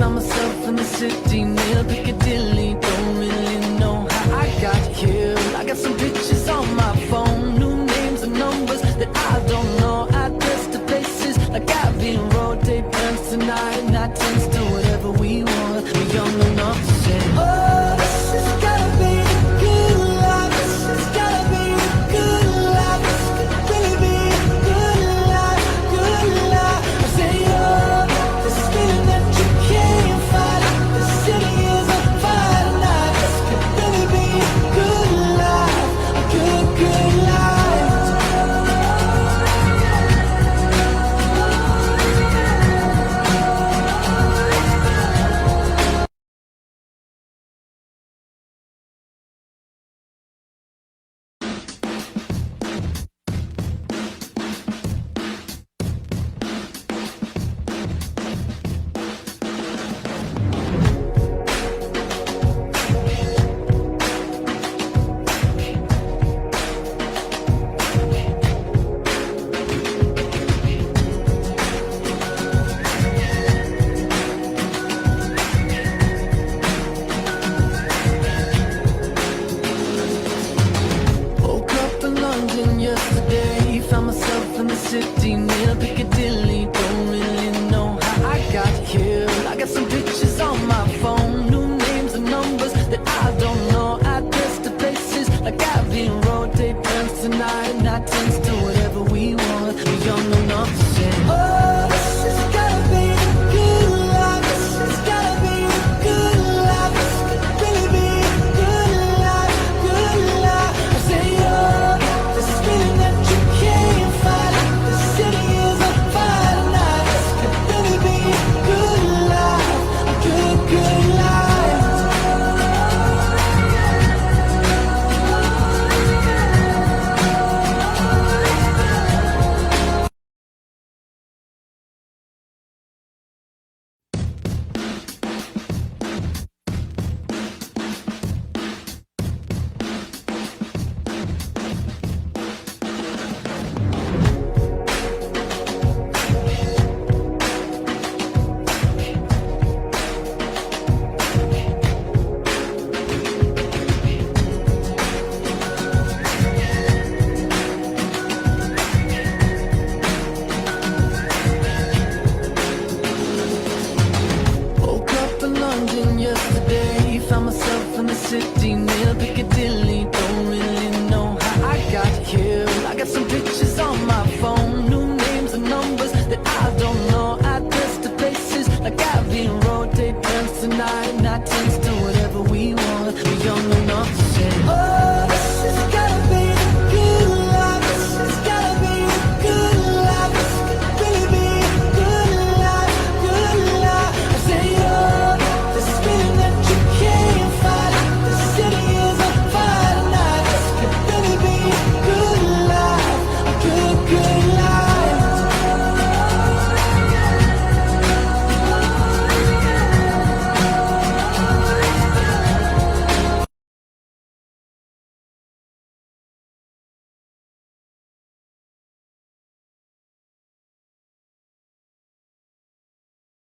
found myself in the city near Piccadilly. Don't really know how I got here. I got some pictures on my phone, new names and numbers that I don't know. Address to places like Abbey Road, day plans tonight, night turns to whatever we want. We're young enough to say, oh, this has gotta be the good life. This has gotta be the good life. This could really be the good life, good life. I say, oh, this feeling that you can't fight. The city is on fire tonight. This could really be a good life, a good, good life. Woke up in London yesterday, found myself in the city near Piccadilly. Don't really know how I got here. I got some pictures on my phone, new names and numbers that I don't know. Address to places like Abbey Road, day plans tonight, night turns to whatever we want. We're young enough to say, oh, this has gotta be the good life. This has gotta be the good life. This could really be the good life, good life. I say, oh, this feeling that you can't fight. The city is on fire tonight. This could really be a good life, a good, good life. Woke up in London yesterday, found myself in the city near Piccadilly. Don't really know how I got here. I got some pictures on my phone, new names and numbers that I don't know. Address to places like Abbey Road, day plans tonight, night turns to whatever we want. We're young enough to say, oh, this has gotta be the good life. This has gotta be the good life. This could really be the good life, good life. I say, oh, this feeling that you can't fight. The city is on fire tonight. This could really be a good life, a good, good life.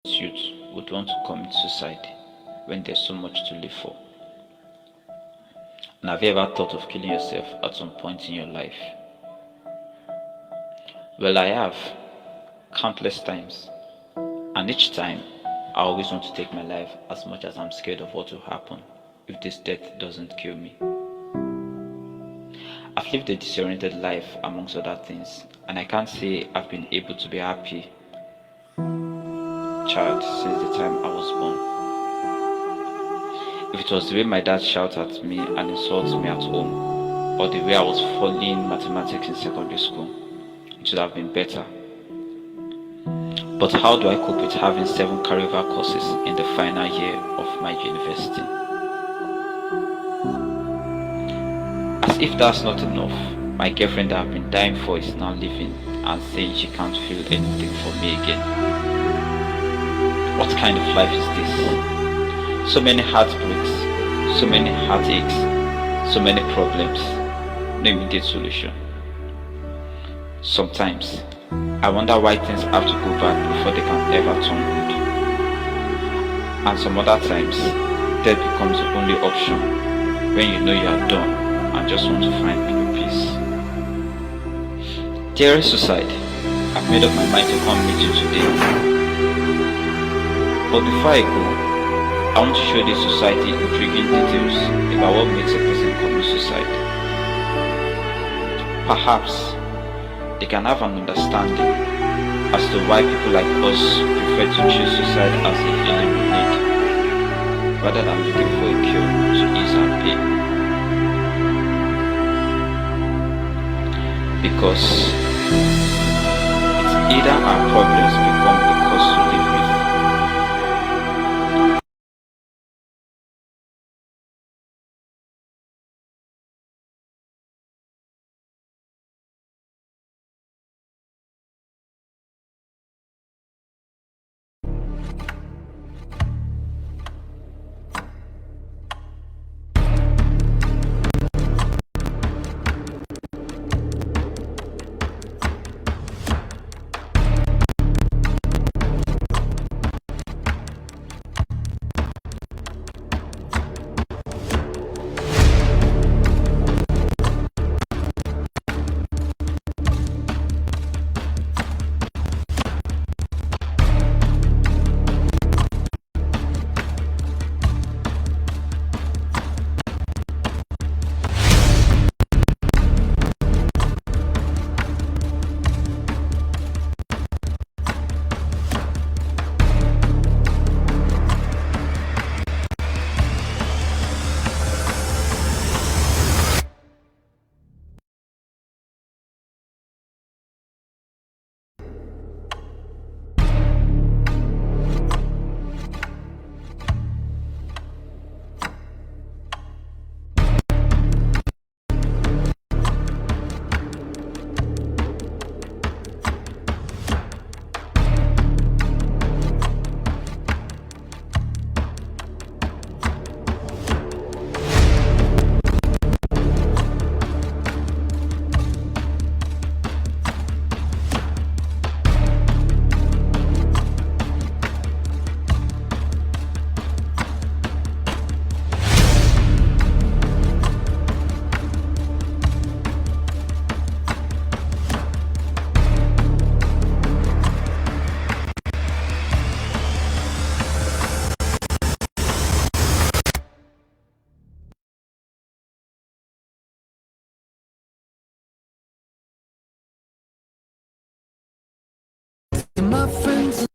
Youth would want to commit suicide when there's so much to live for. And have you ever thought of killing yourself at some point in your life? Well, I have, countless times. And each time, I always want to take my life as much as I'm scared of what will happen if this death doesn't kill me. I've lived a disoriented life amongst other things, and I can't say I've been able to be happy child since the time I was born. If it was the way my dad shouted at me and insulted me at home, or the way I was failing mathematics in secondary school, it would have been better. But how do I cope with having 7 career courses in the final year of my university? As if that's not enough, my girlfriend that I've been dying for is now leaving and saying she can't feel anything for me again. What kind of life is this? So many heartbreaks, so many heartaches, so many problems, no immediate solution. Sometimes, I wonder why things have to go bad before they can ever turn good. And some other times, death becomes the only option when you know you are done and just want to find inner peace. Dear suicide, I've made up my mind to come meet you today. But before I go, I want to show this society intriguing details about what makes a person commit suicide. Perhaps they can have an understanding as to why people like us prefer to choose suicide as a healing we need, rather than looking for a cure to ease our pain. Because it's either our problems become a cause to live with. My friends.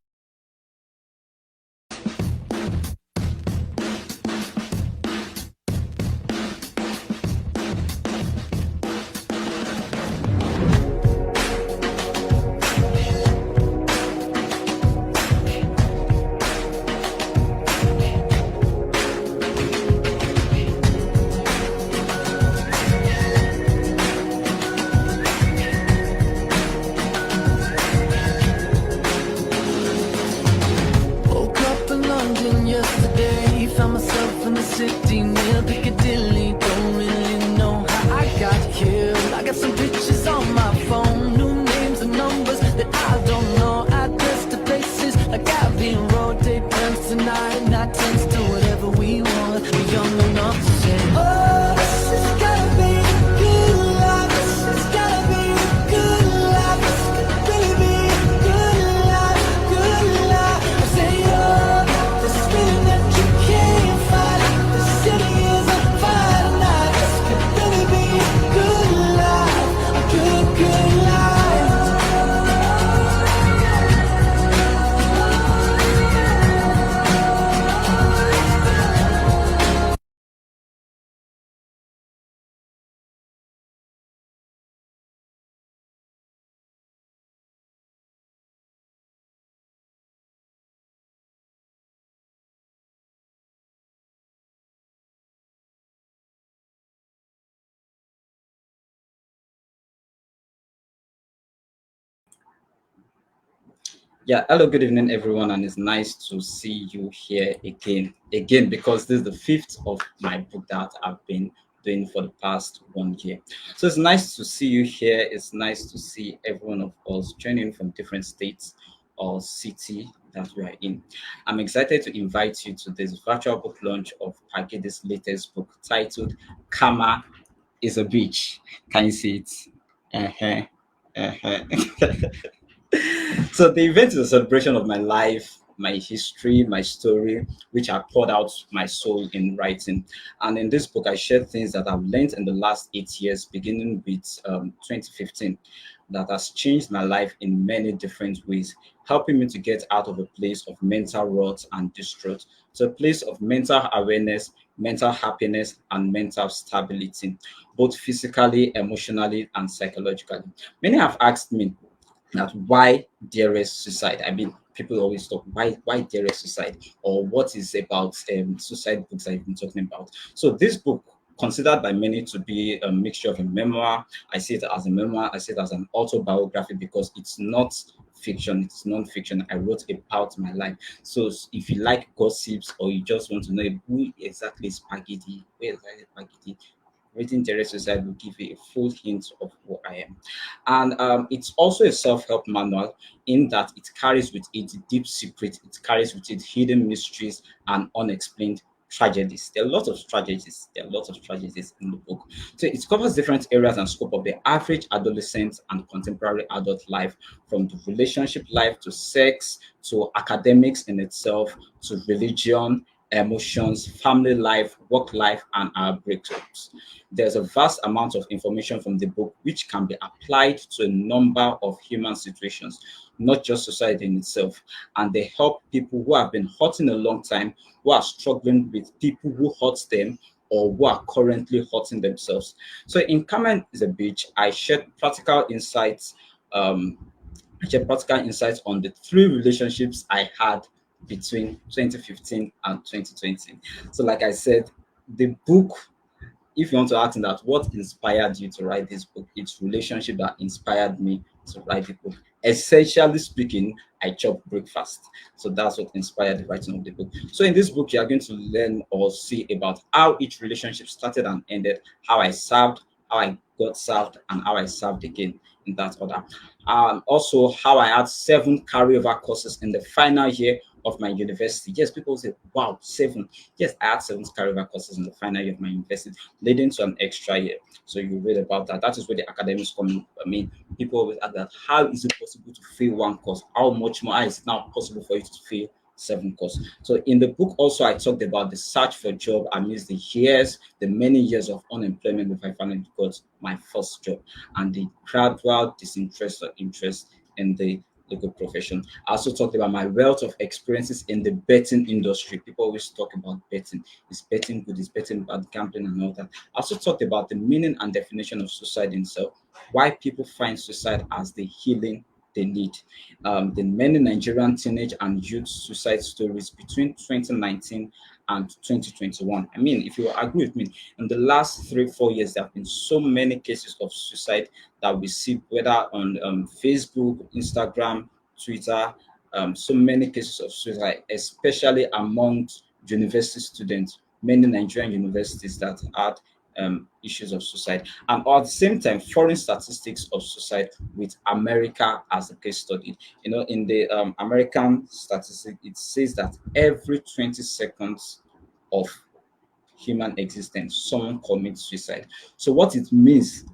Woke up in London yesterday, found myself in the city near Piccadilly. Don't really know how I got here. I got some pictures on my phone, new names and numbers that I don't know. Address to places like Abbey Road, day turns to night turns to whatever we want. We're young enough to say, oh, this has gotta be a good life. This has gotta be a good life. This could really be a good life, good life. I say, oh, this feeling that you can't fight. The city is on fire tonight. This could really be a good life, a good, good life. Yeah, hello, good evening, everyone, and it's nice to see you here again, because this is the fifth of my book that I've been doing for the past 1 year. So it's nice to see you here. It's nice to see every one of us joining from different states or city that we are in. I'm excited to invite you to this virtual book launch of Pagede's latest book titled Karma is a Beach. Can you see it? Uh-huh. Uh-huh. So the event is a celebration of my life, my history, my story, which I poured out my soul in writing. And in this book, I share things that I've learned in the last 8 years, beginning with 2015, that has changed my life in many different ways, helping me to get out of a place of mental rot and distraught to a place of mental awareness, mental happiness, and mental stability, both physically, emotionally, and psychologically. Many have asked me, that why there is suicide. I mean, people always talk why there is suicide, or what is about suicide books I've been talking about. So this book, considered by many to be a mixture of a memoir, I see it as a memoir, I see it as an autobiography because it's not fiction, it's non-fiction. I wrote about my life. So if you like gossips or you just want to know who exactly is Spaghetti, where exactly is Spaghetti, Reading Terrace Suicide will give you a full hint of who I am. And it's also a self help manual in that it carries with it deep secret, it carries with it hidden mysteries and unexplained tragedies. There are a lot of tragedies. There are a lot of tragedies in the book. So it covers different areas and scope of the average adolescent and contemporary adult life, from the relationship life to sex to academics in itself to religion, emotions, family life, work life, and our breakups. There's a vast amount of information from the book which can be applied to a number of human situations, not just society in itself. And they help people who have been hurting a long time, who are struggling with people who hurt them, or who are currently hurting themselves. So in Comment is a Beach, I shared practical insights. Practical insights on the three relationships I had between 2015 and 2020. So, like I said, the book, if you want to ask me that what inspired you to write this book, it's relationship that inspired me to write the book. Essentially speaking, I chop breakfast. So that's what inspired the writing of the book. So in this book, you are going to learn or see about how each relationship started and ended, how I served, how I got served, and how I served again in that order. Also, how I had 7 carryover courses in the final year of my university. Yes, people say, wow, 7. Yes, I had 7 carryover courses in the final year of my university, leading to an extra year. So you read about that. That is where the academics come in. I mean, people always ask that, how is it possible to fail one course? How much more is it now possible for you to fail 7 courses? So in the book also, I talked about the search for job amidst the years, the many years of unemployment before I finally got my first job, and the gradual disinterest or interest in the legal profession. I also talked about my wealth of experiences in the betting industry. People always talk about betting. Is betting good? Is betting bad? Gambling and all that. I also talked about the meaning and definition of suicide itself, why people find suicide as the healing they need. The many Nigerian teenage and youth suicide stories between 2019 and 2021. I mean, if you agree with me, in the last 3 4 years, there have been so many cases of suicide that we see, whether on Facebook, Instagram, Twitter, so many cases of suicide, especially among university students, many Nigerian universities that had issues of suicide. And at the same time, foreign statistics of suicide with America as a case study. You know, in the American statistic, it says that every 20 seconds of human existence, someone commits suicide. So what it means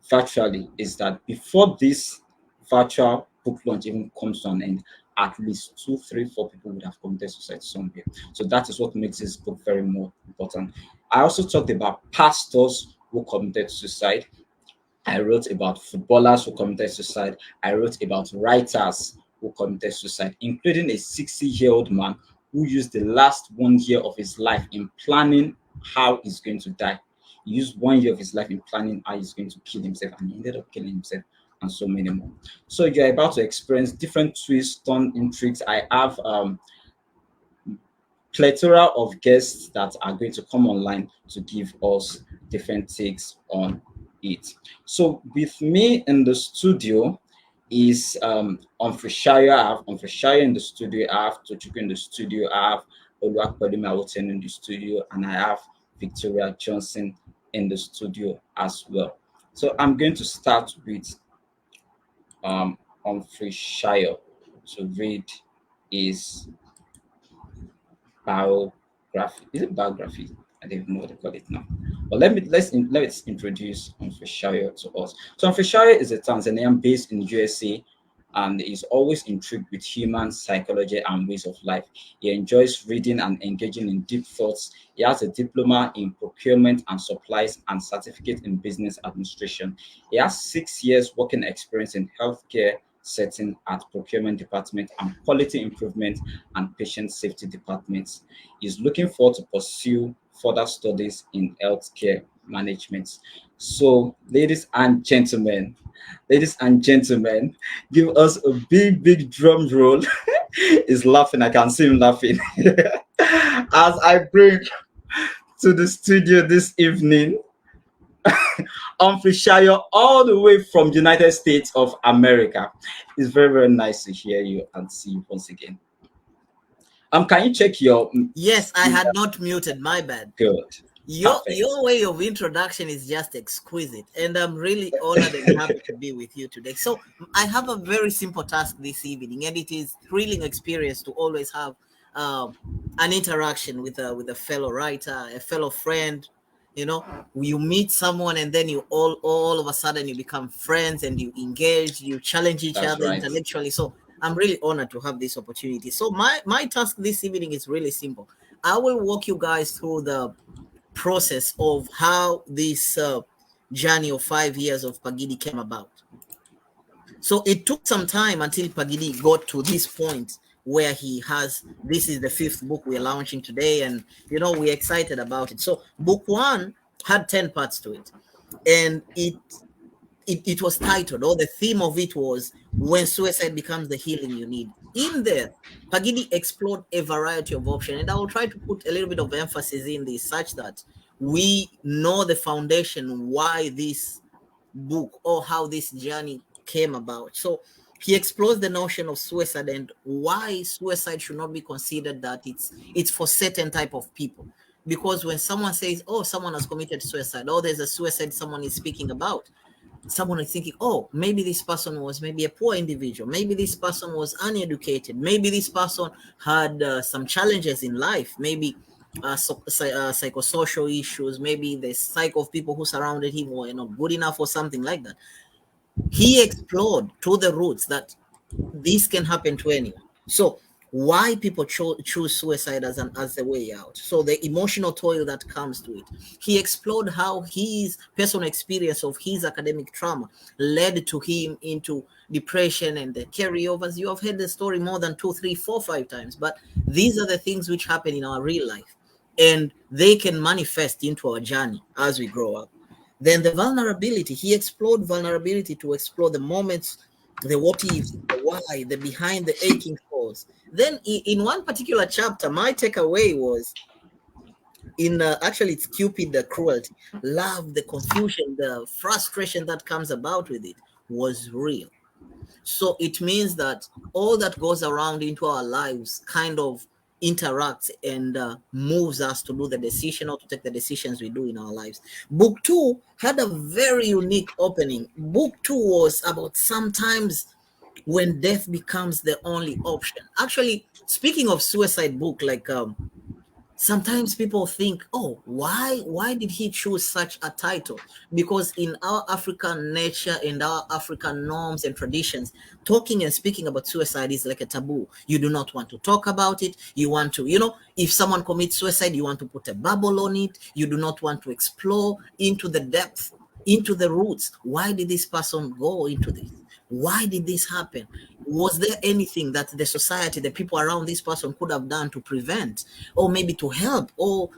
virtually is that before this virtual book launch even comes to an end, at least 2, 3, 4 people would have committed suicide somewhere. So that is what makes this book very more important. I also talked about pastors who committed suicide. I wrote about footballers who committed suicide. I wrote about writers who committed suicide, including a 60-year-old man who used the last 1 year of his life in planning how he's going to die. He used 1 year of his life in planning how he's going to kill himself, and he ended up killing himself, and so many more. So you're about to experience different twists, turn intrigues. I have plethora of guests that are going to come online to give us different takes on it. So with me in the studio is Umfreshaya. I have Umfreshaya in the studio. I have Tochukwu in the studio. I have Oluwapelumi Awoten in the studio, and I have Victoria Johnson in the studio as well. So I'm going to start with Umfreshaya. to read his biography. Is it biography? I don't know what they call it now. But let's introduce Amfishayo to us. So Amfishayo is a Tanzanian based in USA and is always intrigued with human psychology and ways of life. He enjoys reading and engaging in deep thoughts. He has a diploma in procurement and supplies and certificate in business administration. He has 6 years working experience in healthcare setting at procurement department and quality improvement and patient safety departments. He's looking forward to pursue further studies in healthcare management. So, ladies and gentlemen, give us a big drum roll. He's laughing. I can see him laughing as I bring to the studio this evening Humphrey Shire all the way from United States of America. It's very nice to hear you and see you once again. Can you check your? Yes, I had not muted. My bad. Good. Your way of introduction is just exquisite, and I'm really honored and happy to be with you today. So I have a very simple task this evening, and it is thrilling experience to always have an interaction with a fellow writer, a fellow friend. You know, you meet someone, and then you all of a sudden you become friends, and you engage, you challenge each That's other right. intellectually. So I'm really honored to have this opportunity. So my task this evening is really simple. I will walk you guys through the process of how this journey of 5 years of Pagidi came about. So it took some time until Pagidi got to this point where this is the 5th book we're launching today, and we're excited about it. So book 1 had 10 parts to it, and it was titled, or the theme of it was, When Suicide Becomes the Healing You Need. In there, Pagidi explored a variety of options, and I will try to put a little bit of emphasis in this such that we know the foundation why this book or how this journey came about. So he explores the notion of suicide and why suicide should not be considered that it's for certain type of people. Because when someone says, oh, someone has committed suicide, or there's a suicide someone is speaking about, someone is thinking, oh, maybe this person was maybe a poor individual, maybe this person was uneducated, maybe this person had some challenges in life, maybe psychosocial issues, maybe the cycle of people who surrounded him were not good enough or something like that. He explored to the roots that this can happen to anyone. So why people choose suicide as a way out. So the emotional toil that comes to it. He explored how his personal experience of his academic trauma led to him into depression and the carryovers. You have heard the story more than 2, 3, 4, 5 times, but these are the things which happen in our real life, and they can manifest into our journey as we grow up. Then the vulnerability, he explored vulnerability to explore the moments, the what ifs, the why, the behind the aching cause. Then in one particular chapter, my takeaway was actually it's Cupid, the cruelty, love, the confusion, the frustration that comes about with it was real. So it means that all that goes around into our lives kind of interacts and moves us to do the decision or to take the decisions we do in our lives. Book 2 had a very unique opening. Book 2 was about sometimes when death becomes the only option. Actually, speaking of suicide book, like sometimes people think, oh, why did he choose such a title? Because in our African nature and our African norms and traditions, talking and speaking about suicide is like a taboo. You do not want to talk about it. You want to, if someone commits suicide, you want to put a bubble on it. You do not want to explore into the depth, into the roots. Why did this person go into this? Why did this happen? Was there anything that the society, the people around this person could have done to prevent, or maybe to help? Or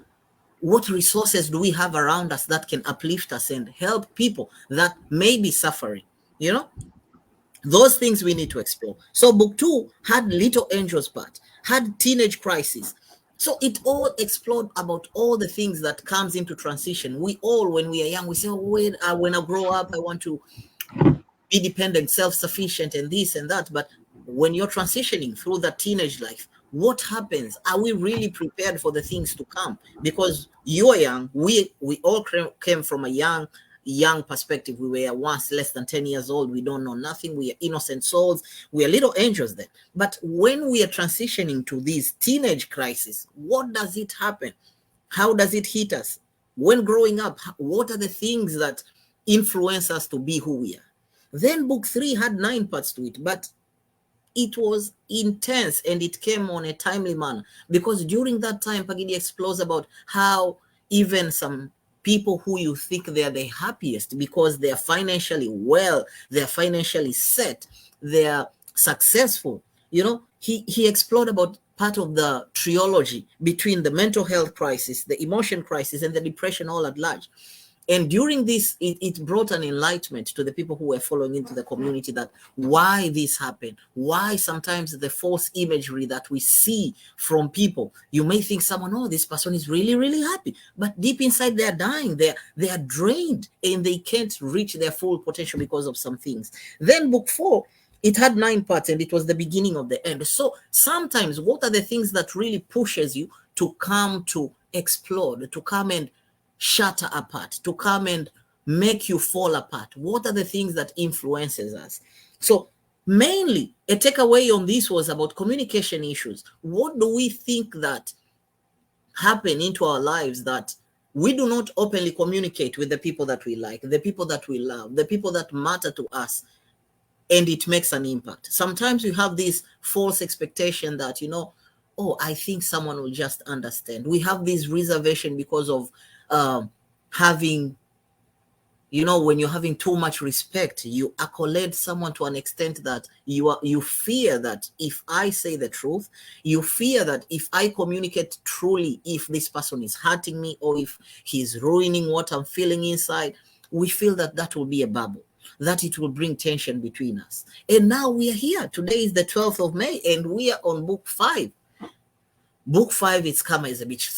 what resources do we have around us that can uplift us and help people that may be suffering? Those things we need to explore. So book 2 had Little Angel's part, had teenage crisis. So it all explored about all the things that comes into transition. We all, when we are young, we say, oh, when I grow up, I want to be dependent, self-sufficient, and this and that. But when you're transitioning through that teenage life, what happens? Are we really prepared for the things to come? Because you are young. We all came from a young young perspective. We were once less than 10 years old. We don't know nothing. We are innocent souls. We are little angels then. But when we are transitioning to these teenage crises, what does it happen? How does it hit us? When growing up, what are the things that influence us to be who we are? Then book 3 had 9 parts to it, but it was intense and it came on a timely manner, because during that time Pagidi explores about how even some people who you think they are the happiest because they are financially well, they are financially set, they are successful, he explored about part of the trilogy between the mental health crisis, the emotion crisis, and the depression all at large. And during this, it brought an enlightenment to the people who were following into the community, that why this happened, why sometimes the false imagery that we see from people, you may think someone, oh, this person is really, really happy, but deep inside they're dying, they are drained, and they can't reach their full potential because of some things. Then book 4, it had 9 parts, and it was the beginning of the end. So sometimes, what are the things that really pushes you to come to explode, to come and shatter apart, to come and make you fall apart? What are the things that influences us? So mainly a takeaway on this was about communication issues. What do we think that happen into our lives that we do not openly communicate with the people that we like, the people that we love, the people that matter to us, and it makes an impact? Sometimes we have this false expectation that, oh, I think someone will just understand. We have this reservation because of having, when you're having too much respect, you accolade someone to an extent that you fear that if I say the truth, you fear that if I communicate truly, if this person is hurting me or if he's ruining what I'm feeling inside, we feel that that will be a bubble, that it will bring tension between us. And now we are here. Today is the 12th of May, and we are on book 5. Book 5 is Karma is a Bitch.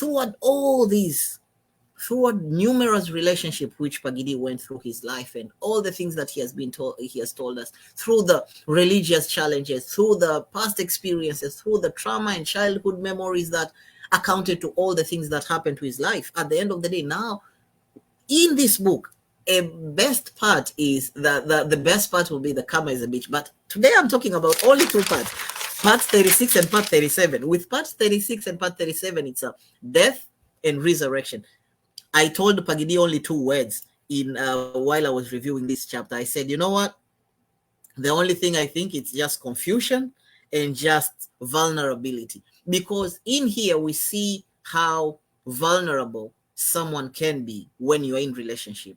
Throughout numerous relationships which Pagidi went through his life, and all the things that he has told us, through the religious challenges, through the past experiences, through the trauma and childhood memories that accounted to all the things that happened to his life. At the end of the day, now in this book, a best part is the best part will be the Karma is a Bitch. But today I'm talking about only 2 parts. Part 36 and part 37. With part 36 and part 37, it's a death and resurrection. I told Pagidi only 2 words in while I was reviewing this chapter. I said, you know what? The only thing I think it's just confusion and just vulnerability. Because in here we see how vulnerable someone can be when you're in relationship.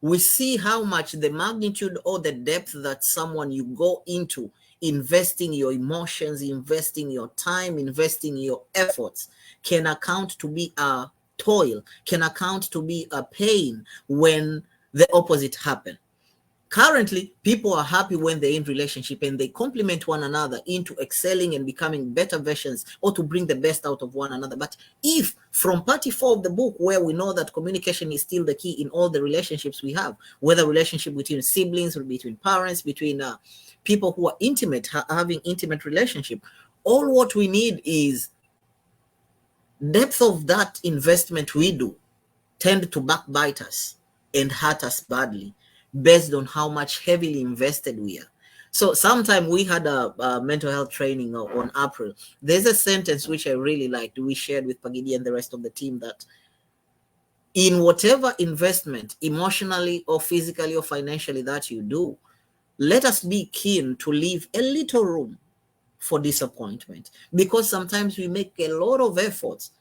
We see how much the magnitude or the depth that someone you go into, investing your emotions, investing your time, investing your efforts, can account to be a toil, can account to be a pain when the opposite happen. Currently, people are happy when they're in relationship and they complement one another into excelling and becoming better versions, or to bring the best out of one another. But if from part 4 of the book, where we know that communication is still the key in all the relationships we have, whether relationship between siblings or between parents, between people who are intimate, having intimate relationship, all what we need is depth of that investment we do tend to backbite us and hurt us badly based on how much heavily invested we are. So sometime we had a mental health training on April. There's a sentence which I really liked. We shared with Pagidi and the rest of the team that in whatever investment, emotionally or physically or financially, that you do, let us be keen to leave a little room for disappointment, because sometimes we make a lot of efforts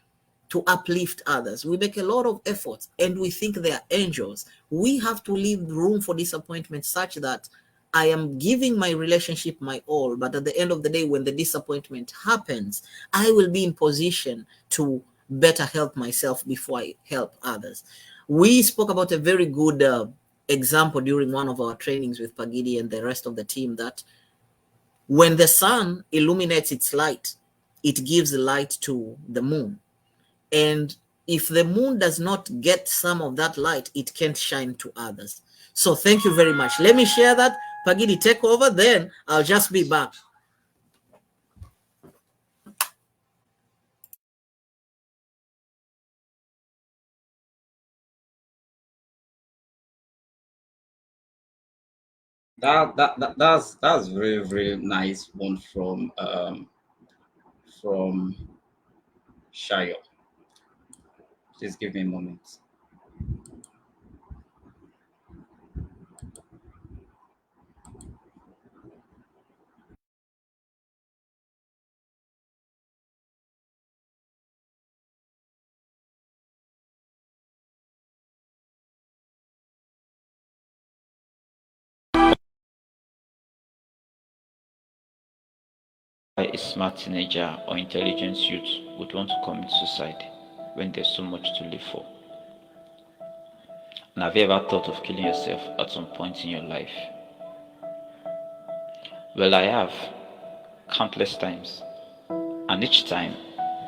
to uplift others. We make a lot of efforts and we think they are angels. We have to leave room for disappointment, such that I am giving my relationship my all, but at the end of the day, when the disappointment happens, I will be in position to better help myself before I help others. We spoke about a very good example during one of our trainings with Pagidi and the rest of the team, that when the sun illuminates its light, it gives light to the moon. And if the moon does not get some of that light, it can't shine to others. So thank you very much. Let me share that. Pagidi, take over, then I'll just be back. That's very very nice one from Shayo. Please give me a moment. Why a smart teenager or intelligent youth would want to commit suicide when there's so much to live for? And have you ever thought of killing yourself at some point in your life? Well, I have, countless times. And each time,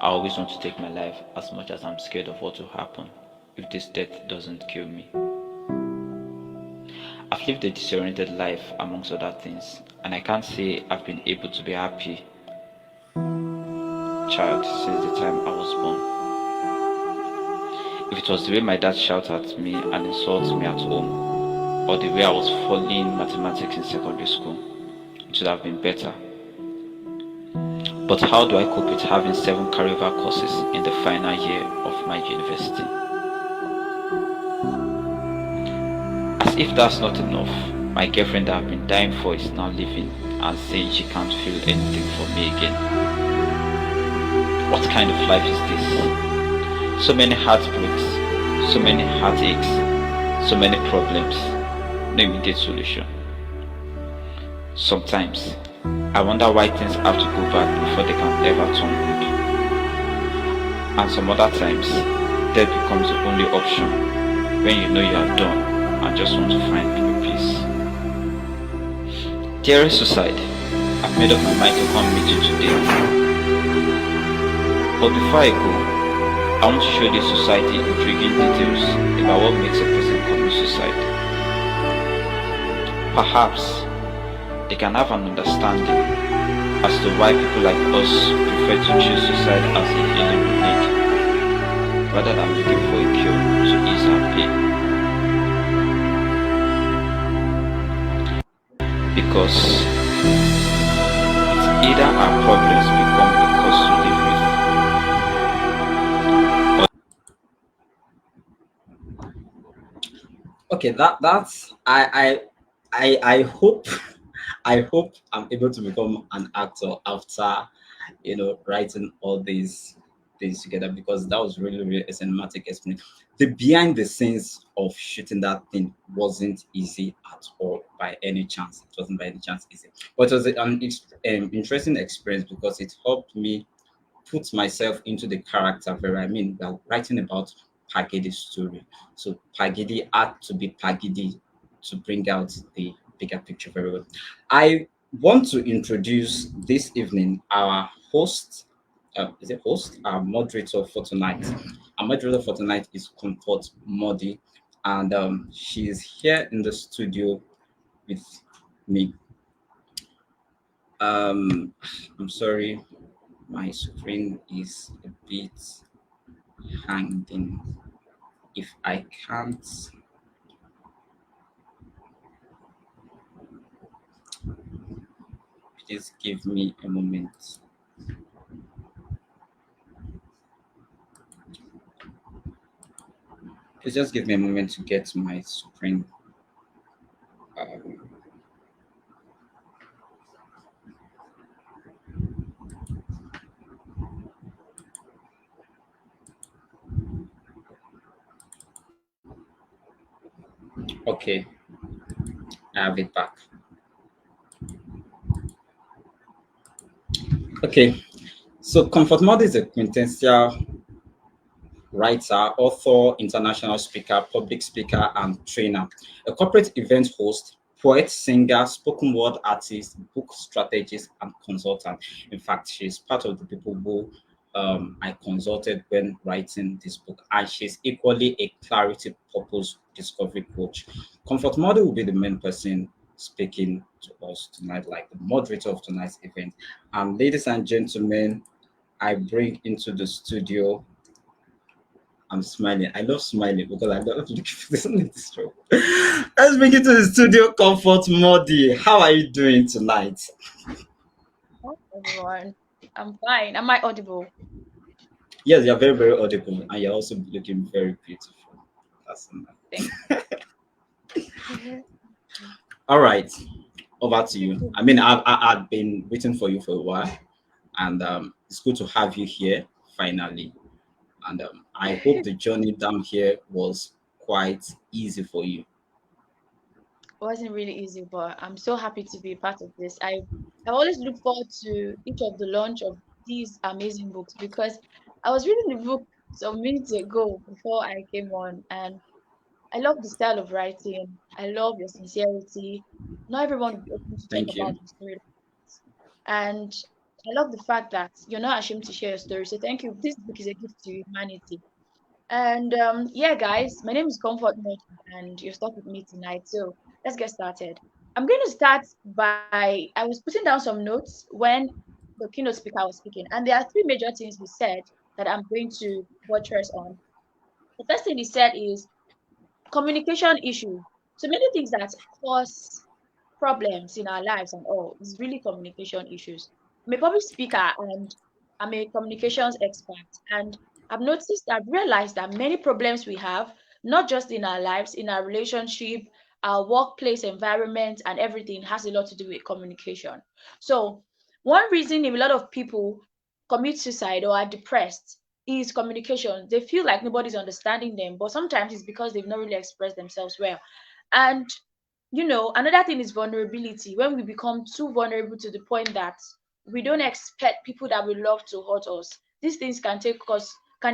I always want to take my life as much as I'm scared of what will happen if this death doesn't kill me. I've lived a disoriented life amongst other things, and I can't say I've been able to be happy child since the time I was born. If it was the way my dad shouted at me and insulted me at home, or the way I was following mathematics in secondary school, it would have been better. But how do I cope with having 7 carryover courses in the final year of my university? As if that's not enough, my girlfriend that I've been dying for is now leaving and saying she can't feel anything for me again. What kind of life is this? So many heartbreaks, so many heartaches, so many problems, no immediate solution. Sometimes, I wonder why things have to go bad before they can ever turn good. And some other times, death becomes the only option when you know you are done and just want to find your peace. Dear Suicide, I've made up my mind to come meet you today. But before I go, I want to show the society intriguing details about what makes a person commit suicide. Perhaps they can have an understanding as to why people like us prefer to choose suicide as a healing we need, rather than looking for a cure to ease our pain. Because it's either our problems become a cause to live with, or Okay, that's I hope I hope I'm able to become an actor after writing all these things together, because that was really really a cinematic experience. The behind the scenes of shooting that thing wasn't easy at all by any chance. It wasn't by any chance easy, but it was an interesting experience because it helped me put myself into the character very. I mean, we are writing about Pagidi's story. So Pagidi had to be Pagidi to bring out the bigger picture very well. I want to introduce this evening our host. Is it host? Our moderator for tonight. Our moderator for tonight is Comfort Modi, and she is here in the studio with me. Um, I'm sorry, my screen is a bit hanging. If I can't, please give me a moment. Please just give me a moment to get my screen. Um, okay, I have it back. Okay, so Comfort Mode is a quintessential writer, author, international speaker, public speaker, and trainer, a corporate event host, poet, singer, spoken word artist, book strategist, and consultant. In fact, she's part of the people who I consulted when writing this book, and she's equally a clarity purpose discovery coach. Comfort Model will be the main person speaking to us tonight, like the moderator of tonight's event. And ladies and gentlemen, I bring into the studio I'm smiling. I love smiling because I love looking for this in this show. Let's bring it to the studio. Comfort Modi. How are you doing tonight? Hi, everyone. I'm fine. Am I audible? Yes, you're very, very audible, and you're also looking very beautiful. That's nice. Thank you. All right, over to Thank you. you. I mean, I've been waiting for you for a while, and it's good to have you here finally. And I hope the journey down here was quite easy for you. It wasn't really easy, but I'm so happy to be a part of this. I always look forward to each of the launch of these amazing books because I was reading the book some minutes ago before I came on, and I love the style of writing. I love your sincerity. Not everyone will be open to talk Thank about you. the story, and I love the fact that you're not ashamed to share your story. So thank you. This book is a gift to humanity. And yeah, guys, my name is Comfort Mode, and you're stuck with me tonight. So let's get started. I'm going to start by I was putting down some notes when the keynote speaker was speaking, and there are three major things he said that I'm going to buttress on. The first thing he said is communication issue. So many things that cause problems in our lives and all is really communication issues. I'm a public speaker and I'm a communications expert. And I've realized that many problems we have, not just in our lives, in our relationship, our workplace environment, and everything has a lot to do with communication. So, one reason a lot of people commit suicide or are depressed is communication. They feel like nobody's understanding them, but sometimes it's because they've not really expressed themselves well. And another thing is vulnerability. When we become too vulnerable to the point that we don't expect people that we love to hurt us, these things can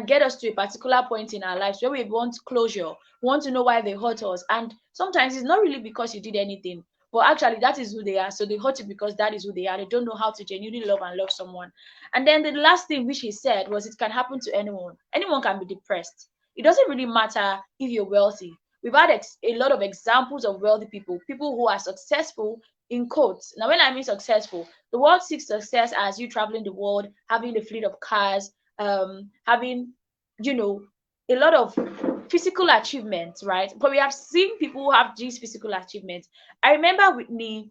get us to a particular point in our lives where we want closure, we want to know why they hurt us. And sometimes it's not really because you did anything, but actually that is who they are. So they hurt you because that is who they are. They don't know how to genuinely love and love someone. And then the last thing which he said was it can happen to anyone. Anyone can be depressed. It doesn't really matter if you're wealthy. We've had a lot of examples of wealthy people who are successful in quotes. Now, when I mean successful, the world sees success as you traveling the world, having a fleet of cars, having, you know, a lot of physical achievements, right? But we have seen people who have these physical achievements. I remember Whitney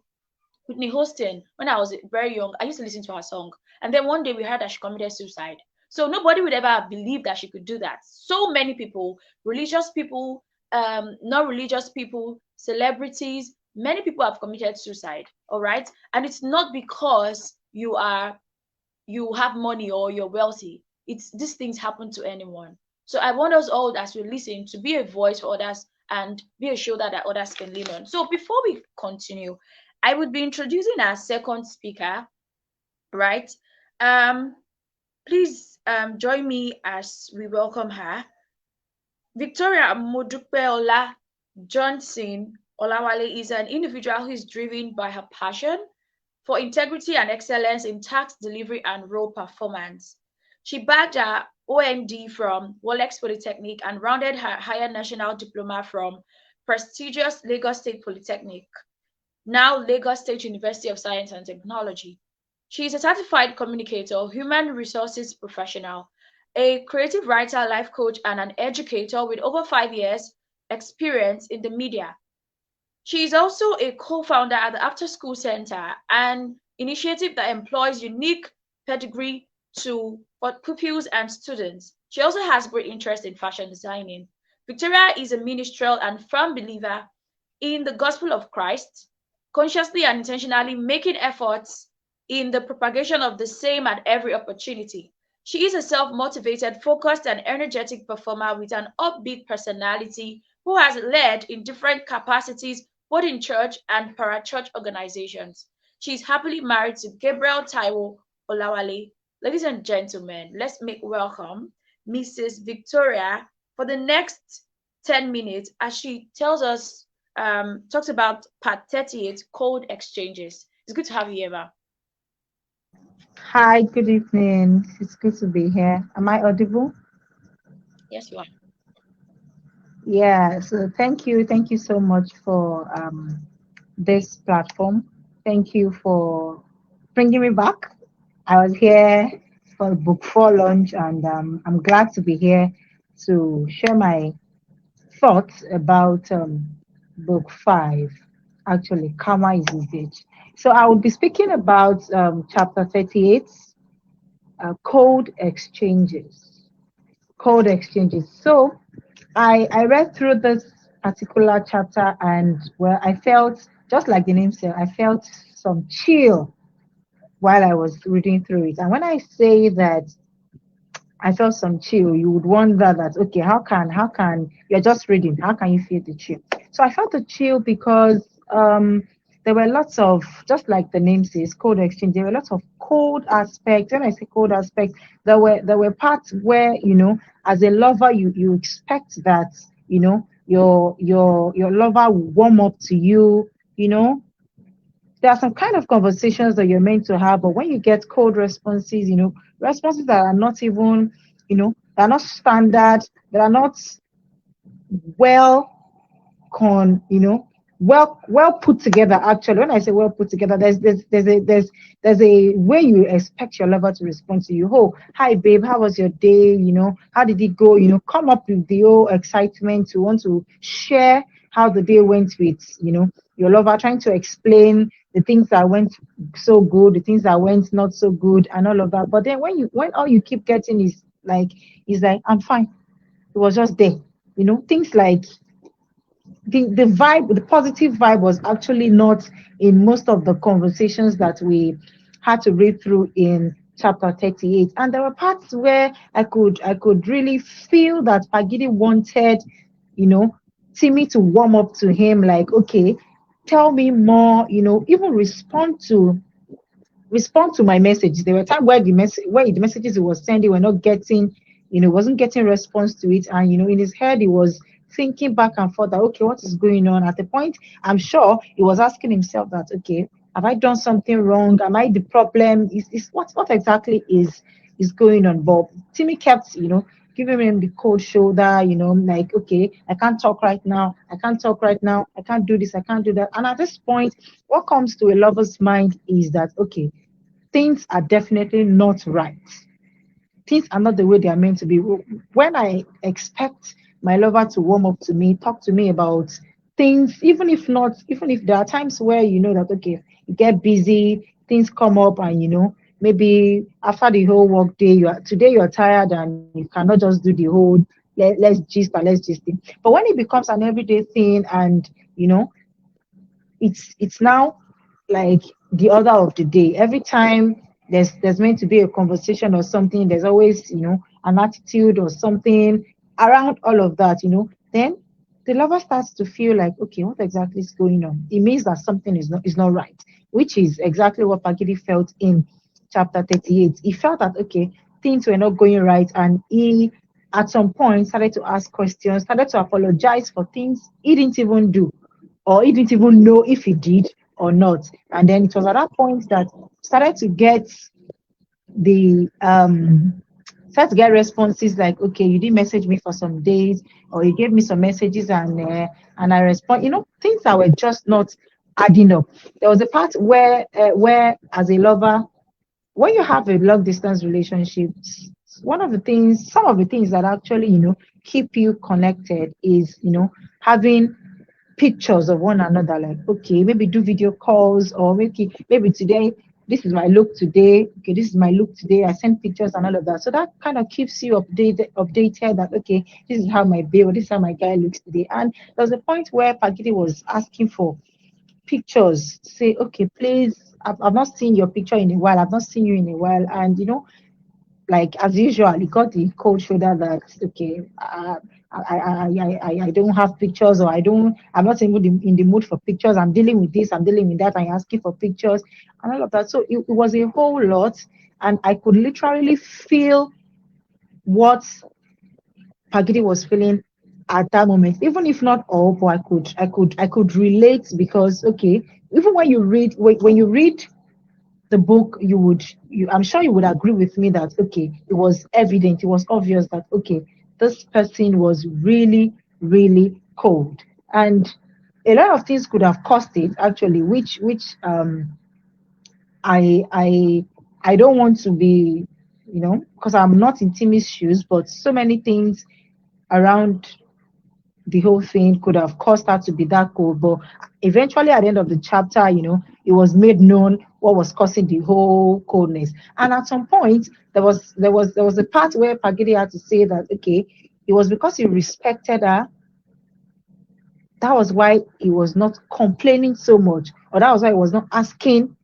Houston, when I was very young, I used to listen to her song. And then one day we heard that she committed suicide. So nobody would ever have believed that she could do that. So many people, religious people, non religious people, celebrities, many people have committed suicide. All right. And it's not because you have money or you're wealthy. It's these things happen to anyone. So I want us all as we listen to be a voice for others and be a shoulder that others can lean on. So before we continue, I would be introducing our second speaker, right? Um, please join me as we welcome her. Victoria Modupeola Johnson Olawale is an individual who is driven by her passion for integrity and excellence in task delivery and role performance. She bagged her OND from Wolex Polytechnic and rounded her higher national diploma from prestigious Lagos State Polytechnic, now Lagos State University of Science and Technology. She is a certified communicator, human resources professional, a creative writer, life coach, and an educator with over 5 years experience in the media. She is also a co-founder at the After School Center, an initiative that employs unique pedigree for pupils and students. She also has great interest in fashion designing. Victoria is a ministerial and firm believer in the gospel of Christ, consciously and intentionally making efforts in the propagation of the same at every opportunity. She is a self-motivated, focused, and energetic performer with an upbeat personality who has led in different capacities both in church and parachurch organizations. She is happily married to Gabriel Taiwo Olawale. Ladies and gentlemen, let's make welcome Mrs. Victoria for the next 10 minutes as she tells us, talks about part 38, code exchanges. It's good to have you, Eva. Hi, good evening. It's good to be here. Am I audible? Yes, you are. Yeah, so thank you so much for this platform. Thank you for bringing me back. I was here for book four launch, and I'm glad to be here to share my thoughts about book 5. Actually, Karma is a bitch. So I will be speaking about chapter 38, code exchanges. Code exchanges. So I read through this particular chapter, and well, I felt just like the name said, I felt some chill while I was reading through it. And when I say that I felt some chill, you would wonder that, okay, how can you're just reading, how can you feel the chill? So I felt the chill because there were lots of, just like the name says, code exchange. There were lots of code aspects. When I say code aspects, there were parts where, as a lover, you expect that, your lover will warm up to you, you know there are some kind of conversations that you're meant to have, but when you get cold responses, responses that are not even, that are not standard, that are not well con you know well put together. Actually, when I say well put together, there's a way you expect your lover to respond to you. Oh, hi babe, how was your day? How did it go? Come up with the whole excitement to want to share how the day went with your lover, trying to explain the things that went so good, the things that went not so good, and all of that. But then when all you keep getting is like, I'm fine, it was just there. Things like the vibe, the positive vibe was actually not in most of the conversations that we had to read through in chapter 38. And there were parts where I could really feel that Pagidi wanted, you know, Timmy to warm up to him, like, okay, tell me more, even respond to my message. There were times where the messages he was sending were not getting, wasn't getting response to it. And in his head he was thinking back and forth that, okay, what is going on? At the point, I'm sure he was asking himself that, okay, have I done something wrong? Am I the problem? Is what exactly is going on? But Timmy kept, giving him the cold shoulder, like, okay, I can't talk right now. I can't talk right now. I can't do this. I can't do that. And at this point, what comes to a lover's mind is that, okay, things are definitely not right. Things are not the way they are meant to be. When I expect my lover to warm up to me, talk to me about things, even if there are times where you know that, okay, you get busy, things come up, and maybe after the whole work day, you're tired and you cannot just do the whole let's gist and let's gist thing. But when it becomes an everyday thing, and it's now like the order of the day. Every time there's meant to be a conversation or something, there's always an attitude or something around all of that. Then the lover starts to feel like, okay, what exactly is going on? It means that something is not right, which is exactly what Pagidi felt in chapter 38. He felt that, okay, things were not going right, and he at some point started to ask questions, started to apologize for things he didn't even do, or he didn't even know if he did or not. And then it was at that point that started to get the start to get responses like, okay, you didn't message me for some days, or you gave me some messages, and I respond. Things that were just not adding up. There was a part where as a lover, when you have a long distance relationship, some of the things that actually keep you connected is having pictures of one another, like, okay, maybe do video calls, or maybe today, this is my look today, okay, this is my look today, I send pictures and all of that. So that kind of keeps you updated that, okay, this is how my babe, this is how my guy looks today. And there was a point where Pagidi was asking for pictures, say, okay, please, I've not seen your picture in a while, I've not seen you in a while. And like as usual, he got the cold shoulder that, okay, I don't have pictures, or I'm not even in the mood for pictures. I'm dealing with this, I'm dealing with that, I'm asking for pictures and all of that. So it was a whole lot, and I could literally feel what Pagidi was feeling at that moment, even if not all, but I could relate, because, okay, even when you read the book, I'm sure you would agree with me that, okay, it was evident, it was obvious that, okay, this person was really, really cold. And a lot of things could have caused it, actually, which I don't want to be, because I'm not in Timmy's shoes, but so many things around the whole thing could have caused her to be that cold. But eventually, at the end of the chapter, it was made known what was causing the whole coldness. And at some point, there was a part where Pagidi had to say that okay, it was because he respected her. That was why he was not complaining so much, or that was why he was not asking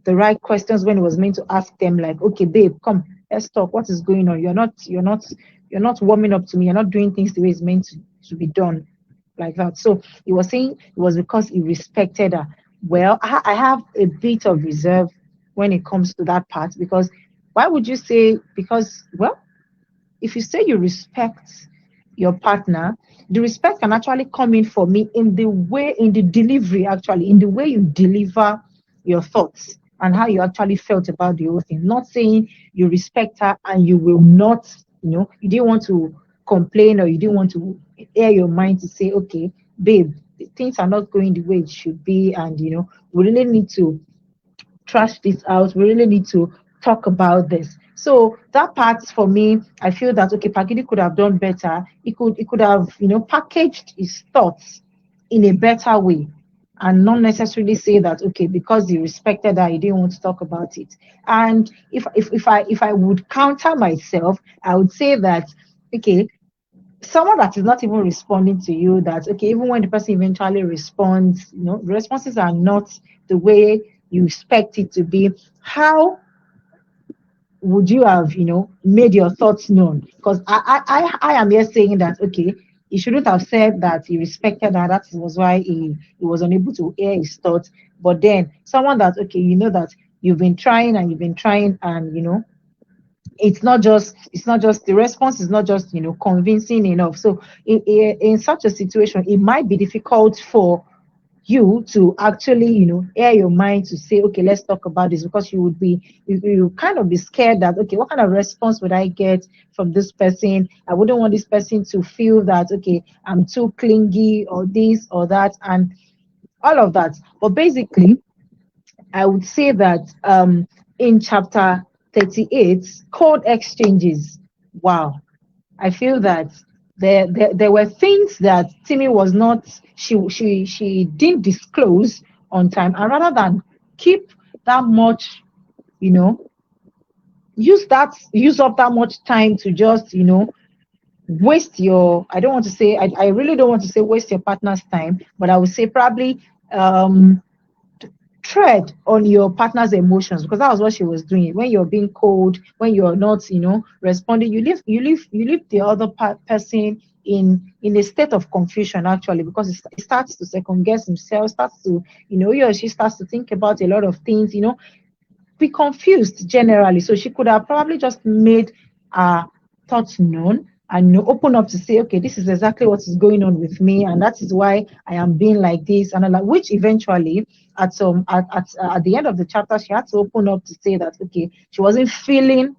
the right questions when he was meant to ask them, like, okay, babe, come, let's talk. What is going on? You're not warming up to me. You're not doing things the way it's meant to be done, like that. So he was saying it was because he respected her. Well, I have a bit of reserve when it comes to that part, because why would you say, because, well, if you say you respect your partner, the respect can actually come in for me in the way, in the delivery, actually, in the way you deliver your thoughts and how you actually felt about the whole thing. Not saying you respect her and you will not, you didn't want to complain, or you didn't want to air your mind to say, okay, babe, things are not going the way it should be, and we really need to trash this out. We really need to talk about this. So that part for me, I feel that okay, Pagidi could have done better. He could have, packaged his thoughts in a better way, and not necessarily say that okay, because he respected her, he didn't want to talk about it. And if I would counter myself, I would say that okay, someone that is not even responding to you, that okay, even when the person eventually responds, the responses are not the way you expect it to be. How would you have, made your thoughts known? Because I am here saying that okay, he shouldn't have said that he respected her. That was why he was unable to air his thoughts. But then someone that okay, that you've been trying and you've been trying, and it's not just the response is not just convincing enough. So in such a situation, it might be difficult for you to actually air your mind to say okay, let's talk about this, because you kind of be scared that okay, what kind of response would I get from this person? I wouldn't want this person to feel that okay, I'm too clingy or this or that and all of that. But basically, I would say that in chapter 38, code exchanges, wow, I feel that there were things that Timmy was not, she didn't disclose on time, and rather than keep that much, you know use up that much time to just waste your, I don't want to say, I really don't want to say waste your partner's time, but I would say probably um tread on your partner's emotions, because that was what she was doing. When you're being cold, when you're not responding, you leave the other person in a state of confusion, actually, because it starts to second guess himself, starts to he or she starts to think about a lot of things, be confused generally. So she could have probably just made her thoughts known and open up to say, okay, this is exactly what is going on with me, and that is why I am being like this, and all that, which eventually at the end of the chapter, she had to open up to say that okay, she wasn't feeling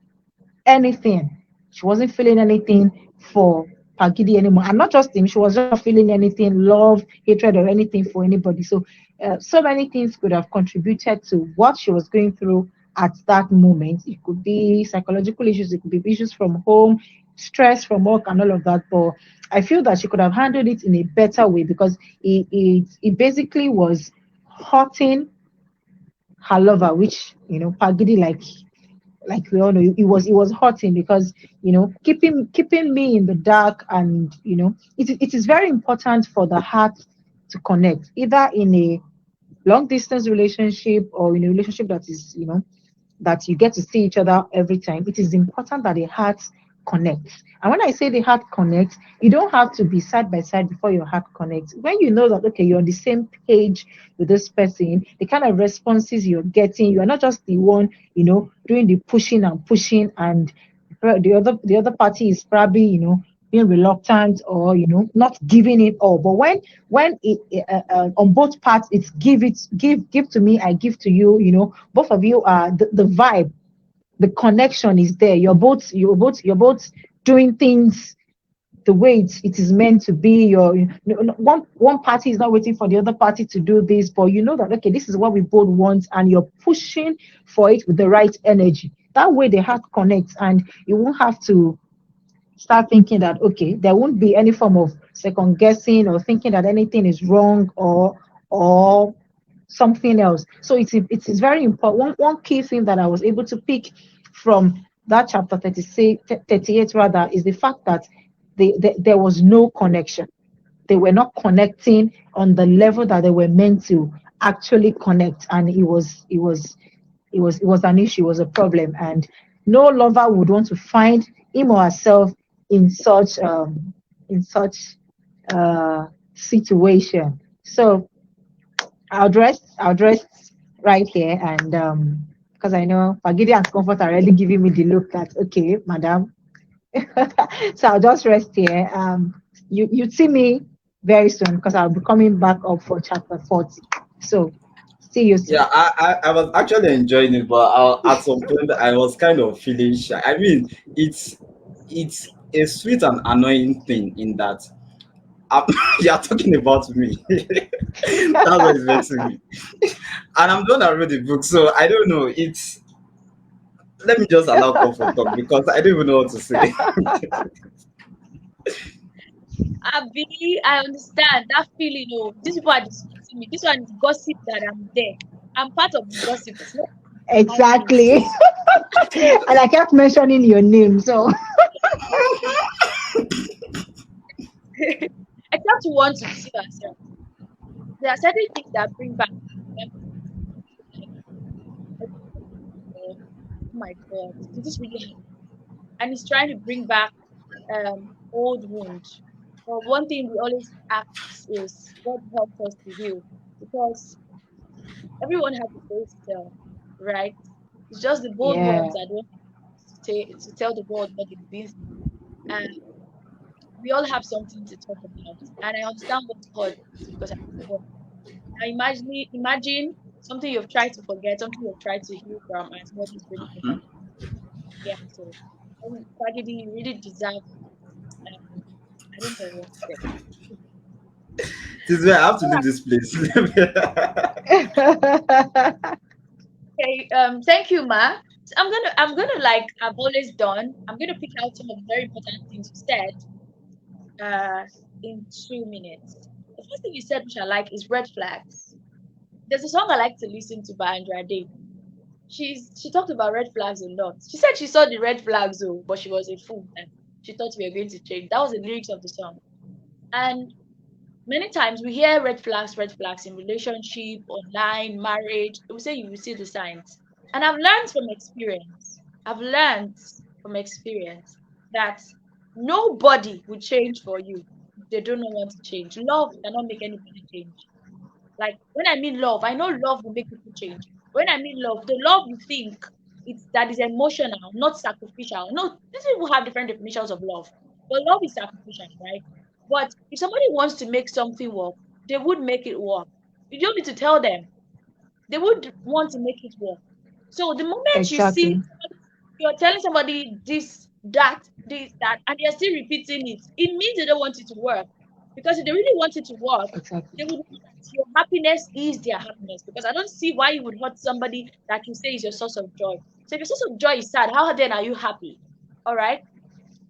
anything. She wasn't feeling anything for Pagidi anymore. And not just him, she was not feeling anything, love, hatred, or anything for anybody. So, so many things could have contributed to what she was going through at that moment. It could be psychological issues, it could be issues from home, stress from work, and all of that. But I feel that she could have handled it in a better way, because it basically was hurting her lover, which Pagidi, like we all know, it was hurting, because keeping me in the dark, and it is very important for the heart to connect, either in a long distance relationship or in a relationship that is that you get to see each other every time. It is important that the heart connects. And when I say the heart connects, you don't have to be side by side before your heart connects. When you know that okay, you're on the same page with this person, the kind of responses you're getting, you are not just the one, doing the pushing and pushing, and the other party is probably, being reluctant, or not giving it all. But when on both parts, it's give to me, I give to you, both of you are the vibe, the connection is there. You're both doing things the way it is meant to be. One party is not waiting for the other party to do this, but you know that okay, this is what we both want, and you're pushing for it with the right energy. That way the heart connects, and you won't have to start thinking that okay, there won't be any form of second guessing or thinking that anything is wrong or something else. So it is very important. One key thing that I was able to pick from that chapter 36, 38 rather, is the fact that there was no connection. They were not connecting on the level that they were meant to actually connect, and it was an issue, it was a problem, and no lover would want to find him or herself in such situation. So I'll dress right here, and because I know Pagidi and Comfort are already giving me the look that okay, madam. So I'll just rest here. You see me very soon because I'll be coming back up for chapter 40. So see you Yeah, soon. I was actually enjoying it, but at some point I was kind of feeling shy. I mean, it's a sweet and annoying thing in that I'm, you're talking about me. That's what it's vexing me. And I'm the one that wrote the book, so I don't know. It's let me just allow comfort talk because I don't even know what to say. Abi, I understand that feeling. Oh, these people are discussing me. This one is gossip that I'm there. I'm part of the gossip. It's not about me. Exactly. And I kept mentioning your name. So I just want to see ourselves. There are certain things that bring back oh my God, did this really happen? And it's trying to bring back old wound. But one thing we always ask is what helps us to heal, because everyone has a story to tell, right? It's just the bold yeah, ones that don't to tell the world what they've been through. And we all have something to talk about. And I understand what hurts because I was. Now imagine something you've tried to forget, something you've tried to heal from, and somebody's bringing it back. Yeah, so tragedy, you really deserve. I don't know what to say. This is where I have to leave this place. Okay, thank you, Ma. So I'm gonna like I've always done. I'm gonna pick out some of the very important things you said uh in 2 minutes. The first thing you said, which I like, is red flags. There's a song I like to listen to by Andrade. She talked about red flags a lot. She said she saw the red flags, though, but she was a fool and she thought we were going to change. That was the lyrics of the song. And many times we hear red flags in relationship, online, marriage. We say you will see the signs. And I've learned from experience. I've learned from experience that nobody will change for you if they do not want to change. Love cannot make anybody change. Like when I mean love, I know love will make people change. When I mean love, the love you think it's that is emotional, not sacrificial. No, these people have different definitions of love. But love is sacrificial, right? But if somebody wants to make something work, they would make it work. You don't need to tell them. They would want to make it work. So the moment you see exactly, you're telling somebody this, that, and they're still repeating it, it means they don't want it to work. Because if they really want it to work, exactly, they would know that your happiness is their happiness. Because I don't see why you would hurt somebody that you say is your source of joy. So if your source of joy is sad, how then are you happy? All right.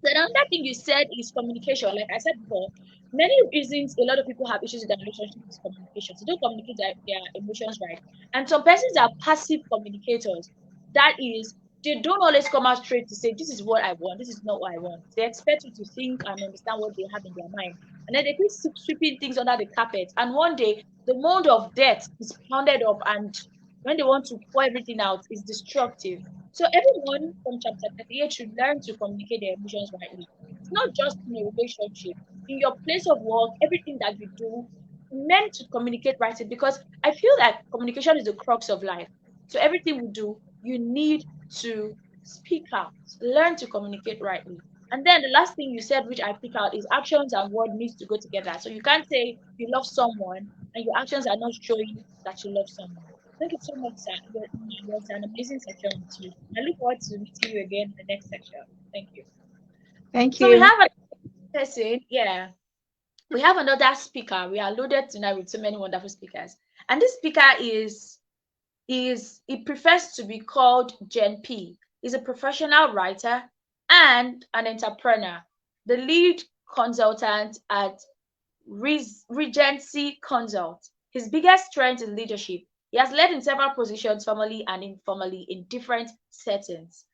So another thing you said is communication. Like I said before, many reasons a lot of people have issues in their relationship is communication. So they don't communicate their emotions right. And some persons are passive communicators. That is, they don't always come out straight to say, this is what I want, this is not what I want. They expect you to think and understand what they have in their mind. And then they keep sweeping things under the carpet. And one day, the mold of death is pounded up. And when they want to pour everything out, it's destructive. So everyone from chapter 38 should learn to communicate their emotions rightly. It's not just in a relationship. In your place of work, everything that you do, meant to communicate rightly because I feel like communication is the crux of life. So everything we do, you need to speak out, learn to communicate rightly. And then the last thing you said, which I pick out, is actions and word needs to go together. So you can't say you love someone and your actions are not showing that you love someone. Thank you so much, sir. It was an amazing section with you. I look forward to meeting you again in the next section. Thank you. thank So we you. have a person, yeah. We have another speaker. We are loaded tonight with so many wonderful speakers. And this speaker is he prefers to be called Gen P. He's a professional writer and an entrepreneur. the lead consultant at Regency Consult. His biggest strength is leadership. He has led in several positions, formally and informally, in different settings.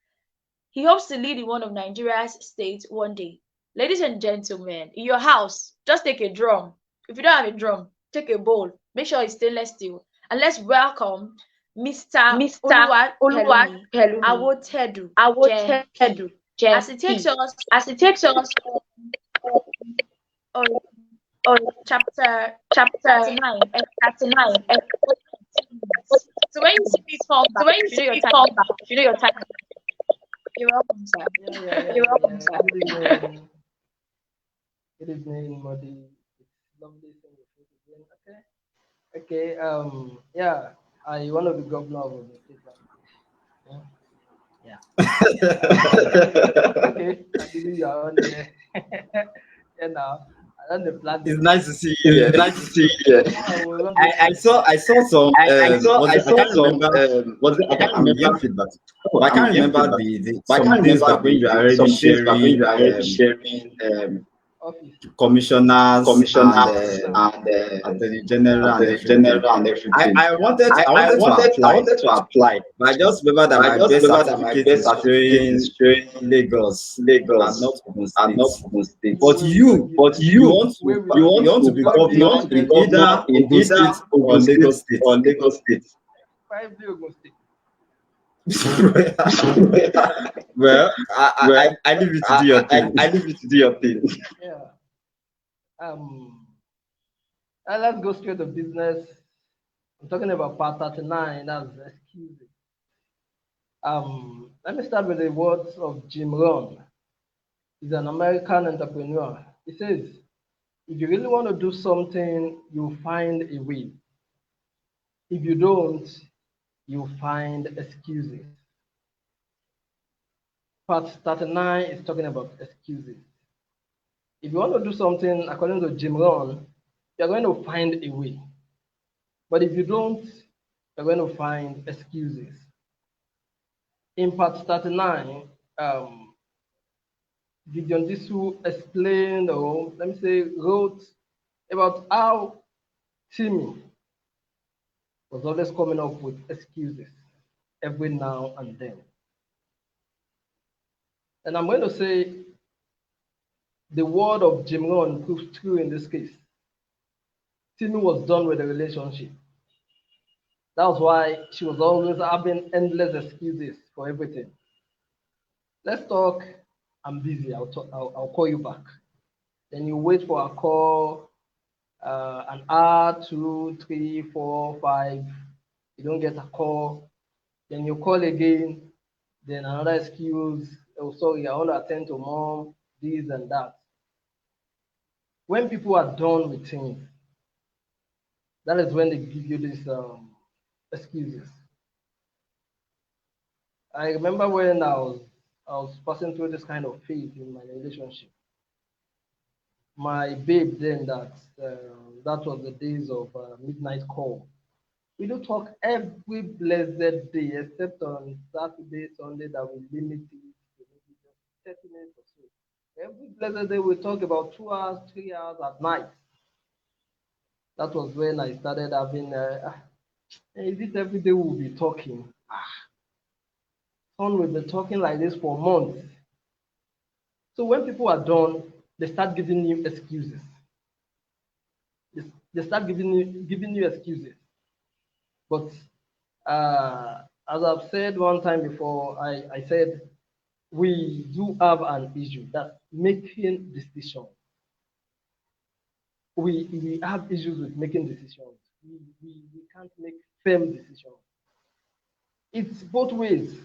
He hopes to lead in one of Nigeria's states one day. Ladies and gentlemen, in your house, just take a drum. If you don't have a drum, take a bowl. Make sure it's stainless steel. And let's welcome Mr. Mr. Oluwapelumi Oluwapelumi Awotedu JP Awotedu as he takes JP us as it takes us on on chapter chapter 39. 39. So when you see me come So back, when you you know see your me time. come back, you know your time. You're welcome, sir. You're welcome, sir. Good evening. Good evening, Modi. It's lovely seeing you face again. Okay. Yeah. I want to be governor of the state. Yeah. Okay. I believe you are on there. And now I don't the plan. It's nice to see you. It's nice to see you. I saw some. I saw can't some. remember. I can't I'm remember. giving feedback. But I can't remember But I some can't things remember back when you are already some things back when sharing you are already sharing commissioners commissioners and and attorney general and the everything. general and everything. I wanted I to wanted to apply, apply, but I just remember that but I my just best remember that my certificate best is certificate showing is showing Lagos and Lagos not Ogun and State. not Ogun State. But you But you want to you want to be you governor want to be in governor either in Ogun either State or Ogun State Lagos State. or Lagos State. 5 Ogun State. Well, Well, I leave you to do your thing. I leave you to do your thing. Yeah. Let's go straight to business. I'm talking about part 39. That's excuses. Let me start with the words of Jim Rohn. He's an American entrepreneur. He says, if you really want to do something, you find a way. If you don't, you find excuses. Part 39 is talking about excuses. If you want to do something according to Jim Rohn, you're going to find a way. But if you don't, you're going to find excuses. In part 39, Gideon Disu explained, or let me say, wrote about how Timmy was always coming up with excuses every now and then. And I'm going to say the word of Jim Rohn proves true in this case. Timmy was done with the relationship. That was why she was always having endless excuses for everything. Let's talk. I'm busy. I'll call you back. Then you wait for a call, an hour, 2, 3, 4, 5. You don't get a call. Then you call again. Then another excuse. Oh, sorry, I want to attend to mom, this and that. When people are done with things, that is when they give you these excuses. I remember when I was passing through this kind of phase in my relationship. My babe then that was the days of midnight call. We do talk every blessed day, except on Saturday, Sunday that we limit it to maybe just 30 minutes or so. Every blessed day we talk about 2 hours, 3 hours at night. That was when I started having, is it every day we'll be talking? Son, we've been talking like this for months. So when people are done, they start giving you excuses. They start giving you excuses. But as I've said one time before, I said we do have an issue that's making decisions. We have issues with making decisions. We can't make firm decisions. It's both ways.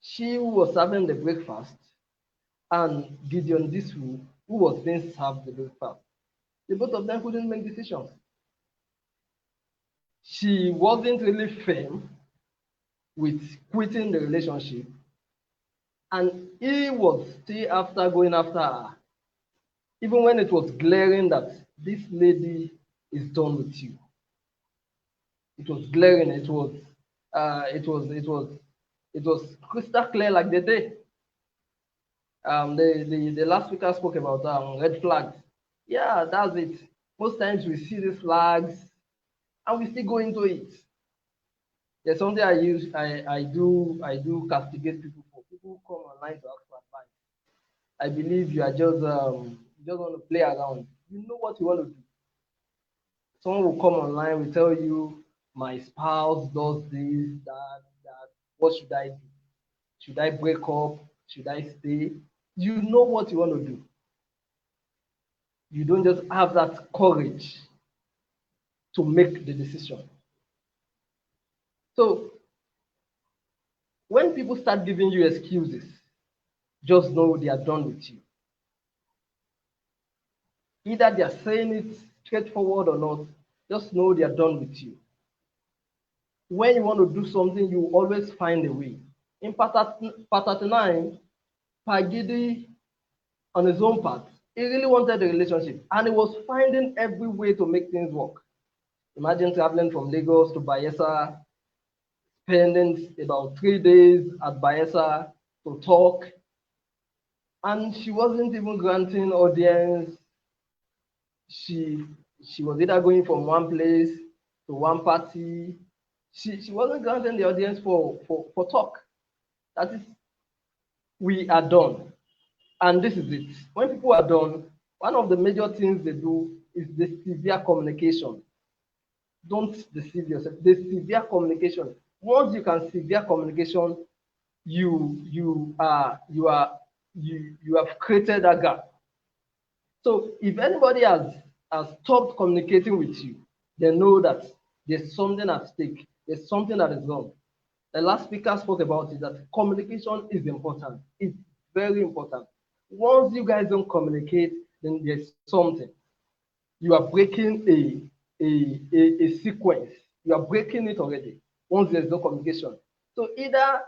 She who was serving the breakfast and Gideon Disu who was being served the breakfast. The both of them couldn't make decisions. She wasn't really firm with quitting the relationship, and he was still after going after her, even when it was glaring that this lady is done with you. It was glaring. It was crystal clear like the day. The last speaker spoke about red flags. Yeah, that's it. Most times we see these flags and we still go into it. There's something I do castigate people for. People who come online to ask for advice. I believe you just want to play around. You know what you want to do. Someone will come online, will tell you, my spouse does this, that. What should I do? Should I break up? Should I stay? You know what you want to do. You don't just have that courage to make the decision. So when people start giving you excuses, just know they are done with you. Either they are saying it straightforward or not, just know they are done with you. When you want to do something, you always find a way. In part 39, Pagidi, on his own part, he really wanted a relationship and he was finding every way to make things work. Imagine traveling from Lagos to Bayelsa, spending about 3 days at Bayelsa to talk, and she wasn't even granting audience. She she was either going from one place to one party. She wasn't granting the audience for talk. That is, we are done. And this is it. When people are done, one of the major things they do is the severe communication. Don't deceive yourself. The severe communication. Once you can severe communication, you have created a gap. So if anybody has stopped communicating with you, they know that there's something at stake. There's something that is wrong. The last speaker spoke about it, that communication is important. It's very important. Once you guys don't communicate, then there's something. You are breaking a sequence. You are breaking it already once there's no communication. So either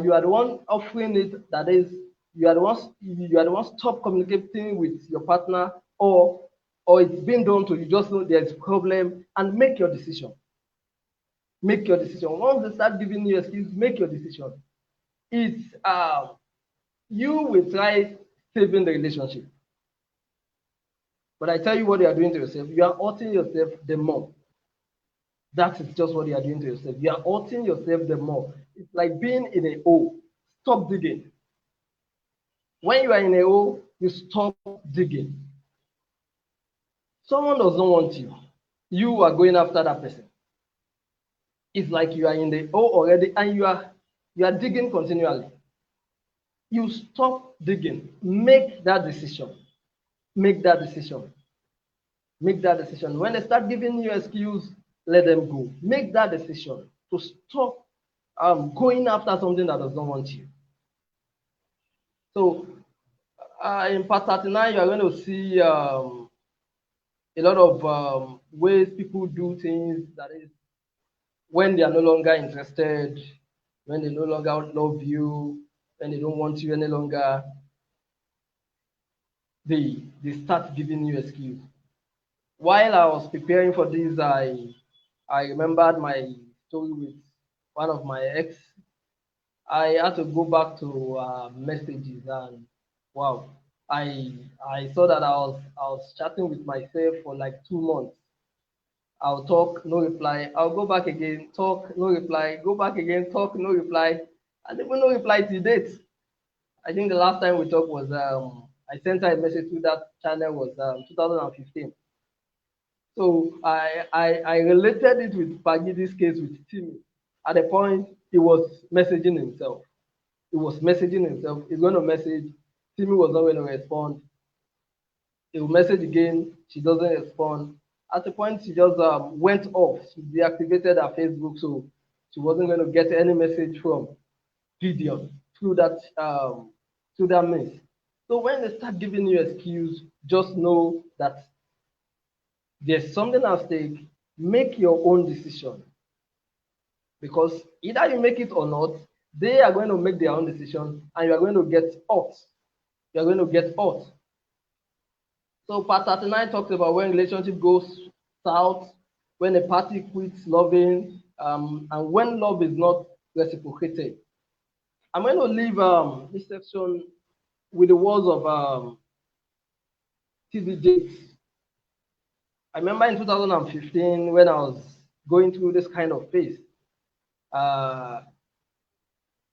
you are the one offering it, that is, you are the one stop communicating with your partner, or it's been done to you. Just know there's a problem and make your decision. Make your decision. Once they start giving you excuse, make your decision. It's you will try saving the relationship. But I tell you what you are doing to yourself, you are hurting yourself the more. That is just what you are doing to yourself. You are hurting yourself the more. It's like being in a hole. Stop digging. When you are in a hole, you stop digging. Someone does not want you. You are going after that person. It's like you are in the hole already and you are digging continually. You stop digging. Make that decision. Make that decision. Make that decision. When they start giving you excuse, let them go. Make that decision to stop going after something that does not want you. So in part 39, you are going to see a lot of ways people do things, that is, when they are no longer interested, when they no longer love you, when they don't want you any longer, they start giving you excuse. While I was preparing for this, I remembered my story with one of my ex. I had to go back to messages, and wow, I saw that I was chatting with myself for like 2 months. I'll talk, no reply. I'll go back again, talk, no reply. Go back again, talk, no reply. And even no reply to date. I think the last time we talked was I sent her a message through that channel was 2015. So I related it with Pagidi's case with Timmy. At a point, he was messaging himself. He was messaging himself. He's going to message. Timmy was not going to respond. He will message again. She doesn't respond. At a point, she just went off. She deactivated her Facebook, so she wasn't going to get any message from Gideon through that means. So when they start giving you excuse, just know that there's something at stake. Make your own decision, because either you make it or not, they are going to make their own decision, and you are going to get hurt. You are going to get hurt. So part 39 talks about when relationship goes south, when a party quits loving, and when love is not reciprocated. I'm going to leave this section with the words of TD Jakes. I remember in 2015 when I was going through this kind of phase, I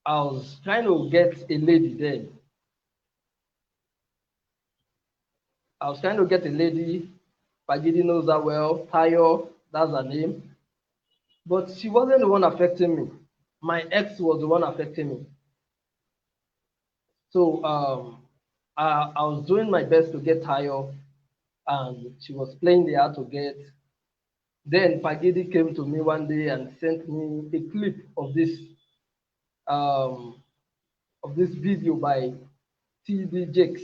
was trying to get a lady then. I was trying to get a lady. Pagidi knows her well. Tayo, that's her name. But she wasn't the one affecting me. My ex was the one affecting me. So I was doing my best to get Tayo, and she was playing the hard to get. Then Pagidi came to me one day and sent me a clip of this video by TD Jakes.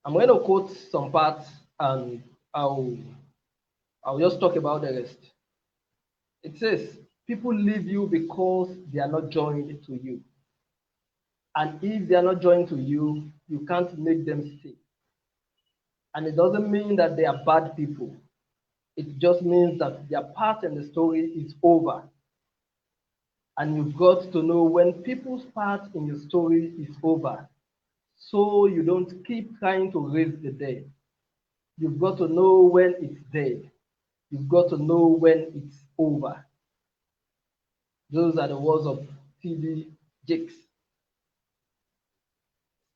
I'm going to quote some parts and I'll just talk about the rest. It says, people leave you because they are not joined to you. And if they are not joined to you, you can't make them stay. And it doesn't mean that they are bad people. It just means that their part in the story is over. And you've got to know when people's part in your story is over, so you don't keep trying to raise the dead. You've got to know when it's dead. You've got to know when it's over. Those are the words of TD Jakes.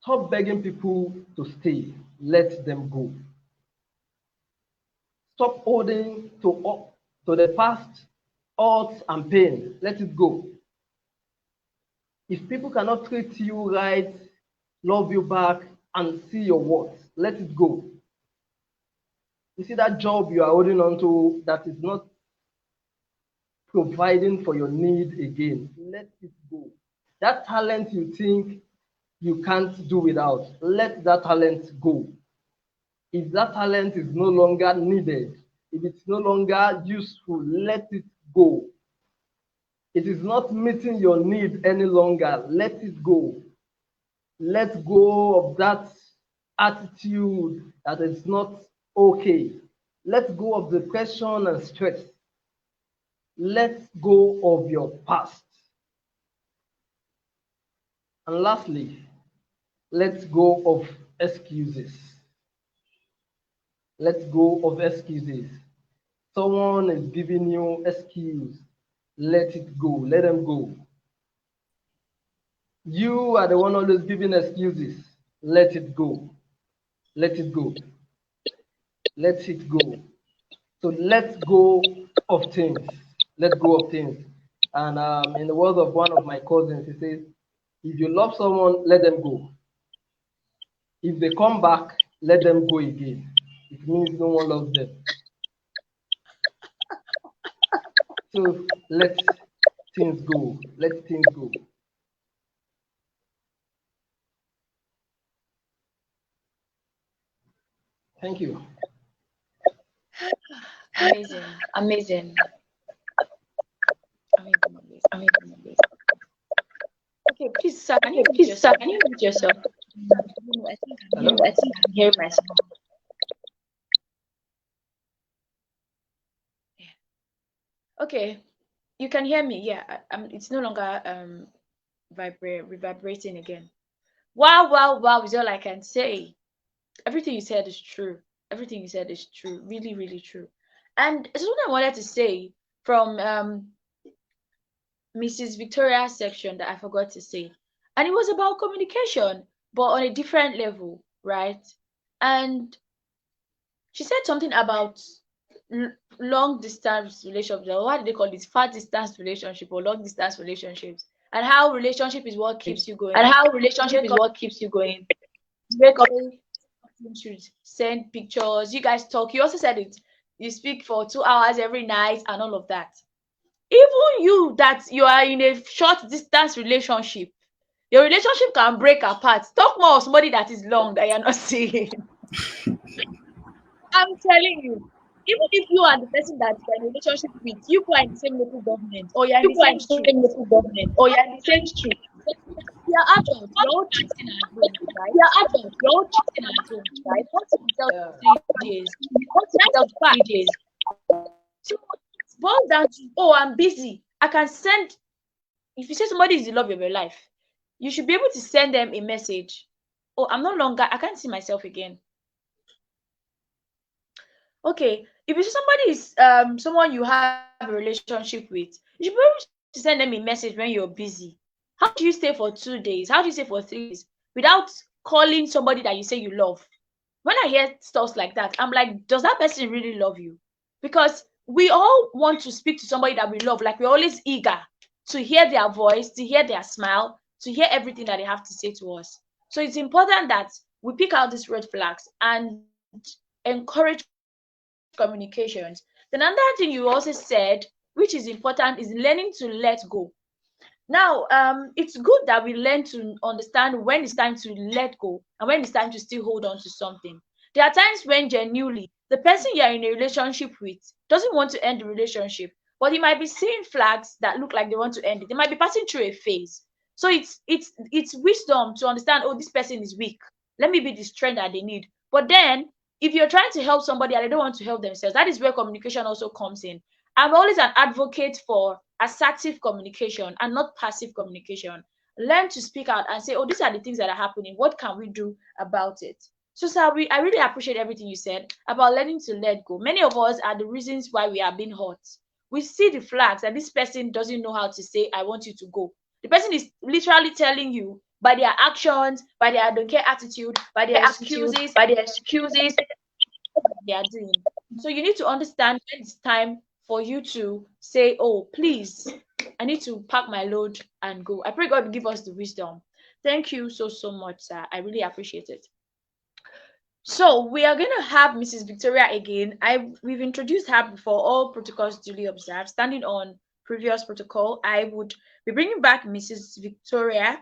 Stop begging people to stay. Let them go. Stop holding to the past hurts and pain. Let it go. If people cannot treat you right, love you back, and see your worth, let it go. You see that job you are holding on to that is not providing for your need again, let it go. That talent you think you can't do without, let that talent go. If that talent is no longer needed, if it's no longer useful, let it go. It is not meeting your need any longer, let it go. Let go of that attitude that is not okay. Let go of depression and stress. Let go of your past. And lastly, let go of excuses. Let go of excuses. Someone is giving you excuse. Let it go. Let them go. You are the one always giving excuses. Let it go. Let it go. Let it go. So let go of things. Let go of things. And in the words of one of my cousins, he says, if you love someone, let them go. If they come back, let them go again. It means no one loves them. So let things go. Let things go. Thank you. Amazing. Amazing. Amazing. Okay, please, sir, can you mute yourself? I think I'm hearing myself. Yeah. Okay, you can hear me. Yeah, it's no longer reverberating again. Wow is all I can say. Everything you said is true. Everything you said is true. Really, really true. And this is what I wanted to say from Mrs. Victoria's section that I forgot to say. And it was about communication, but on a different level, right? And she said something about long distance relationships, or what do they call it? Far distance relationship or long distance relationships, and how relationship is what keeps you going. Wake up, you should send pictures. You guys talk. You also said it. You speak for 2 hours every night and all of that. Even you that you are in a short distance relationship, your relationship can break apart. Talk more of somebody that is long that you're not seeing. I'm telling you, even if you are the person that you're in a relationship with, you are in the same local government, or you're in the same street, you're adults, you're all cheating at home, right? What if you tell 3 days? What if you tell 5 days? So it boils down to, oh, I'm busy. I can send. If you say somebody is the love of your life, you should be able to send them a message. Oh, I can't see myself again. Okay, if you see somebody is someone you have a relationship with, you should be able to send them a message when you're busy. How do you stay for 2 days? How do you stay for 3 days without calling somebody that you say you love? When I hear stuff like that, I'm like, does that person really love you? Because we all want to speak to somebody that we love, like we're always eager to hear their voice, to hear their smile, to hear everything that they have to say to us. So it's important that we pick out these red flags and encourage communications. Then another thing you also said, which is important, is learning to let go. Now, it's good that we learn to understand when it's time to let go and when it's time to still hold on to something. There are times when genuinely the person you're in a relationship with doesn't want to end the relationship, but he might be seeing flags that look like they want to end it. They might be passing through a phase. So it's wisdom to understand, oh, this person is weak. Let me be the strength that they need. But then if you're trying to help somebody and they don't want to help themselves, that is where communication also comes in. I'm always an advocate for assertive communication and not passive communication. Learn to speak out and say, oh, these are the things that are happening. What can we do about it? So, Sabi, I really appreciate everything you said about learning to let go. Many of us are the reasons why we are being hurt. We see the flags that this person doesn't know how to say, I want you to go. The person is literally telling you by their actions, by their I don't care attitude, by their excuses, they are doing. So you need to understand when it's time for you to say, oh, please, I need to pack my load and go. I pray God will give us the wisdom. Thank you so much, sir. I really appreciate it. So we are going to have Mrs. Victoria again. We've introduced her before, all protocols duly observed. Standing on previous protocol, I would be bringing back Mrs. Victoria.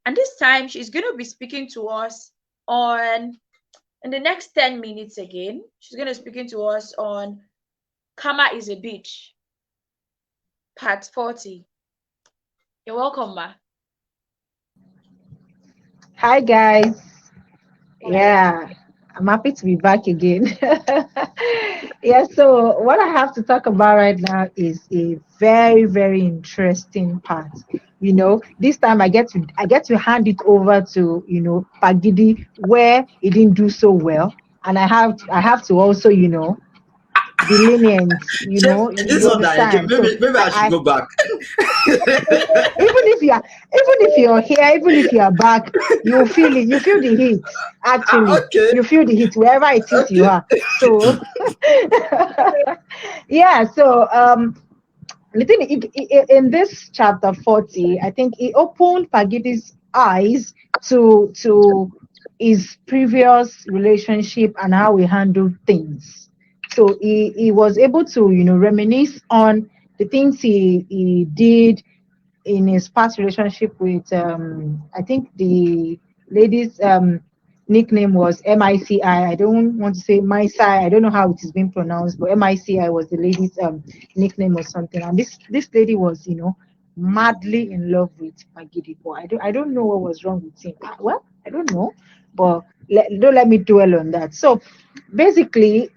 And this time she's going to be speaking to us in the next 10 minutes again. She's going to be speaking to us on Karma is a Bitch, part 40. You're welcome, ma. Hi, guys. Yeah, I'm happy to be back again. Yeah, so what I have to talk about right now is a very, very interesting part. This time I get to hand it over to Pagidi, where he didn't do so well, and I have to also be lenient. This You one that understand? So maybe I should I go back. even if you're here, even if you're back, you feel it. You feel the heat. Actually, Okay. you feel the heat wherever it is you Okay. are. So, yeah. So, the thing in this chapter 40, I think it opened Pagidi's eyes to his previous relationship and how he handled things. So he was able to reminisce on the things he did in his past relationship with I think the lady's nickname was MICI. I don't want to say MICI. I don't know how it is being pronounced, but MICI was the lady's nickname or something. And this lady was, madly in love with Magidi. But I don't know what was wrong with him. Well, I don't know, but don't let me dwell on that. So basically,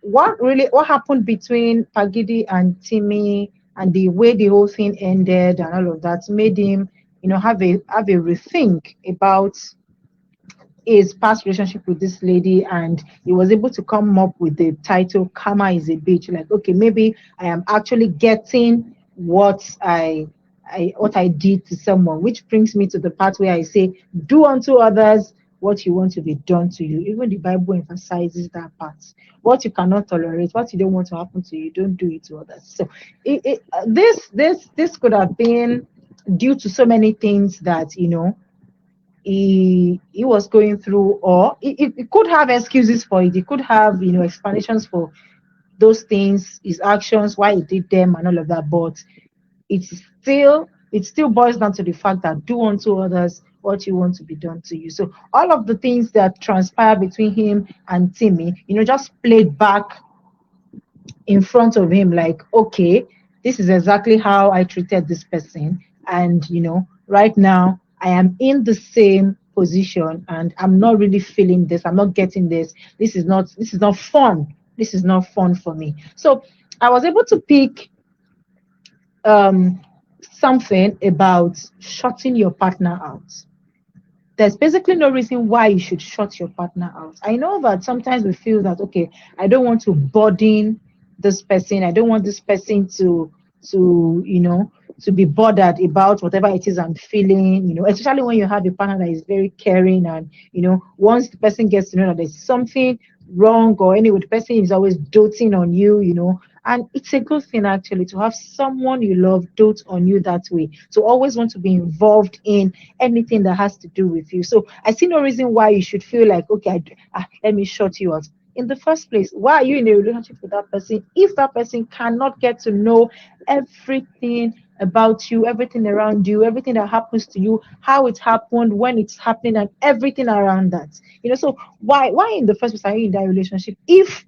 what happened between Pagidi and Timmy and the way the whole thing ended and all of that made him, have a rethink about his past relationship with this lady, and he was able to come up with the title Karma is a Bitch. Like, okay, maybe I am actually getting what I did to someone, which brings me to the part where I say, do unto others what you want to be done to you. Even the Bible emphasizes that part. What you cannot tolerate, what you don't want to happen to you, don't do it to others. So this could have been due to so many things that he was going through, or it could have excuses for it. He could have explanations for those things, his actions, why he did them, and all of that. But it still boils down to the fact that do unto others what you want to be done to you. So all of the things that transpired between him and Timmy, just played back in front of him, like, okay, this is exactly how I treated this person, and right now I am in the same position and I'm not really feeling this, I'm not getting this. This is not fun. This is not fun for me. So I was able to pick something about shutting your partner out. There's basically no reason why you should shut your partner out. I know that sometimes we feel that, okay, I don't want to burden this person. I don't want this person to to be bothered about whatever it is I'm feeling, especially when you have a partner that is very caring, and once the person gets to know that there's something wrong, or anyway, the person is always doting on you, and it's a good thing actually to have someone you love dote on you that way, to always want to be involved in anything that has to do with you. So I see no reason why you should feel like, okay, let me shut you out. In the first place, why are you in a relationship with that person if that person cannot get to know everything about you, everything around you, everything that happens to you, how it happened, when it's happening, and everything around that? So why in the first place are you in that relationship if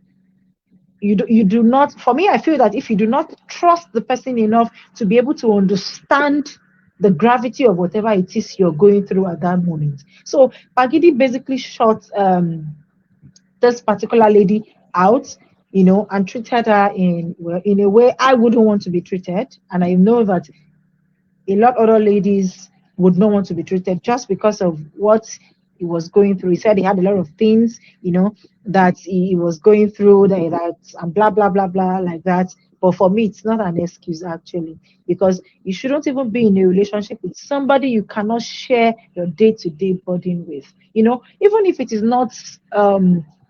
you do not? For me, I feel that if you do not trust the person enough to be able to understand the gravity of whatever it is you're going through at that moment. So Pagidi basically shot this particular lady out, and treated her in a way I wouldn't want to be treated. And I know that a lot other ladies would not want to be treated just because of what he was going through. He said he had a lot of things, that he was going through, that and blah blah blah blah like that. But for me, it's not an excuse actually, because you shouldn't even be in a relationship with somebody you cannot share your day-to-day burden with. Even if it is not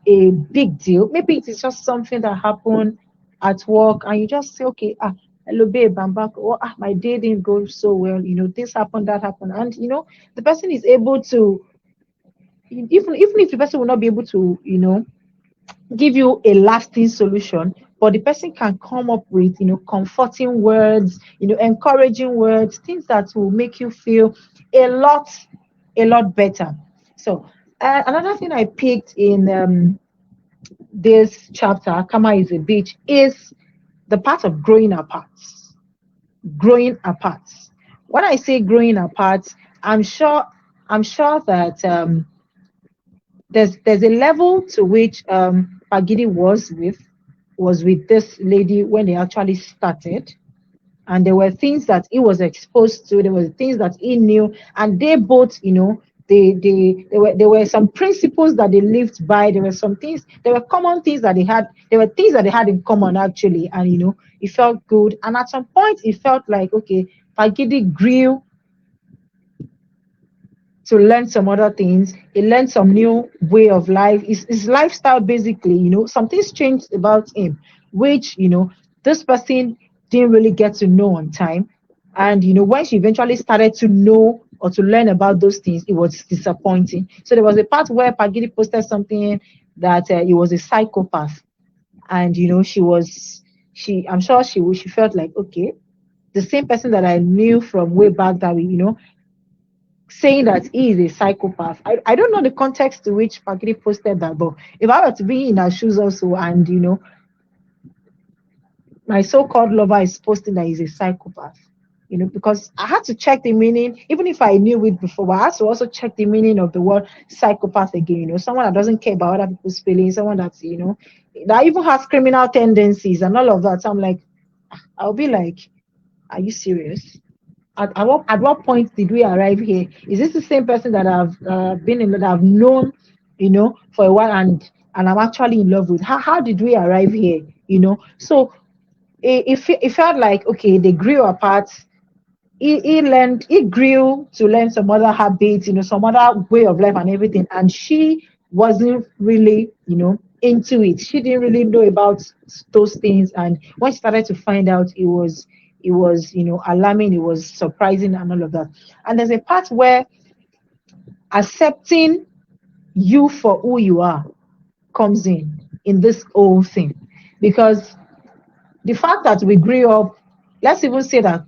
a big deal, maybe it is just something that happened at work, and you just say, okay, hello babe, I'm back. Oh, my day didn't go so well. This happened, that happened, and the person is able to, even if the person will not be able to, give you a lasting solution, but the person can come up with, comforting words, encouraging words, things that will make you feel a lot, a lot better. So, another thing I picked in this chapter, Karma is a Bitch, is the part of growing apart. Growing apart. When I say growing apart, I'm sure that there's a level to which Pagidi was with this lady when they actually started, and there were things that he was exposed to, there were things that he knew, and they both, there were some principles that they lived by. There were some things, there were common things that they had, there were things that they had in common actually, and it felt good. And at some point it felt like, okay, Pagidi grew to learn some other things. He learned some new way of life. His lifestyle, basically, some things changed about him, which, this person didn't really get to know on time. And, when she eventually started to know or to learn about those things, it was disappointing. So there was a part where Pagidi posted something that he was a psychopath. And, I'm sure she felt like, okay, the same person that I knew from way back that we, saying that he is a psychopath. I don't know the context to which Pagidi posted that, but if I were to be in her shoes also, and my so-called lover is posting that he's a psychopath, because I had to check the meaning, even if I knew it before, but I had to also check the meaning of the word psychopath again. Someone that doesn't care about other people's feelings, someone that's, that even has criminal tendencies and all of that. So I'm like, I'll be like, are you serious? At what point did we arrive here? Is this the same person that I've been in, that I've known, for a while, and I'm actually in love with? How did we arrive here? So it felt like, okay, they grew apart. He grew to learn some other habits, some other way of life and everything, and she wasn't really, into it. She didn't really know about those things, and when she started to find out, it was alarming, it was surprising, and all of that. And there's a part where accepting you for who you are comes in this whole thing, because the fact that we grew up, let's even say that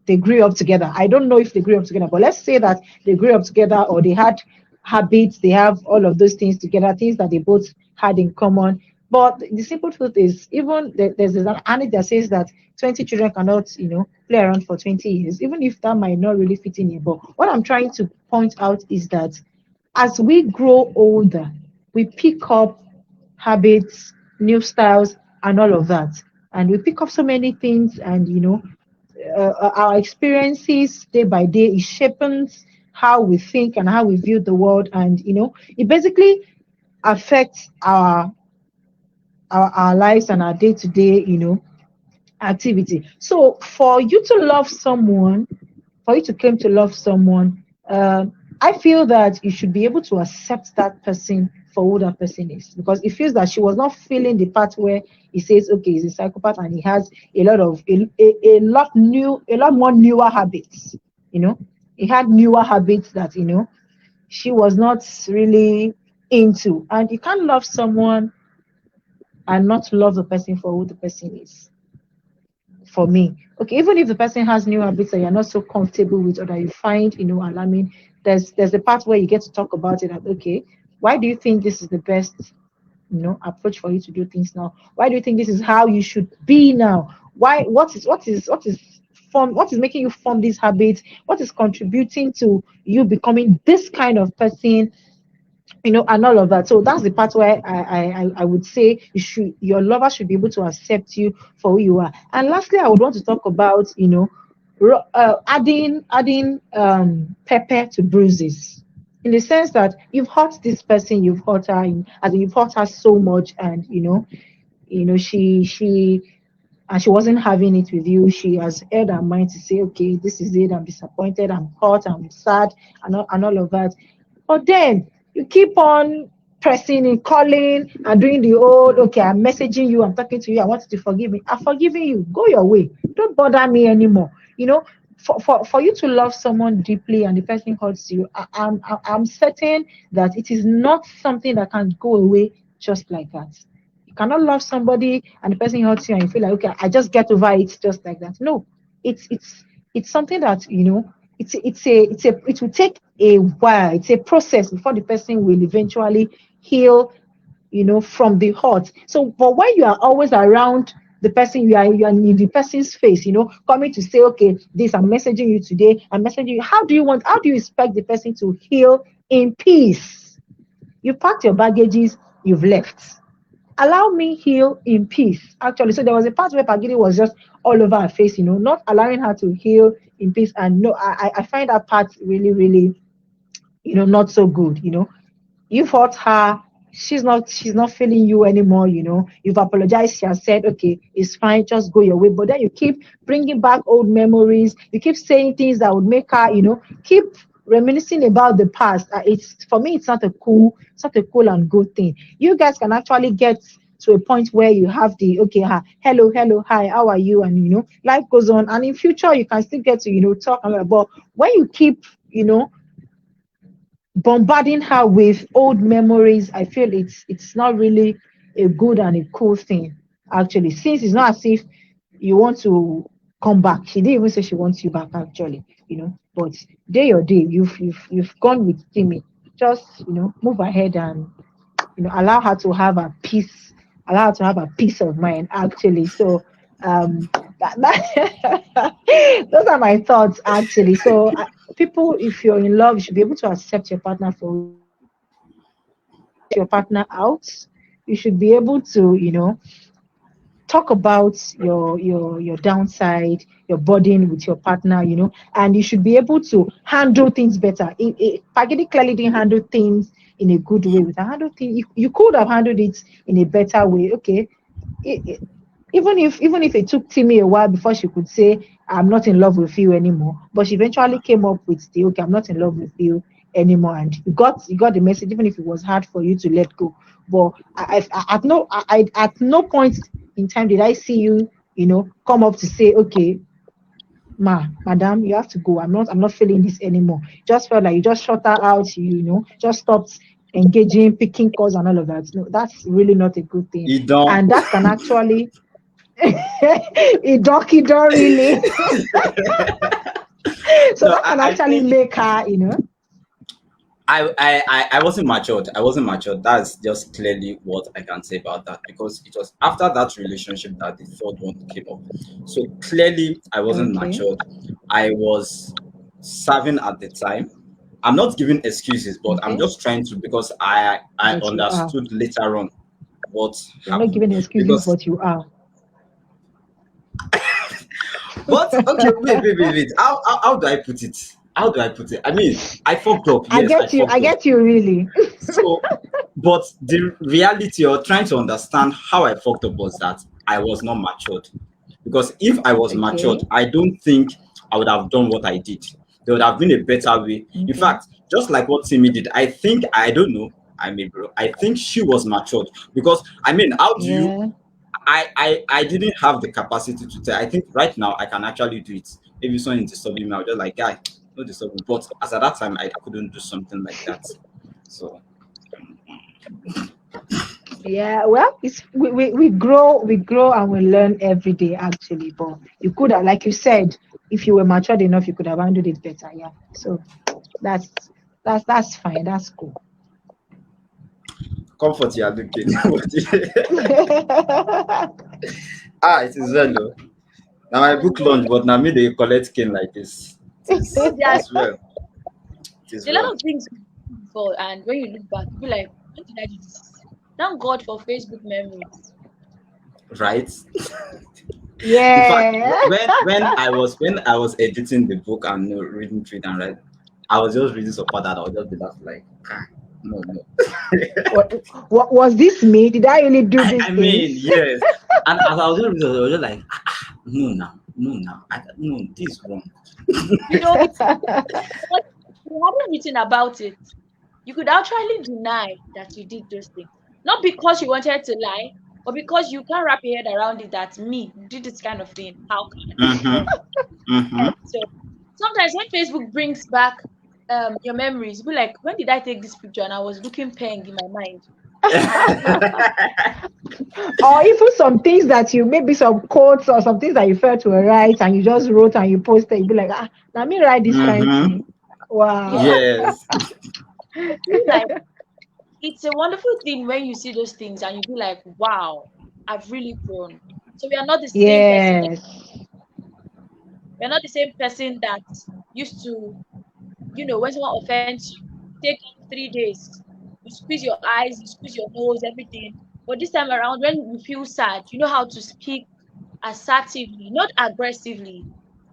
they grew up together. I don't know if they grew up together, but let's say that they grew up together, or they had habits, they have all of those things together, things that they both had in common. But the simple truth is, even there's an anecdote that says that 20 children cannot, play around for 20 years, even if that might not really fit in here. But what I'm trying to point out is that as we grow older, we pick up habits, new styles, and all of that. And we pick up so many things, and our experiences day by day, it shapes how we think and how we view the world, and it basically affects our lives and our day-to-day activity. So for you to love someone, for you to claim to love someone, I feel that you should be able to accept that person for who that person is, because it feels that she was not feeling the part where he says, okay, he's a psychopath and he has a lot more newer habits. He had newer habits that she was not really into, and you can't love someone and not love the person for who the person is. For me, okay, even if the person has new habits that you're not so comfortable with or that you find alarming, there's a part where you get to talk about it, that okay, why do you think this is the best approach for you to do things now? Why do you think this is how you should be now? Why what is making you form these habits? What is contributing to you becoming this kind of person? And all of that. So that's the part where I would say your lover should be able to accept you for who you are. And lastly, I would want to talk about adding pepper to bruises, in the sense that you've hurt this person, you've hurt her, as in you've hurt her so much, and she wasn't having it with you. She has aired her mind to say, okay, this is it. I'm disappointed. I'm hurt. I'm sad, and all of that. But then you keep on pressing and calling and doing the old, okay, I'm messaging you, I'm talking to you, I want you to forgive me. I'm forgiving you. Go your way. Don't bother me anymore. For you to love someone deeply and the person hurts you, I'm certain that it is not something that can go away just like that. You cannot love somebody and the person hurts you and you feel like, okay, I just get over it just like that. No, it's something that it will take a while. It's a process before the person will eventually heal, from the hurt. So, but when you are always around the person, you are in the person's face, coming to say, okay, this, I'm messaging you today, I'm messaging you. How do you expect the person to heal in peace? You packed your baggages, you've left. Allow me heal in peace. Actually, so there was a part where Pagidi was just all over her face, not allowing her to heal in peace. And no, I find that part really, really, not so good. You've hurt her. She's not feeling you anymore. You've apologized. She has said, okay, it's fine, just go your way. But then you keep bringing back old memories. You keep saying things that would make her, keep reminiscing about the past. It's, for me, it's not a cool and good thing. You guys can actually get to a point where you have the, okay, hello, hi, how are you? And life goes on, and in future you can still get to talk about. But when you keep bombarding her with old memories, I feel it's not really a good and a cool thing, actually, since it's not as if you want to come back. She didn't even say she wants you back, actually, but day or day, you've gone with Timmy. Just move ahead and allow her to have a peace, allow her to have a peace of mind, actually. So those are my thoughts, actually. So people, if you're in love, you should be able to accept your partner for your partner out. You should be able to talk about your downside, your burden with your partner, and you should be able to handle things better. Pagidi clearly didn't handle things in a good way. With a handle thing, you could have handled it in a better way. Okay, even if it took Timmy a while before she could say, I'm not in love with you anymore, but she eventually came up with the, okay, I'm not in love with you anymore, and you got the message, even if it was hard for you to let go. But at no point in time did I see you come up to say, okay, madam, you have to go. I'm not feeling this anymore. Just felt like you just shut her out, just stopped engaging, picking calls and all of that. No, that's really not a good thing. You don't. And that can actually it don't really. So No, that can I actually think make her, I wasn't matured. I wasn't matured. That's just clearly what I can say about that, because it was after that relationship that the third one came up. So clearly I wasn't okay. matured. I was serving at the time. I'm not giving excuses, but I'm Okay. just trying to, because I But you are. understood later on what You're not happened. giving excuses, Because but you are. But okay, wait. How do I put it? How do I put it? I mean, I fucked up. I Yes, I get you. I fucked up. get you really. So, but the reality or trying to understand how I fucked up was that I was not matured. Because if I was Okay. matured, I don't think I would have done what I did. There would have been a better way. In Okay. fact, just like what Timmy did, I think, I don't know, I mean, bro, I think she was matured. Because, I mean, how do you, Yeah. I didn't have the capacity to tell. I think right now I can actually do it. If someone is disturbing me, I'll just like, guy, no disturb me. But as at that time, I couldn't do something like that. So, Yeah, well, it's we grow and we learn every day actually. But you could have, like you said, if you were matured enough, you could have handled it better. Yeah. So that's that's fine. That's cool. comfort you are looking. It is well. Oh. Now my book launch, but now me they collect cane like this. So It there are is well. It is a lot well. of things we did before, and when you look back, you be like, when did I do this? Thank God for Facebook memories. Right? In fact, Yeah. when I was editing the book and reading through it and right, I was just reading so far that I was just be like, no. What was this me? Did I really do these I mean, things? yes. And as I was just reading, I was just like, no now, no, this is wrong. You know, it's what you haven't written about it. You could actually deny that you did those things. Not because you wanted to lie, but because you can't wrap your head around it that me did this kind of thing. How can you Mm-hmm. know? Mm-hmm. So sometimes when Facebook brings back your memories, be like, when did I take this picture? And I was looking peng in my mind. And Or even some things that you maybe some quotes or some things that you felt were right and you just wrote and you posted, you be like, let me write this kind of Mm-hmm. thing. Wow. yeah, Yes. I feel like it's a wonderful thing when you see those things and you be like, wow, I've really grown. So we are not the same person. Yes. We're not the same person that used to, when someone offends you, take 3 days. You squeeze your eyes, you squeeze your nose, everything. But this time around, when you feel sad, you know how to speak assertively, not aggressively,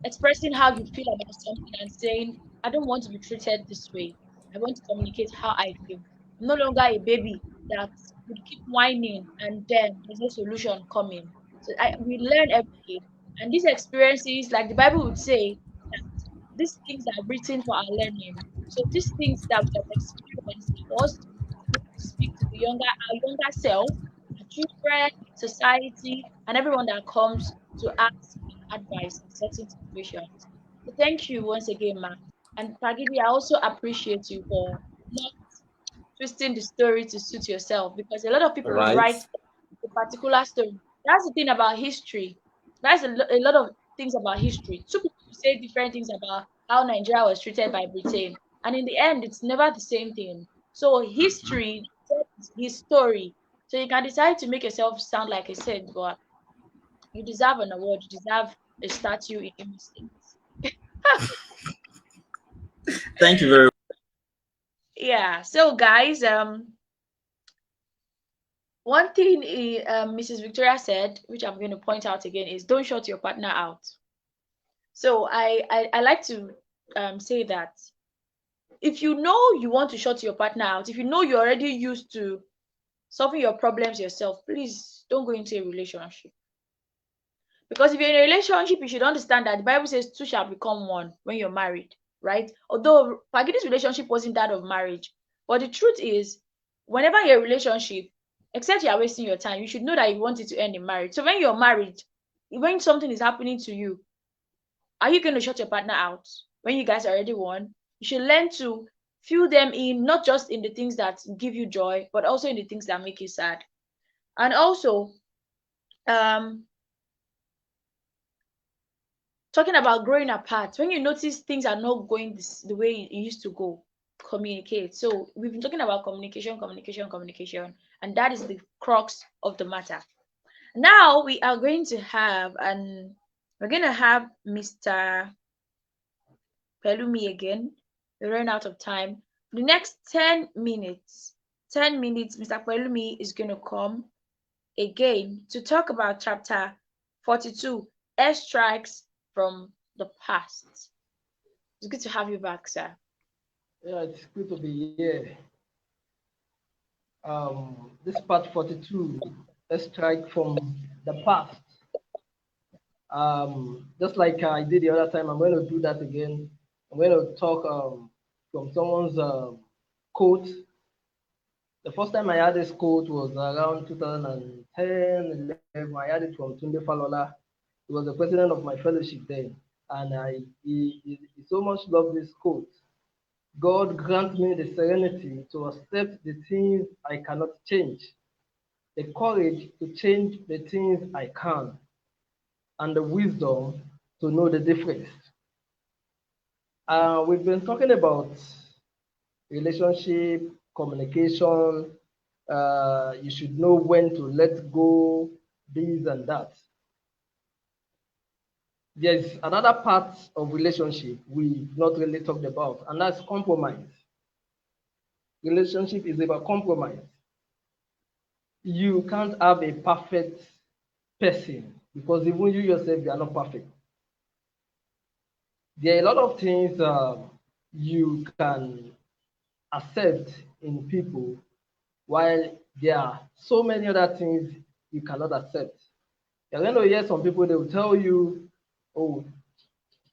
expressing how you feel about something and saying, I don't want to be treated this way. I want to communicate how I feel. I'm no longer a baby that would keep whining and then there's no solution coming. So we learn every day. And these experiences, like the Bible would say, that these things are written for our learning. So these things that we have experienced for us to be able to speak to our younger self, our children, society, and everyone that comes to ask advice in certain situations. So thank you once again, Ma. And Pagidi, I also appreciate you for not twisting the story to suit yourself because a lot of people would Right. write a particular story. That's the thing about history. That's a lot of things about history. Two people will say different things about how Nigeria was treated by Britain, and in the end, it's never the same thing. So history tells his story. So you can decide to make yourself sound like a saint, but you deserve an award. You deserve a statue in Imo State. Thank you very much. Yeah. So guys, one thing Mrs. Victoria said, which I'm going to point out again, is don't shut your partner out. So I like to say that if you know you want to shut your partner out, if you know you're already used to solving your problems yourself, please don't go into a relationship. Because if you're in a relationship, you should understand that the Bible says two shall become one when you're married, right? Although Pagidi's relationship wasn't that of marriage. But the truth is, whenever you're in a relationship, except you are wasting your time, you should know that you want it to end in marriage. So when you're married, when something is happening to you, are you going to shut your partner out when you guys are already one? You should learn to fill them in, not just in the things that give you joy, but also in the things that make you sad. And also, um, talking about growing apart, when you notice things are not going the way it used to go, communicate. So we've been talking about communication, and that is the crux of the matter. Now we're going to have Mr. Pelumi again. We're running out of time. The next 10 minutes, Mr. Pelumi is going to come again to talk about chapter 42, airstrikes from the past. It's good to have you back, sir. Yeah, it's good to be here. This part 42, a strike from the past. Just like I did the other time, I'm going to do that again. I'm going to talk from someone's quote. The first time I had this quote was around 2010, 11. I had it from Tunde Falola. He was the president of my fellowship then. And he so much loved this quote. God grant me the serenity to accept the things I cannot change, the courage to change the things I can, and the wisdom to know the difference. We've been talking about relationship, communication. You should know when to let go, this and that. There's another part of relationship we've not really talked about, and that's compromise. Relationship is about compromise. You can't have a perfect person because even you yourself, you are not perfect. There are a lot of things you can accept in people, while there are so many other things you cannot accept. You're going to hear some people, they will tell you, oh,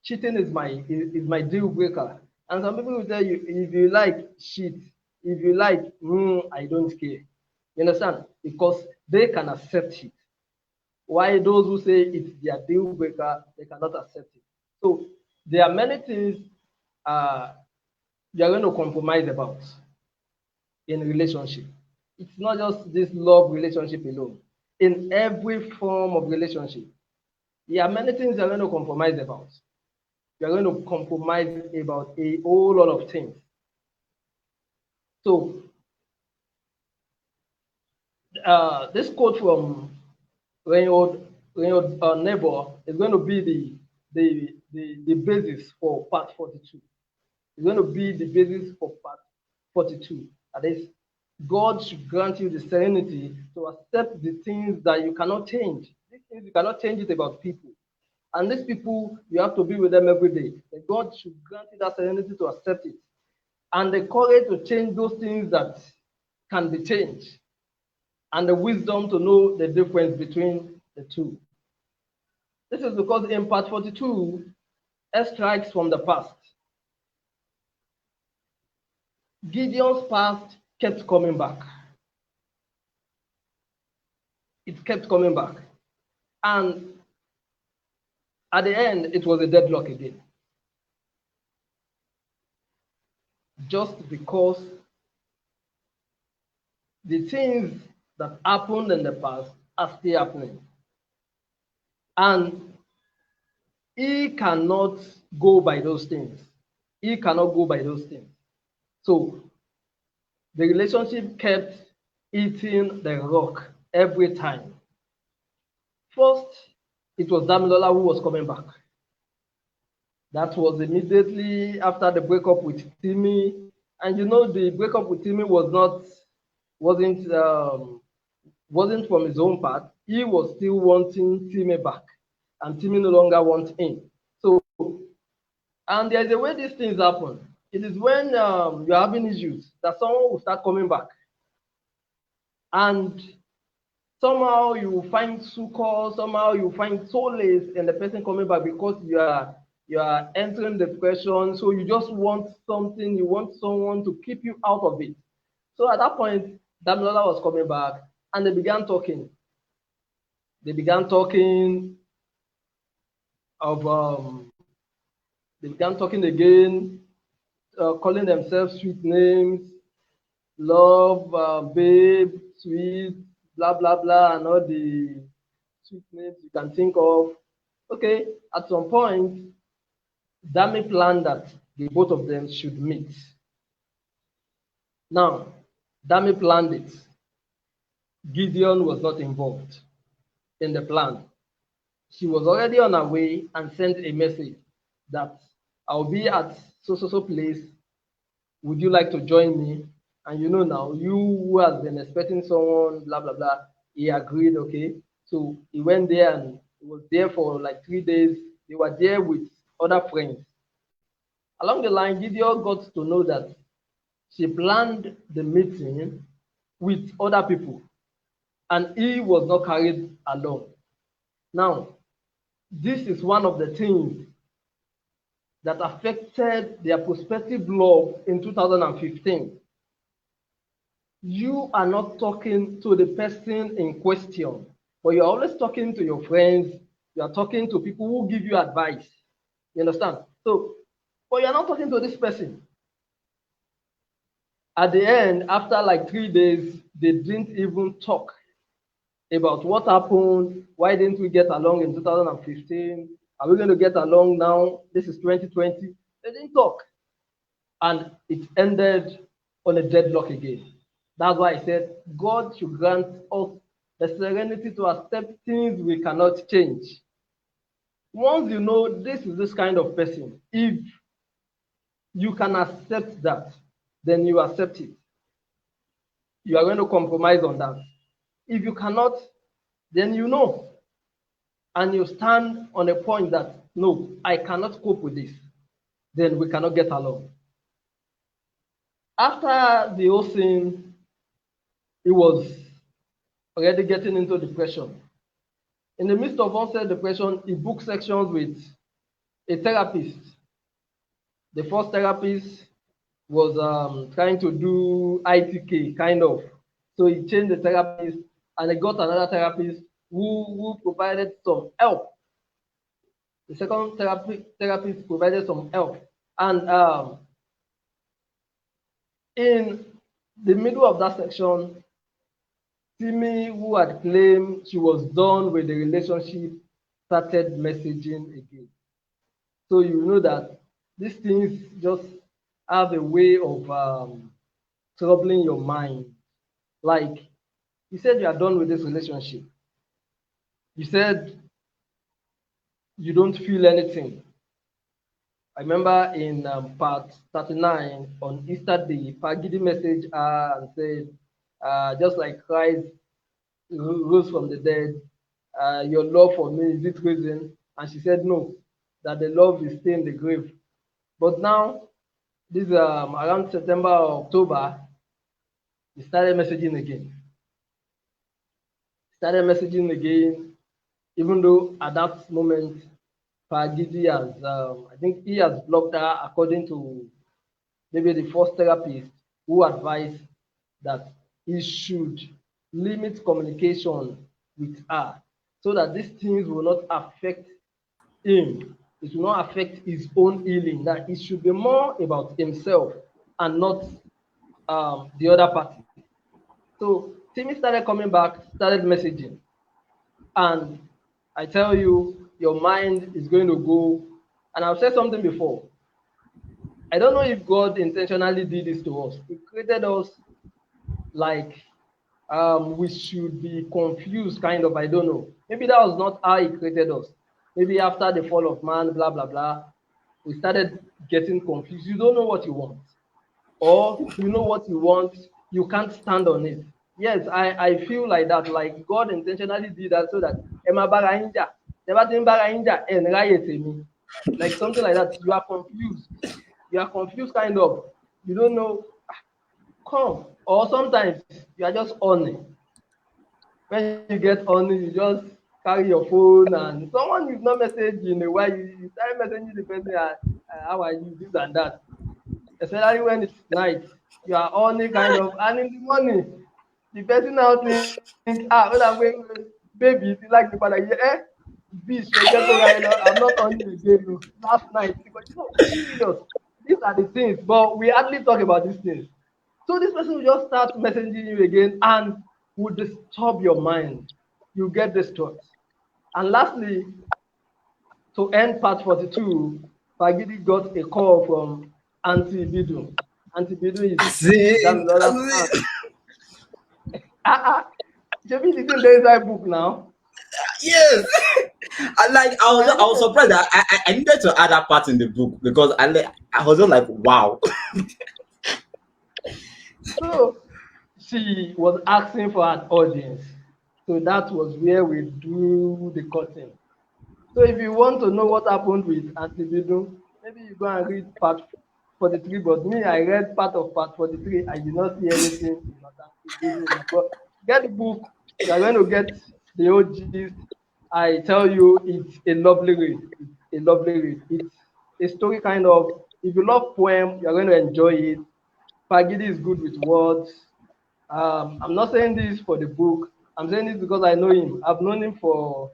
cheating is my deal breaker. And some people will tell you, if you like cheat, if you like, I don't care. You understand? Because they can accept it. Why those who say it's their deal breaker, they cannot accept it. So there are many things you're going to compromise about in relationship. It's not just this love relationship alone. In every form of relationship, there are many things you're going to compromise about. You're going to compromise about a whole lot of things. So this quote from Reinhold Niebuhr is going to be the basis for part 42. It's going to be the basis for part 42. That is, God should grant you the serenity to accept the things that you cannot change. These things you cannot change it about people. And these people, you have to be with them every day. And God should grant you that serenity to accept it. And the courage to change those things that can be changed. And the wisdom to know the difference between the two. This is because in part 42, strikes from the past. Gideon's past kept coming back. It kept coming back. And at the end, it was a deadlock again. Just because the things that happened in the past are still happening. And he cannot go by those things. He cannot go by those things. So the relationship kept eating the rock every time. First, it was Damilola who was coming back. That was immediately after the breakup with Timmy. And you know, the breakup with Timmy wasn't from his own part. He was still wanting Timmy back, and Timmy no longer wants him. So, and there's a way these things happen. It is when you're having issues that someone will start coming back, and somehow you will find succor, somehow you find solace in the person coming back because you are entering depression. So you just want something, you want someone to keep you out of it. So at that point, Damilola was coming back, and they began talking. They began talking again, calling themselves sweet names, love, babe, sweet, blah blah blah, and all the sweet names you can think of. Okay, at some point, Dami planned that the both of them should meet. Now, Dami planned it. Gideon was not involved in the plan. She was already on her way and sent a message that I'll be at so place. Would you like to join me? And you know now, you who has been expecting someone, blah blah blah, he agreed, okay. So he went there and he was there for like 3 days. They were there with other friends. Along the line, Gideon got to know that she planned the meeting with other people and he was not carried along. Now, this is one of the things that affected their prospective love in 2015. You are not talking to the person in question, but you're always talking to your friends, you are talking to people who give you advice. You understand? So, but you're not talking to this person. At the end, after like 3 days, they didn't even talk about what happened. Why didn't we get along in 2015? Are we going to get along now? This is 2020. They didn't talk. And it ended on a deadlock again. That's why I said God should grant us the serenity to accept things we cannot change. Once you know this is this kind of person, if you can accept that, then you accept it. You are going to compromise on that. If you cannot, then you know. And you stand on a point that, no, I cannot cope with this. Then we cannot get along. After the whole thing, he was already getting into depression. In the midst of onset depression, he booked sections with a therapist. The first therapist was trying to do ITK, kind of. So he changed the therapist and he got another therapist who provided some help. The second therapist provided some help. And in the middle of that section, Timmy, who had claimed she was done with the relationship, started messaging again. So you know that these things just have a way of troubling your mind. Like, you said you are done with this relationship. You said you don't feel anything. I remember in part 39 on Easter Day, Pagidi messaged her and said, just like Christ rose from the dead, your love for me, is it risen? And she said no, that the love is still in the grave. But now, this around September or October, he started messaging again. Even though at that moment, Pagidi has, I think he has blocked her according to maybe the first therapist who advised that he should limit communication with her so that these things will not affect him. It will not affect his own healing, that it should be more about himself and not the other party. So Timmy started coming back, started messaging. And I tell you, your mind is going to go. And I've said something before. I don't know if God intentionally did this to us. He created us like we should be confused, kind of. I don't know. Maybe that was not how He created us. Maybe after the fall of man, blah, blah, blah, we started getting confused. You don't know what you want. Or you know what you want, you can't stand on it. Yes, I feel like that. Like God intentionally did that so that Emma Barainja, like something like that. You are confused. You are confused, kind of. You don't know. Come. Or sometimes you are just on it. When you get on it, you just carry your phone and someone you've not messaged in a while, you start messaging the person, how are you, this and that. Especially when it's night, you are on it kind of, and in the morning, the person now think, when I'm going, baby, if you like the father, yeah, bitch, I'm not on it again. Last night, because serious. These are the things, but we hardly talk about these things. So this person will just start messaging you again and will disturb your mind. You get distraught. And lastly, to end part 42, Fagidi got a call from Auntie Bidu. Auntie Bidu is Damilola's aunt. Jebi didn't there inside book now. Yes. I was surprised that I needed to add that part in the book because I was just like, wow. So she was asking for an audience. So that was where we drew the curtain. So if you want to know what happened with Antivido, maybe you go and read part 43. But me, I read part of part 43. I did not see anything about Antivido. But get the book. You are going to get the whole gist. I tell you, it's a lovely read. It's a lovely read. It's a story kind of. If you love poem, you are going to enjoy it. Pagidi is good with words. I'm not saying this for the book. I'm saying this because I know him. I've known him for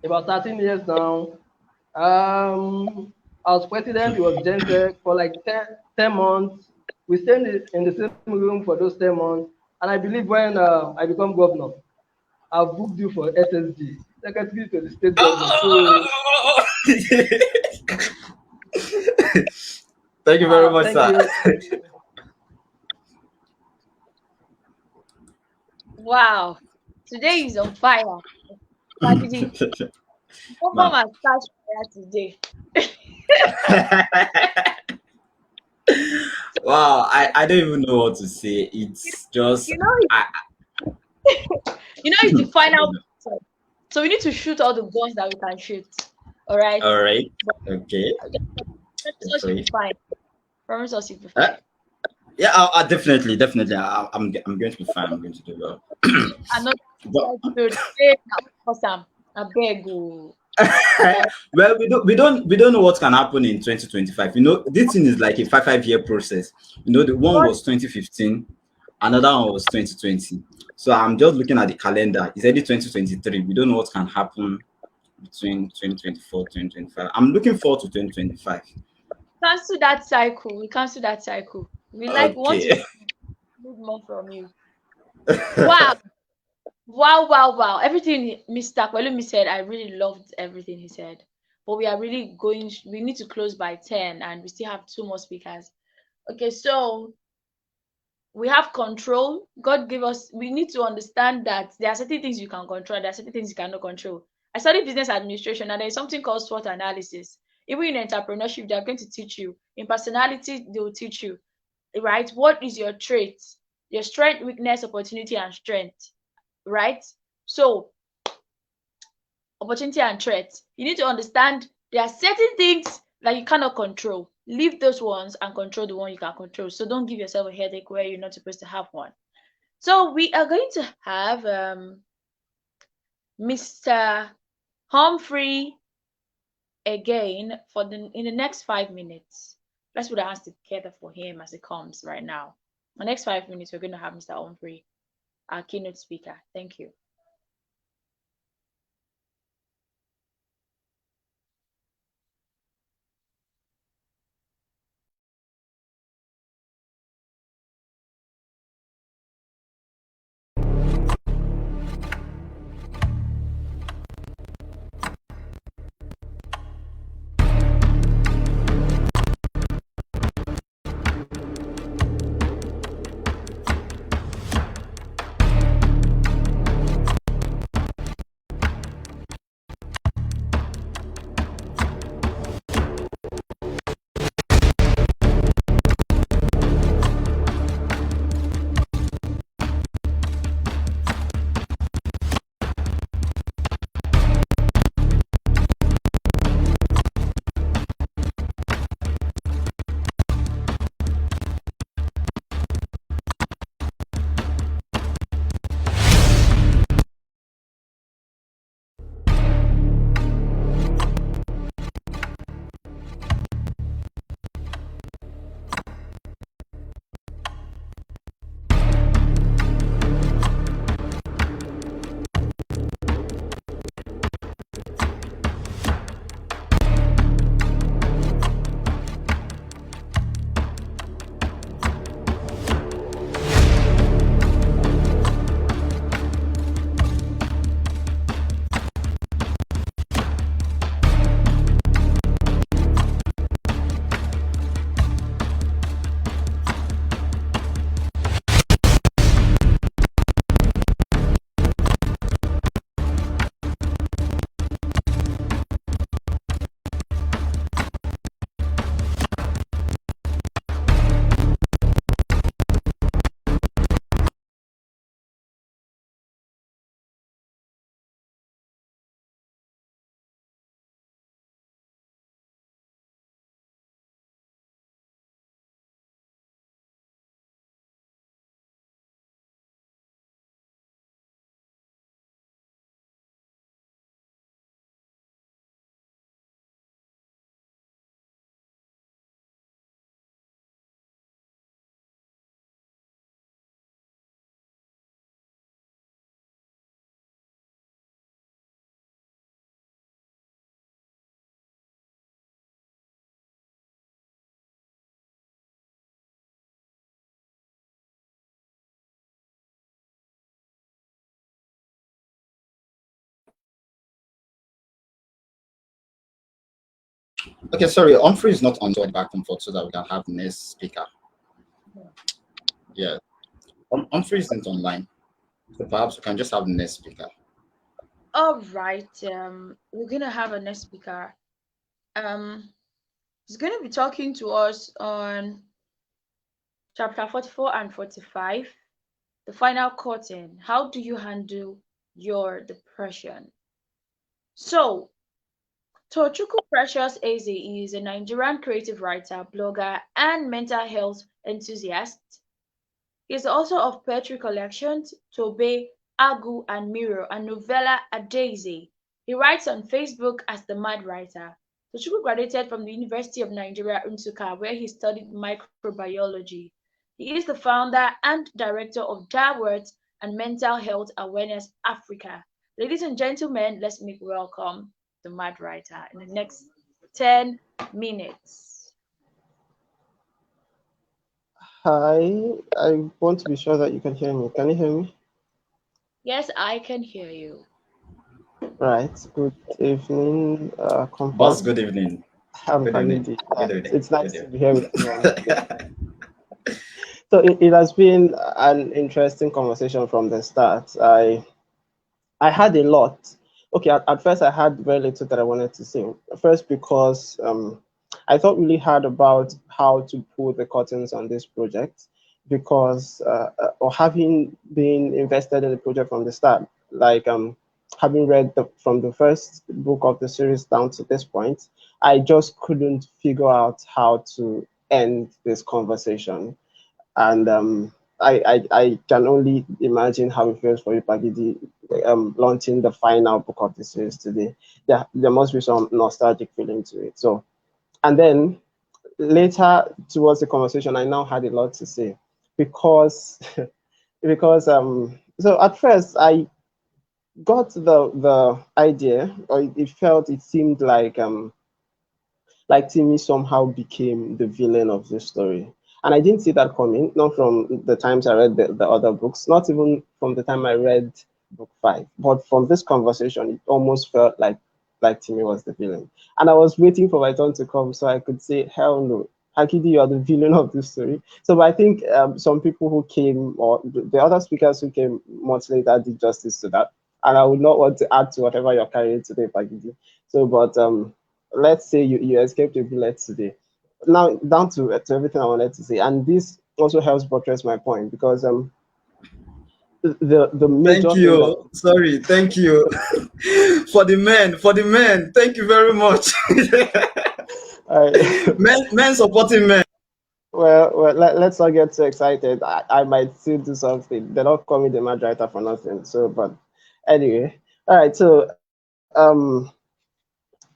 about 13 years now. I was president, he was Gensec for like 10 months. We stayed in the same room for those 10 months. And I believe when I become governor, I've booked you for SSG, secretary to the state government. So, Thank you very much, thank sir. you. Wow. Today is on fire. Pagidi, come Man. and start fire today. Wow, I don't even know what to say. It's just You know, I, it's the I don't final know. battle. So we need to shoot all the guns that we can shoot. All right. All right. But Okay. promise us you'll be Great. fine. Promise us you'll be Uh, fine. yeah, I definitely. I'm going to be fine. I'm going to do well. I'm not But, to say awesome. I beg you. well, we don't know what can happen in 2025. This thing is like a five-year process. The one But was 2015, another one was 2020. So I'm just looking at the calendar. It's already 2023. We don't know what can happen between 2024 2025. I'm looking forward to 2025. cancel that cycle. We cancel that cycle. We want to Okay. need more from you. Wow. Wow, wow, wow. Everything Mr. Kwelumi said, I really loved everything he said. But we need to close by 10 and we still have two more speakers. Okay, so we have control. God gave us, we need to understand that there are certain things you can control, there are certain things you cannot control. I studied business administration and there's something called SWOT analysis. Even in entrepreneurship, they're going to teach you. In personality, they will teach you, right? What is your trait? Your strength, weakness, opportunity, and strength, right? So, opportunity and threat. You need to understand there are certain things that you cannot control. Leave those ones and control the one you can control. So don't give yourself a headache where you're not supposed to have one. So we are going to have Mr. Humphrey again in the next 5 minutes. Let's put our hands together for him as he comes right now. The next 5 minutes, we're going to have Mr. Humphrey, our keynote speaker. Thank you. Okay, sorry, Humphrey is not on the back comfort so that we can have the next speaker. Yeah, Humphrey isn't online, so perhaps we can just have the next speaker. All right. We're gonna have a next speaker. Um, he's gonna be talking to us on chapter 44 and 45, the final curtain. How do you handle your depression? So, Tochukwu Precious Eze is a Nigerian creative writer, blogger, and mental health enthusiast. He is the author of poetry collections Tobe, Agu, and Mirror, and novella Adaeze. He writes on Facebook as the Mad Writer. Tochukwu graduated from the University of Nigeria, Nsukka, where he studied microbiology. He is the founder and director of Darwords and Mental Health Awareness Africa. Ladies and gentlemen, let's make welcome the Mad Writer in the next 10 minutes. Hi, I want to be sure that you can hear me. Can you hear me? Yes, I can hear you. Right. Good evening, Boss, Comfort. good evening. I'm Good evening. Khalidi. Good evening. It's nice Good to be here with you on this day. evening. So it has been an interesting conversation from the start. I had a lot. Okay, at first I had very little that I wanted to say. First, because I thought really hard about how to pull the curtains on this project, because or having been invested in the project from the start, like having read from the first book of the series down to this point, I just couldn't figure out how to end this conversation. And I can only imagine how it feels for you, Pagidi, launching the final book of the series today. There must be some nostalgic feeling to it. So, and then later towards the conversation, I now had a lot to say because because so at first I got the idea, or it seemed like Timmy somehow became the villain of the story. And I didn't see that coming, not from the times I read the other books, not even from the time I read book five, but from this conversation, it almost felt like Timmy was the villain. And I was waiting for my turn to come so I could say, hell no, Hakidi, you are the villain of this story. So but I think some people who came, or the other speakers who came much later, did justice to that. And I would not want to add to whatever you're carrying today, Pagidi. So, but let's say you escaped a bullet today. Now down to everything I wanted to say, and this also helps buttress my point because the Thank major thing that you. Sorry, thank you. For the men. Thank you very much. I, men supporting men. well let's not get too excited. I might still do something. They're not calling the mad writer for nothing. So, but anyway, all right. So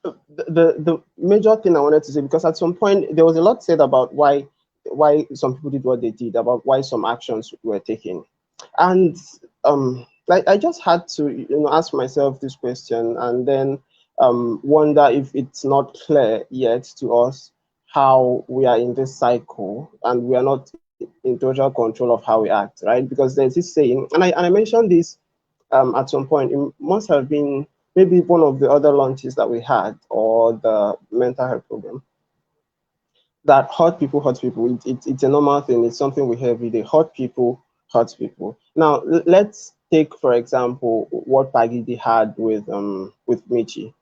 the major thing I wanted to say, because at some point there was a lot said about why some people did what they did, about why some actions were taken, and like I just had to ask myself this question, and then wonder if it's not clear yet to us how we are in this cycle and we are not in total control of how we act, right? Because there's this saying, and I mentioned this at some point. It must have been maybe one of the other launches that we had, or the mental health program, that hurt people. It's a normal thing. It's something we hear every day. Hurt people. Now let's take for example what Pagidi had with Michi,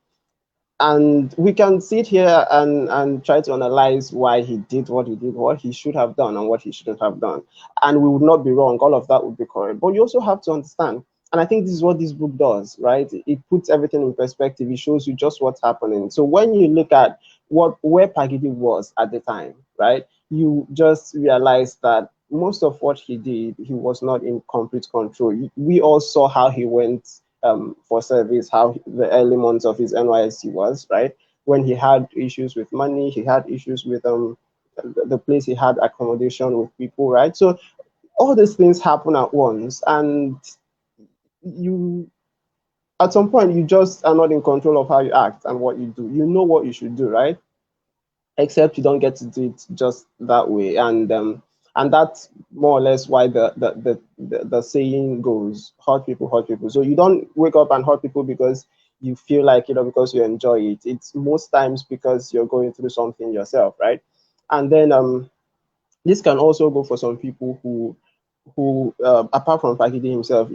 and we can sit here and try to analyze why he did what he did, what he should have done and what he shouldn't have done, and we would not be wrong. All of that would be correct, but you also have to understand, and I think this is what this book does, right? It puts everything in perspective. It shows you just what's happening. So when you look at where Pagidi was at the time, right, you just realize that most of what he did, he was not in complete control. We all saw how he went for service, how the early months of his NYSC was, right? When he had issues with money, he had issues with the place he had accommodation with people, right? So all these things happen at once, and you at some point you just are not in control of how you act and what you do. You know what you should do, right? Except you don't get to do it just that way, and that's more or less why the saying goes, hurt people. So you don't wake up and hurt people because you feel like, because you enjoy it. It's most times because you're going through something yourself, right? And then this can also go for some people who apart from Pagidi himself,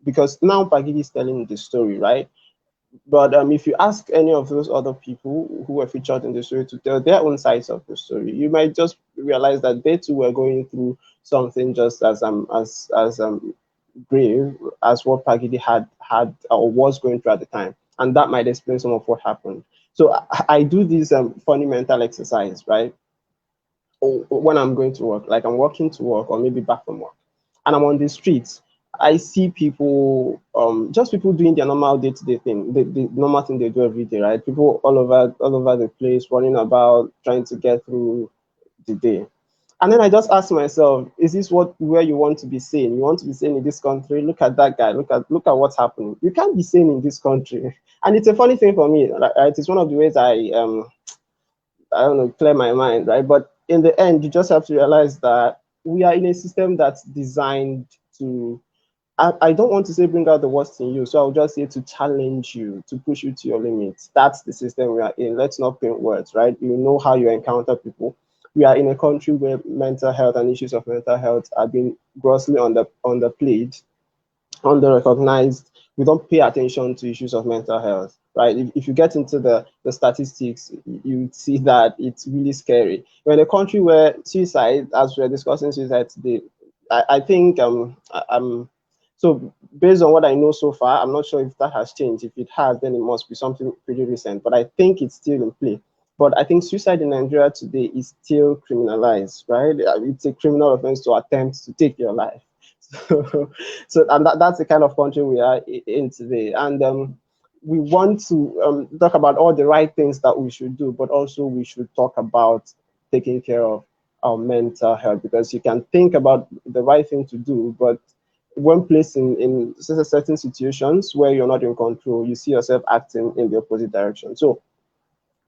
because now Pagidi is telling the story, right? But if you ask any of those other people who were featured in the story to tell their own sides of the story, you might just realize that they too were going through something just as grave as what Pagidi had or was going through at the time, and that might explain some of what happened. So I do this funny mental exercise, right? When I'm going to work, like I'm walking to work or maybe back from work, and I'm on the streets, I see people, just people doing their normal day-to-day thing, the normal thing they do every day, right? People all over the place, running about, trying to get through the day. And then I just ask myself, is this where you want to be seen? You want to be seen in this country? Look at that guy. Look at what's happening. You can't be seen in this country. And it's a funny thing for me. Right? It's one of the ways I don't know, clear my mind, right? But in the end, you just have to realize that we are in a system that's designed to, I don't want to say bring out the worst in you, so I'll just say to challenge you, to push you to your limits. That's the system we are in. Let's not paint words, right? You know how you encounter people. We are in a country where mental health and issues of mental health are being grossly underplayed, under-recognized. We don't pay attention to issues of mental health, right? If you get into the statistics, you would see that it's really scary. We're in a country where suicide, as we're discussing suicide today, I think I'm so based on what I know so far, I'm not sure if that has changed. If it has, then it must be something pretty recent. But I think it's still in play. But I think suicide in Nigeria today is still criminalized, right? It's a criminal offense to attempt to take your life. So and that's the kind of country we are in today. And we want to talk about all the right things that we should do, but also we should talk about taking care of our mental health, because you can think about the right thing to do, but when placed in certain situations where you're not in control, you see yourself acting in the opposite direction. So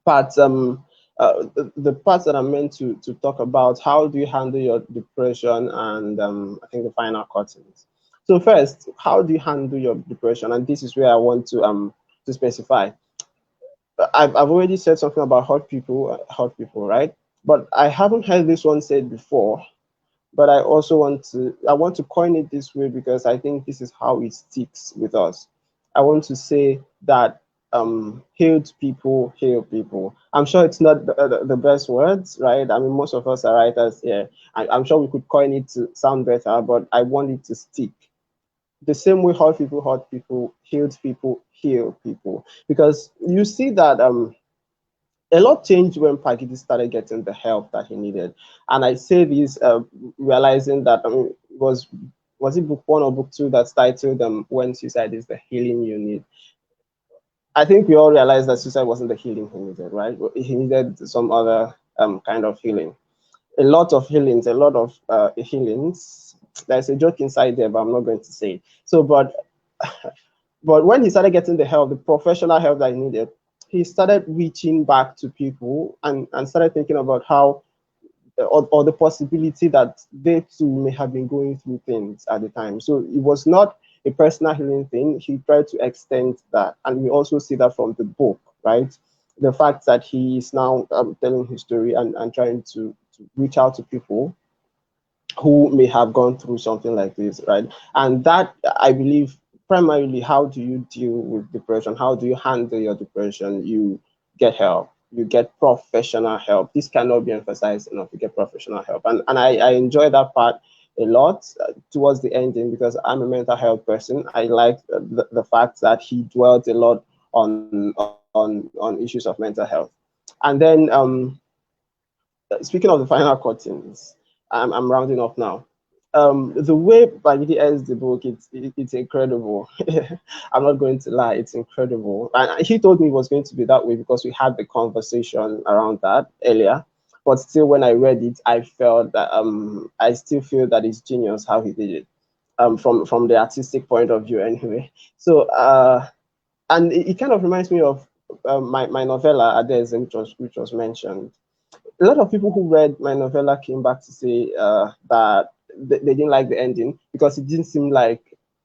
parts the parts that are meant to talk about, how do you handle your depression, and I think the final cuttings. So first, how do you handle your depression? And this is where I want to specify. I've already said something about hurt people, right? But I haven't heard this one said before. But I also want to coin it this way because I think this is how it sticks with us. I want to say that healed people heal people. I'm sure it's not the best words, right? I mean, most of us are writers here. I'm sure we could coin it to sound better, but I want it to stick. The same way hurt people, healed people heal people. Because you see that a lot changed when Pagidi started getting the help that he needed. And I say this realizing that, was it book 1 or book 2 that's titled When Suicide is the Healing You Need? I think we all realized that suicide wasn't the healing he needed, right? He needed some other kind of healing. A lot of healings, There's a joke inside there, but I'm not going to say it. So, but when he started getting the help, the professional help that he needed, he started reaching back to people and started thinking about how, or the possibility that they too may have been going through things at the time. So it was not a personal healing thing. He tried to extend that. And we also see that from the book, right? The fact that he is now telling his story and trying to reach out to people who may have gone through something like this, right? And that, I believe, primarily, how do you deal with depression? How do you handle your depression? You get help. You get professional help. This cannot be emphasized enough. You get professional help. And I enjoy that part a lot towards the ending, because I'm a mental health person. I like the fact that he dwelt a lot on issues of mental health. And then speaking of the final cuttings, I'm rounding off now. The way Bagidi ends the book, it's incredible. I'm not going to lie, it's incredible. And he told me it was going to be that way because we had the conversation around that earlier. But still, when I read it, I felt that I still feel that it's genius how he did it, from the artistic point of view, anyway. So and it kind of reminds me of my novella Adeze, which was mentioned. A lot of people who read my novella came back to say that they didn't like the ending because it didn't seem like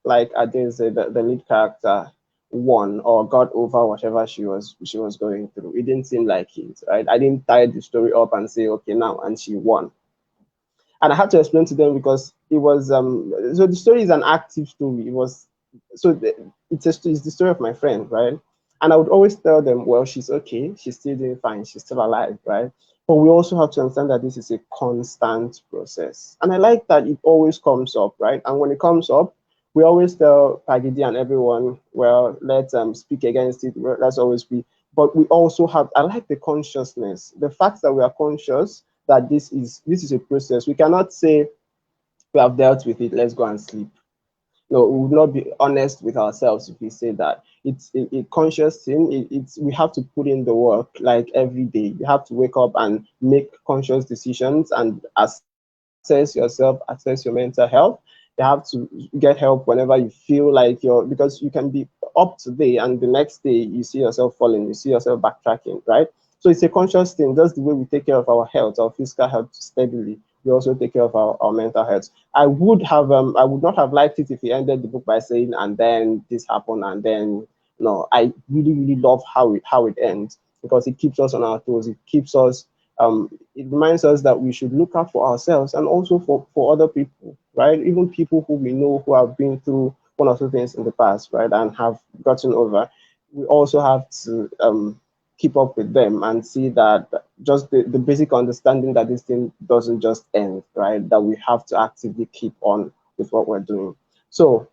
Adeze, the lead character, won or got over whatever she was going through. It didn't seem like it, right? I didn't tie the story up and say, okay, now and she won. And I had to explain to them because it was so the story is an active story. It was so the, it's the story of my friend, right? And I would always tell them, well, she's okay, she's still doing fine, she's still alive, right? But we also have to understand that this is a constant process. And I like that it always comes up, right? And when it comes up, we always tell Pagidi and everyone, well, let's speak against it. Let's always be. But we also have, I like the consciousness, the fact that we are conscious that this is a process. We cannot say we have dealt with it, let's go and sleep. No, we would not be honest with ourselves if we say that. It's a conscious thing. It's we have to put in the work like every day. You have to wake up and make conscious decisions and assess yourself, assess your mental health. You have to get help whenever you feel like because you can be up today and the next day you see yourself falling, you see yourself backtracking, right? So it's a conscious thing. Just the way we take care of our health, our physical health steadily, we also take care of our mental health. I would not have liked it if he ended the book by saying, and then this happened, and then no, I really, really love how it ends because it keeps us on our toes. It keeps us it reminds us that we should look out for ourselves and also for other people, right? Even people who we know who have been through one or two things in the past, right, and have gotten over. We also have to keep up with them and see that just the basic understanding that this thing doesn't just end, right? That we have to actively keep on with what we're doing. So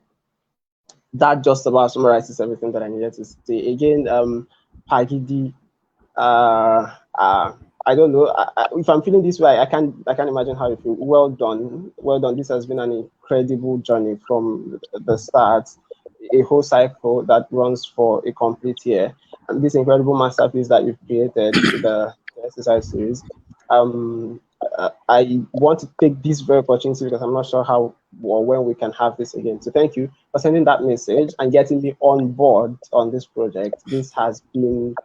that just about summarizes everything that I needed to say. Again, Pagidi, I don't know. If I'm feeling this way, I can't imagine how you feel. Well done, well done. This has been an incredible journey from the start, a whole cycle that runs for a complete year, and this incredible masterpiece that you've created, the exercise series. I want to take this very opportunity because I'm not sure how or when we can have this again. So thank you for sending that message and getting me on board on this project. This has been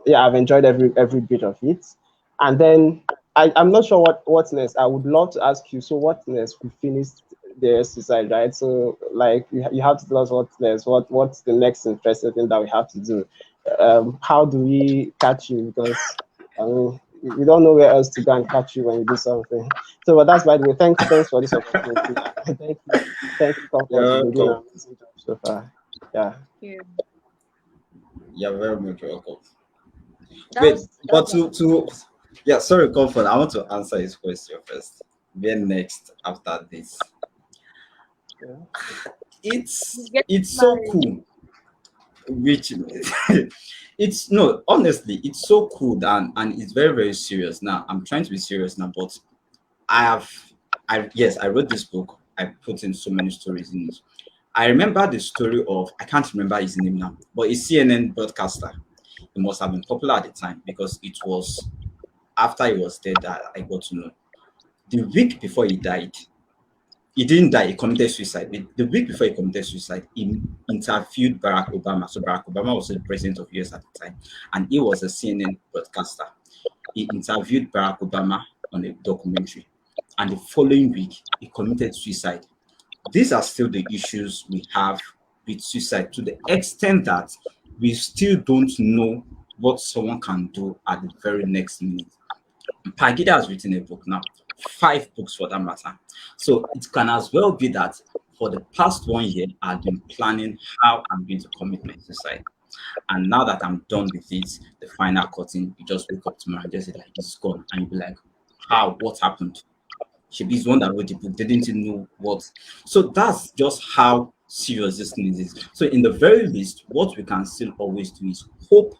yeah, I've enjoyed every bit of it. And then I'm not sure what's next. I would love to ask you, so what's next? We finished the exercise, right? So like you have to tell us what's next. What's the next interesting thing that we have to do? How do we catch you? Because I mean we don't know where else to go and catch you when you do something. So but that's by the way, thanks for this opportunity. thank you, Comfort. You're You've been doing an welcome. amazing job so far. Yeah. Yeah. You're very much welcome. That Wait, was but that was to yeah, sorry, Comfort. I want to answer his question first. Then next after this. Yeah. he's getting It's so married. cool. Which it's no, honestly, it's so cool and it's very, very serious. Now I'm trying to be serious now, but I have I yes, I wrote this book. I put in so many stories in it. I remember the story of I can't remember his name now, but a CNN broadcaster. He must have been popular at the time because it was after he was dead that I got to know. The week before he died, he didn't die, he committed suicide. The week before he committed suicide, he interviewed Barack Obama. So Barack Obama was the president of US at the time, and he was a CNN broadcaster. He interviewed Barack Obama on a documentary, and the following week he committed suicide. These are still the issues we have with suicide to the extent that we still don't know what someone can do at the very next minute. Pagida has written a book now, 5 books for that matter. So it can as well be that for the past 1 year, I've been planning how I'm going to commit my suicide. And now that I'm done with it, the final cutting, you just wake up tomorrow and just say like it's gone. And you'll be like, how? What happened? She's one that wrote the book, they didn't even know what. So that's just how serious this thing is. So in the very least, what we can still always do is hope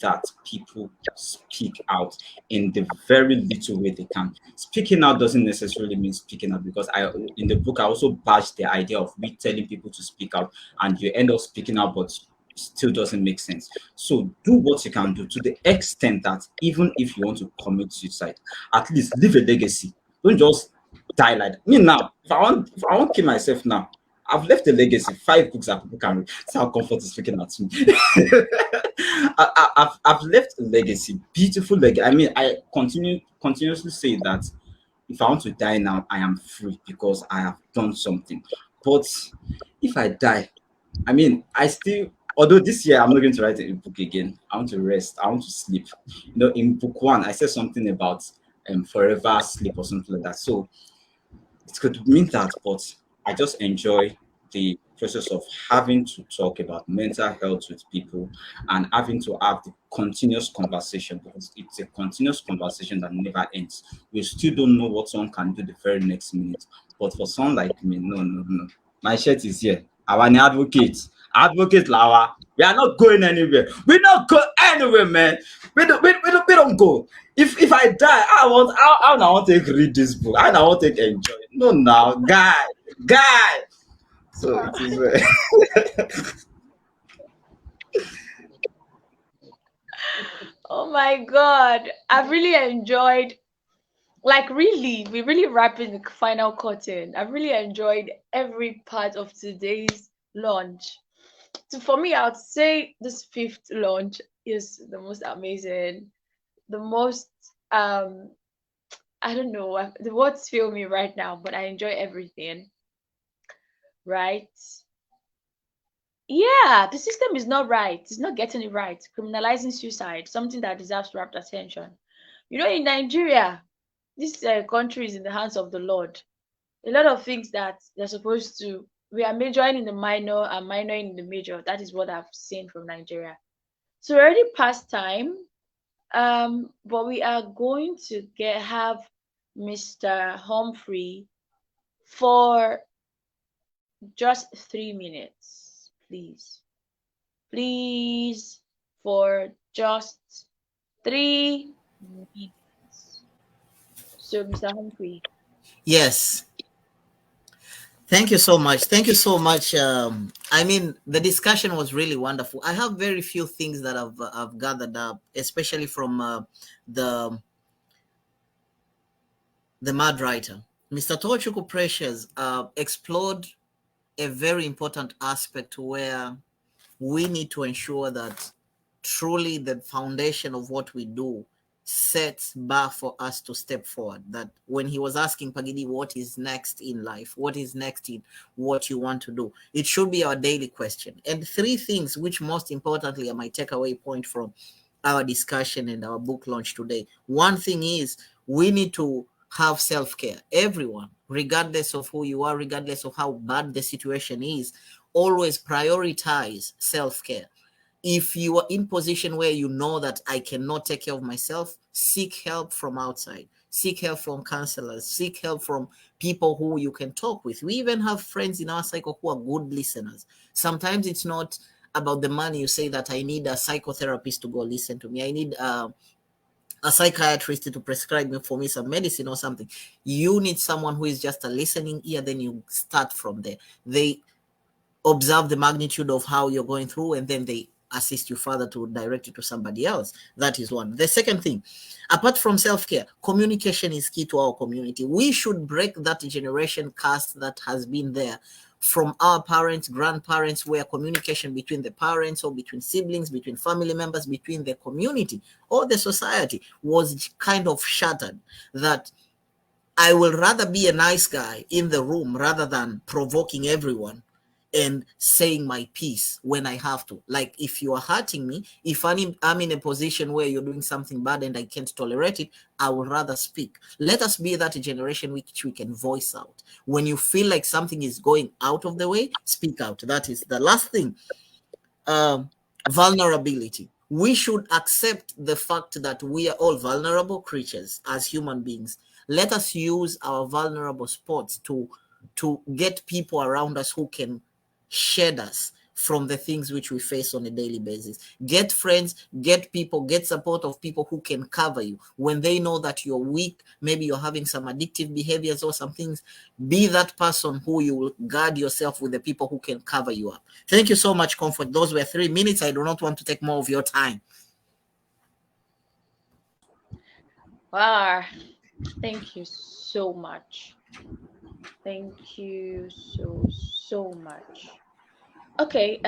that people speak out in the very little way they can. Speaking out doesn't necessarily mean speaking out because I in the book I also bash the idea of me telling people to speak out and you end up speaking out but still doesn't make sense. So do what you can do to the extent that even if you want to commit suicide, at least leave a legacy. Don't just die like that. Me now, if I want to kill myself now, I've left a legacy, 5 books that people can read. That's how comfort is speaking at me. I've left a legacy, beautiful legacy. I mean, I continuously say that if I want to die now, I am free because I have done something. But if I die, I mean, I still, although this year I'm not going to write a book again. I want to rest. I want to sleep. In book one, I said something about forever sleep or something like that. So it could mean that, but I just enjoy the process of having to talk about mental health with people and having to have the continuous conversation, because it's a continuous conversation that never ends. We still don't know what someone can do the very next minute. But for someone like me, no, no, no. My shirt is here. Our advocate. Advocate Lawa. We are not going anywhere. We not go anywhere, man. We don't go. If I die, I want to read this book. I want to enjoy it. No, now, guy. So it is. Oh my God. I've really enjoyed, like, really, we really wrapping the final curtain. I've really enjoyed every part of today's launch. So for me, I would say this fifth launch is the most amazing, the most I don't know, the words fail me right now, but I enjoy everything, right? Yeah, the system is not right. It's not getting it right. Criminalizing suicide, something that deserves rapt attention. In Nigeria, this country is in the hands of the Lord. A lot of things that they're supposed to, we are majoring in the minor and minoring in the major. That is what I've seen from Nigeria. So already past time, but we are going to have Mr. Humphrey for just 3 minutes, please. Please, for just 3 minutes. So, Mr. Humphrey. Yes. Thank you so much. Thank you so much. I mean, the discussion was really wonderful. I have very few things that I've gathered up, especially from the mad writer. Mr. Tochuku Precious explored a very important aspect where we need to ensure that truly the foundation of what we do sets bar for us to step forward. That when he was asking Pagidi what is next in life, what is next in what you want to do, it should be our daily question. And three things which most importantly are my takeaway point from our discussion and our book launch today. One thing is we need to have self-care. Everyone, regardless of who you are, regardless of how bad the situation is, always prioritize self-care. If you are in position where you know that I cannot take care of myself, seek help from outside. Seek help from counselors. Seek help from people who you can talk with. We even have friends in our cycle who are good listeners. Sometimes it's not about the money. You say that I need a psychotherapist to go listen to me. I need a psychiatrist to prescribe me for me some medicine or something. You need someone who is just a listening ear. Then you start from there. They observe the magnitude of how you're going through, and then they assist you further to direct it to somebody else. That is one. The second thing, apart from self-care, communication is key to our community. We should break that generation curse that has been there from our parents, grandparents, where communication between the parents or between siblings, between family members, between the community or the society was kind of shattered. That I will rather be a nice guy in the room rather than provoking everyone and saying my piece when I have to. Like, if you are hurting me, if I'm in a position where you're doing something bad and I can't tolerate it, I would rather speak. Let us be that generation which we can voice out. When you feel like something is going out of the way, speak out. That is the last thing. Vulnerability. We should accept the fact that we are all vulnerable creatures as human beings. Let us use our vulnerable spots to get people around us who can shed us from the things which we face on a daily basis. Get friends, get people, get support of people who can cover you. When they know that you're weak, maybe you're having some addictive behaviors or some things, be that person who you will guard yourself with the people who can cover you up. Thank you so much, Comfort. Those were 3 minutes. I do not want to take more of your time. Wow. Thank you so much. Thank you so much. Okay,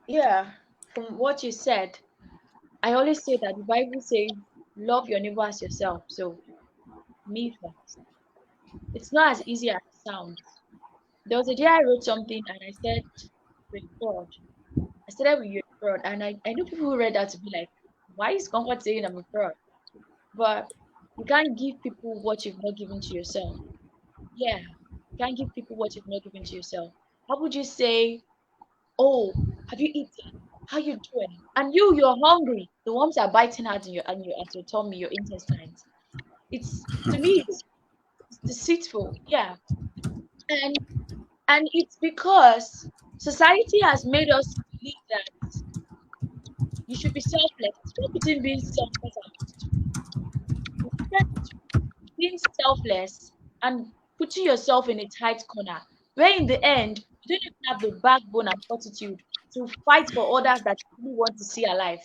yeah, from what you said, I always say that the Bible says, love your neighbor as yourself. So, me first. It's not as easy as it sounds, There was a day I wrote something and I said, "You're a fraud." I started with "you're a fraud," and I know people who read that to be like, "Why is Comfort saying I'm a fraud?" But you can't give people what you've not given to yourself. Yeah, you can't give people what you've not given to yourself. How would you say, "Oh, have you eaten? How you doing?" And you're hungry. The worms are biting hard in your at your tummy, your intestines. It's to me, it's deceitful. Yeah, and it's because society has made us believe that you should be selfless. The between being selfless and the difference between being selfless and putting yourself in a tight corner, where in the end you don't even have the backbone and fortitude to fight for others that you really want to see alive.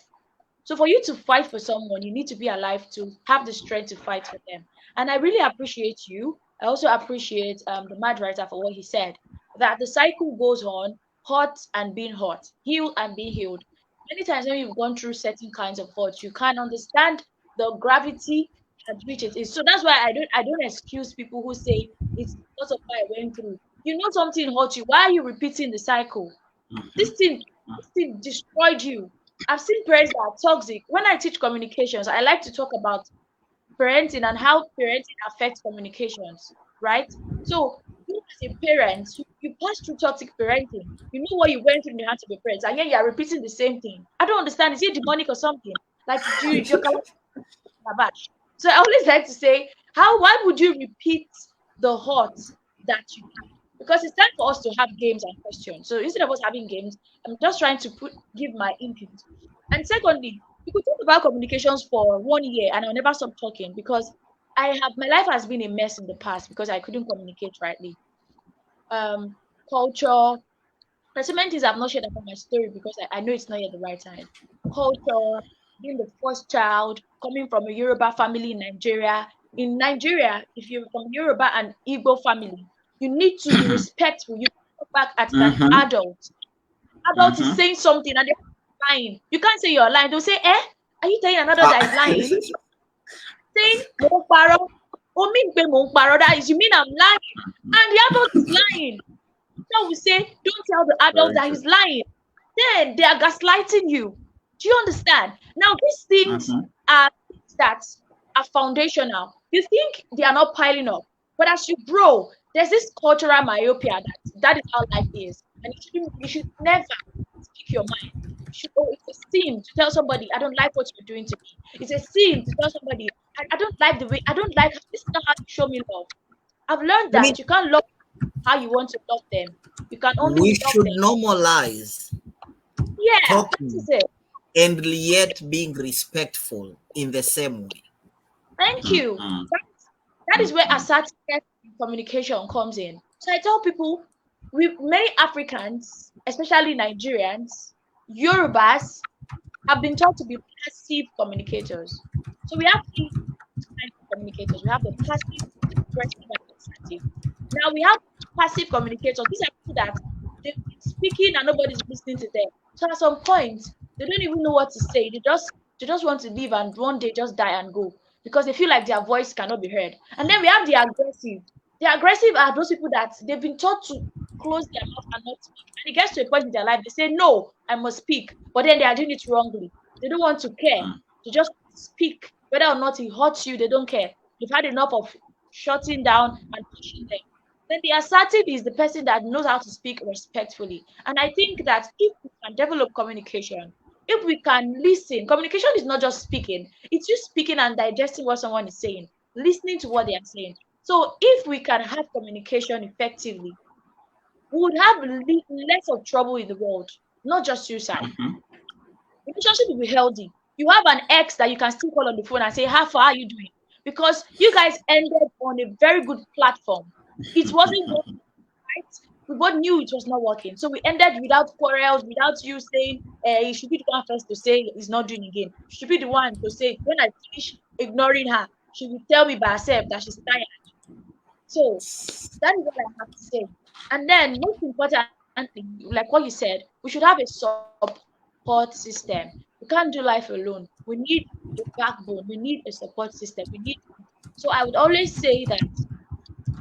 So for you to fight for someone, you need to be alive to have the strength to fight for them. And I really appreciate you. I also appreciate the mad writer for what he said, that the cycle goes on, hot and being hot, healed and being healed. Many times when you've gone through certain kinds of hurt, you can't understand the gravity at which it is. So that's why I don't excuse people who say it's because of what I went through. You know something hurt you. Why are you repeating the cycle? This thing, this thing destroyed you. I've seen parents that are toxic. When I teach communications, I like to talk about parenting and how parenting affects communications, right? So, you as a parent, you pass through toxic parenting. You know what you went through in the hands of your parents, and yet you are repeating the same thing. I don't understand. Is it demonic or something? Like, you're calabash. So I always like to say, why would you repeat the hurt that you have? Because it's time for us to have games and questions. So instead of us having games, I'm just trying to give my input. And secondly, we could talk about communications for 1 year and I'll never stop talking because my life has been a mess in the past because I couldn't communicate rightly. Culture, there's so many things I've not shared about my story because I know it's not yet the right time. Culture, being the first child, coming from a Yoruba family in Nigeria. In Nigeria, if you're from Yoruba and Igbo family, you need to be respectful. You look back at an Mm-hmm. adult. Adult is Mm-hmm. saying something and they're lying. You can't say you're lying. They'll say, are you telling another that is lying? Saying, "Mo paro." Oh, mean mo paro. That is, you mean I'm lying. And the adult is lying. So we say, don't tell the adult Very that true. he's lying. Then they are gaslighting you. Do you understand? Now, these things Mm-hmm. are things that are foundational. You think they are not piling up, but as you grow, there's this cultural myopia that is how life is. And you should never speak your mind. It's a sin to tell somebody, I don't like what you're doing to me. It's a sin to tell somebody, I don't like the way, I don't like, this is not how you show me love. I've learned I mean, that you can't love how you want to love them. You can only we love should them. normalize Yeah, that is talking it. and yet being respectful in the same way. Thank you. Mm-hmm. That is where assertiveness in communication comes in. So I tell people, many Africans, especially Nigerians, Yorubas, have been taught to be passive communicators. So we have three kinds of communicators. We have the passive, aggressive, and assertive. Now we have passive communicators. These are people that they've been speaking and nobody's listening to them. So at some point, they don't even know what to say. They just want to leave and one day just die and go because they feel like their voice cannot be heard. And then we have the aggressive. The aggressive are those people that they've been taught to close their mouth and not speak. And it gets to a point in their life, they say, no, I must speak. But then they are doing it wrongly. They don't want to care. They just speak. Whether or not it hurts you, they don't care. You've had enough of shutting down and pushing them. Then the assertive is the person that knows how to speak respectfully. And I think that if we can develop communication, if we can listen, communication is not just speaking, it's you speaking and digesting what someone is saying, listening to what they are saying. So if we can have communication effectively, we would have less of trouble in the world, not just suicide. Mm-hmm. Relationship will be healthy. You have an ex that you can still call on the phone and say, how far are you doing? Because you guys ended on a very good platform. It wasn't working, right? We both knew it was not working. So we ended without quarrels, without you saying, you should be the one first to say he's not doing again. You should be the one to say, when I finish ignoring her, she will tell me by herself that she's tired. So that is what I have to say. And then, most importantly, like what you said, we should have a support system. We can't do life alone. We need a backbone. We need a support system. So I would always say that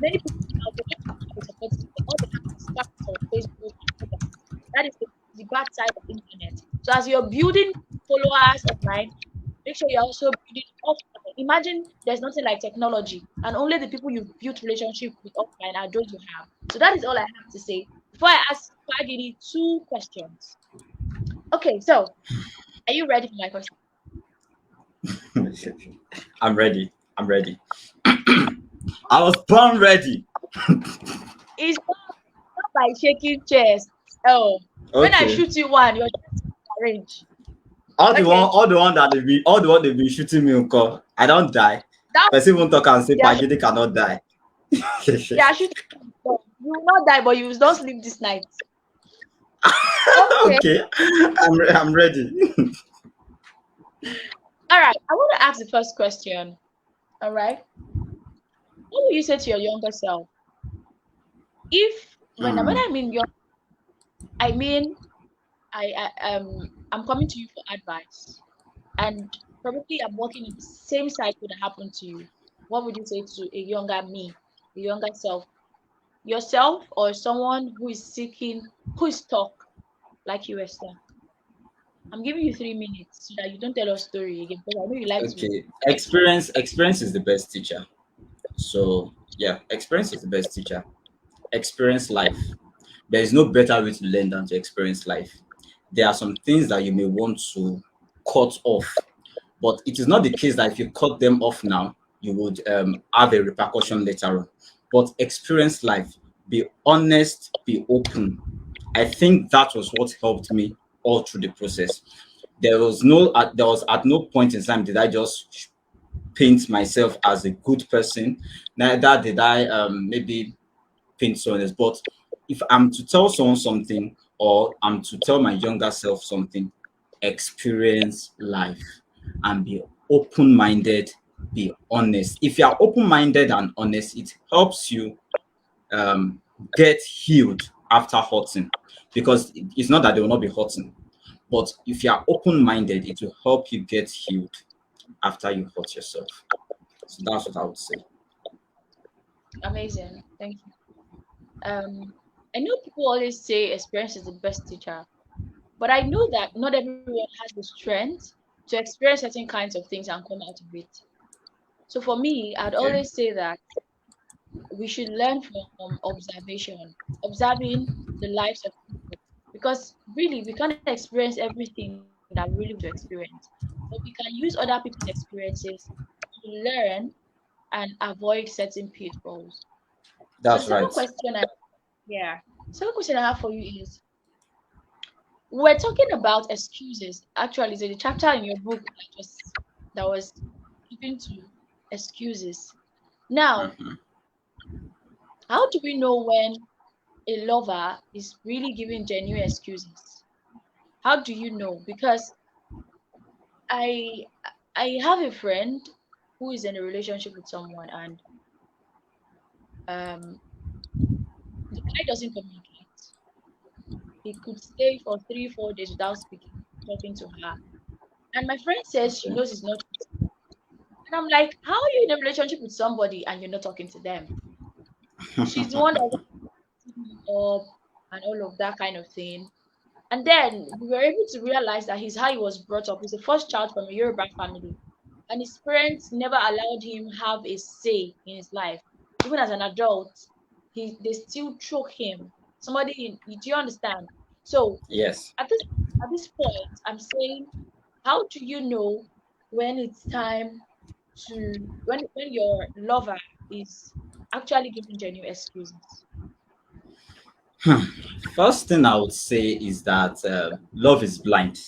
many people now they don't have a support system. All they have is scams on Facebook and others. That is the bad side of internet. So as you're building followers online, make sure you're also building offline. Imagine there's nothing like technology, and only the people you've built relationship with offline are those you have. So that is all I have to say. Before I ask Fagini 2 questions. Okay, so are you ready for my question? I'm ready. I'm ready. I was born ready. It's not by shaking chest. Oh, when I Okay. shoot you one, you're just arrange. Okay, All the one that they be shooting me, uncle. I don't die. that Person won't talk and say they are Pagidi cannot die. they are shooting. You will not die, but you will not sleep this night. Okay, Okay, I'm ready. all right. I want to ask the first question. All right, what will you say to your younger self if when I mean young, I mean I'm coming to you for advice, and probably I'm working in the same cycle that happened to you. What would you say to a younger me, a younger self, yourself, or someone who is seeking, who is stuck like you, Esther? I'm giving you 3 minutes so that you don't tell us story again because I know you like to. Okay, experience is the best teacher. So yeah, experience is the best teacher. Experience life. There is no better way to learn than to experience life. There are some things that you may want to cut off, but it is not the case that if you cut them off now, you would have a repercussion later on. But experience life, be honest, be open. I think that was what helped me all through the process. There was at no point in time did I just paint myself as a good person. Neither did I maybe paint someone else. But if I'm to tell someone something or I'm to tell my younger self something, experience life and be open-minded, be honest. If you are open-minded and honest, it helps you um, get healed after hurting, because it's not that they will not be hurting, but if you are open-minded, it will help you get healed after you hurt yourself. So that's what I would say. Amazing. Thank you. I know people always say experience is the best teacher, but I know that not everyone has the strength to experience certain kinds of things and come out of it. So for me, I'd Okay. always say that we should learn from observation, observing the lives of people, because really we can't experience everything that we really want to experience, but we can use other people's experiences to learn and avoid certain pitfalls. So the That's second right. question I yeah, second question I have for you is, we're talking about excuses. Actually, there's a chapter in your book that was given to excuses. Now, Mhm. how do we know when a lover is really giving genuine excuses? How do you know? Because I I have a friend who is in a relationship with someone, and um the guy doesn't communicate. He could stay for 3 4 days without speaking, talking to her. And my friend says she Okay. knows it's not. And I'm like, how are you in a relationship with somebody and you're not talking to them? She's the one that wants me up and all of that kind of thing. And then we were able to realize that he's how he was brought up. He's the first child from a Yoruba family. And his parents never allowed him have a say in his life. Even as an adult, they still choke him. Do you understand? So Yes. at this point, I'm saying, how do you know when it's time when your lover is actually giving genuine excuses? First thing I would say is that love is blind.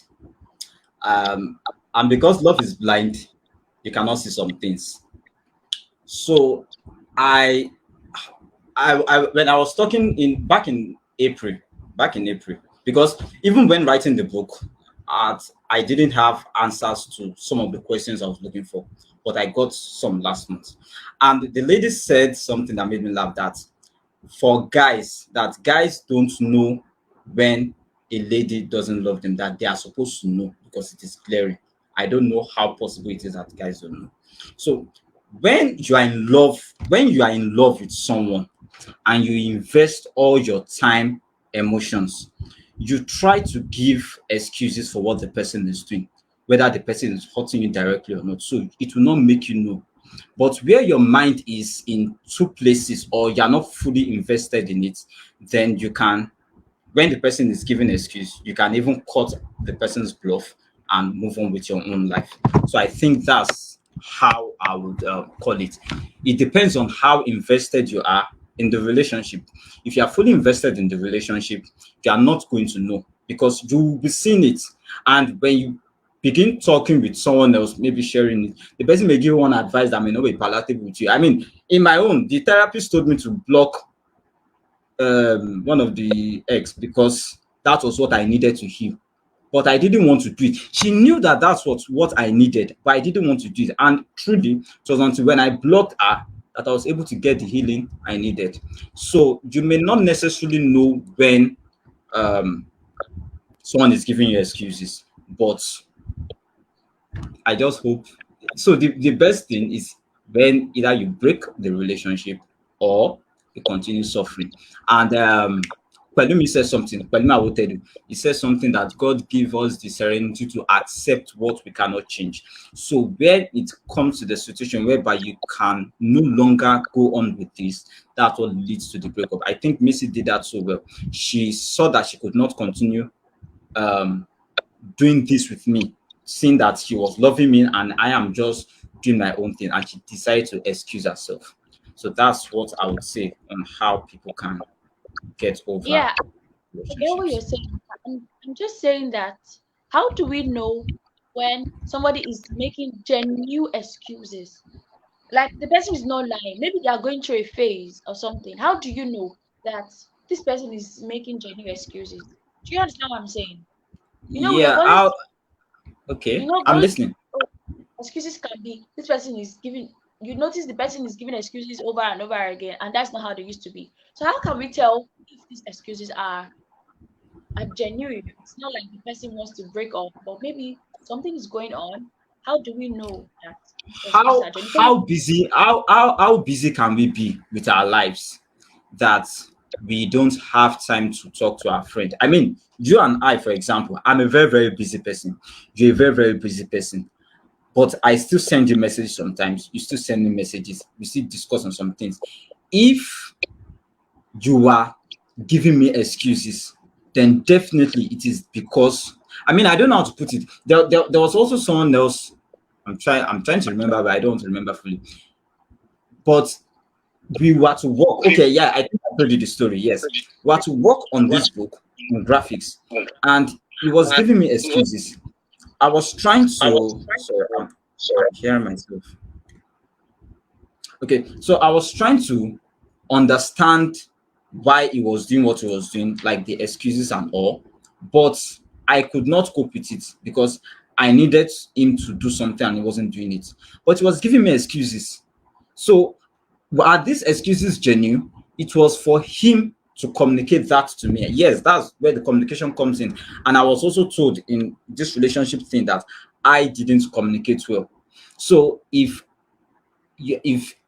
Um, and because love is blind, you cannot see some things. So I when I was talking in back in April, because even when writing the book, I didn't have answers to some of the questions I was looking for, but I got some last month. And the lady said something that made me laugh, that for guys, that guys don't know when a lady doesn't love them, that they are supposed to know because it is glaring. I don't know how possible it is that guys don't know. So when you are in love with someone, and you invest all your time, emotions, you try to give excuses for what the person is doing, whether the person is hurting you directly or not. So it will not make you know. But where your mind is in two places, or you're not fully invested in it, then you can, when the person is giving excuse, you can even cut the person's bluff and move on with your own life. So I think that's how I would call it. It depends on how invested you are in the relationship. If you are fully invested in the relationship, you are not going to know, because you will be seeing it. And when you begin talking with someone else, maybe sharing it, the person may give one advice that may not be palatable with you. I mean, in my own, the therapist told me to block one of the ex because that was what I needed to heal. But I didn't want to do it. She knew that that's what I needed, but I didn't want to do it. And truly, it was until when I blocked her that I was able to get the healing I needed. So you may not necessarily know when um, someone is giving you excuses, but I just hope. So the best thing is when either you break the relationship or you continue suffering. And Pelumi says something. Pelumi, I will tell you. He says something that God give us the serenity to accept what we cannot change. So when it comes to the situation whereby you can no longer go on with this, that's what leads to the breakup. I think Missy did that so well. She saw that she could not continue um doing this with me, seeing that she was loving me and I am just doing my own thing, and she decided to excuse herself. So that's what I would say on how people can get over Yeah, I get what you're relationships. saying. I'm just saying that how do we know when somebody is making genuine excuses? Like the person is not lying. Maybe they are going through a phase or something. How do you know that this person is making genuine excuses? Do you understand what I'm saying? We have Yeah, always, okay, we've I'm always listening. oh, excuses can be this person is giving. You notice the person is giving excuses over and over again, and that's not how they used to be. So how can we tell if these excuses are genuine? It's not like the person wants to break up, but maybe something is going on. How do we know that these excuses how are genuine? Because how busy how busy can we be with our lives that we don't have time to talk to our friend? I mean, you and I, for example, I'm a very, very busy person. You're a very, very busy person. But I still send you messages sometimes. You still send me messages. We still discuss on some things. If you are giving me excuses, then definitely it is because, I mean, I don't know how to put it. There was also someone else. I'm trying to remember, but I don't remember fully. But we were to work. Okay, yeah, I think I told you the story. Yes, we were to work on this book on graphics, and he was giving me excuses. I was trying to. Sorry, I'm hearing myself. Okay, so I was trying to understand why he was doing what he was doing, like the excuses and all, but I could not cope with it because I needed him to do something and he wasn't doing it. But he was giving me excuses. So are these excuses genuine? It was for him to communicate that to me. Yes, that's where the communication comes in. And I was also told in this relationship thing that I didn't communicate well. So if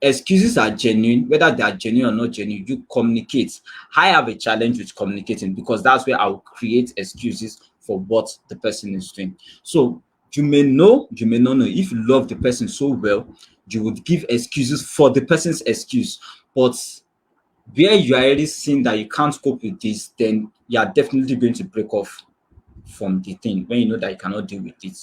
excuses are genuine, whether they are genuine or not genuine, you communicate. I have a challenge with communicating because that's where I'll create excuses for what the person is doing. So you may know, you may not know. If you love the person so well, you would give excuses for the person's excuse. But where you are already seeing that you can't cope with this, then you are definitely going to break off from the thing when you know that you cannot deal with it.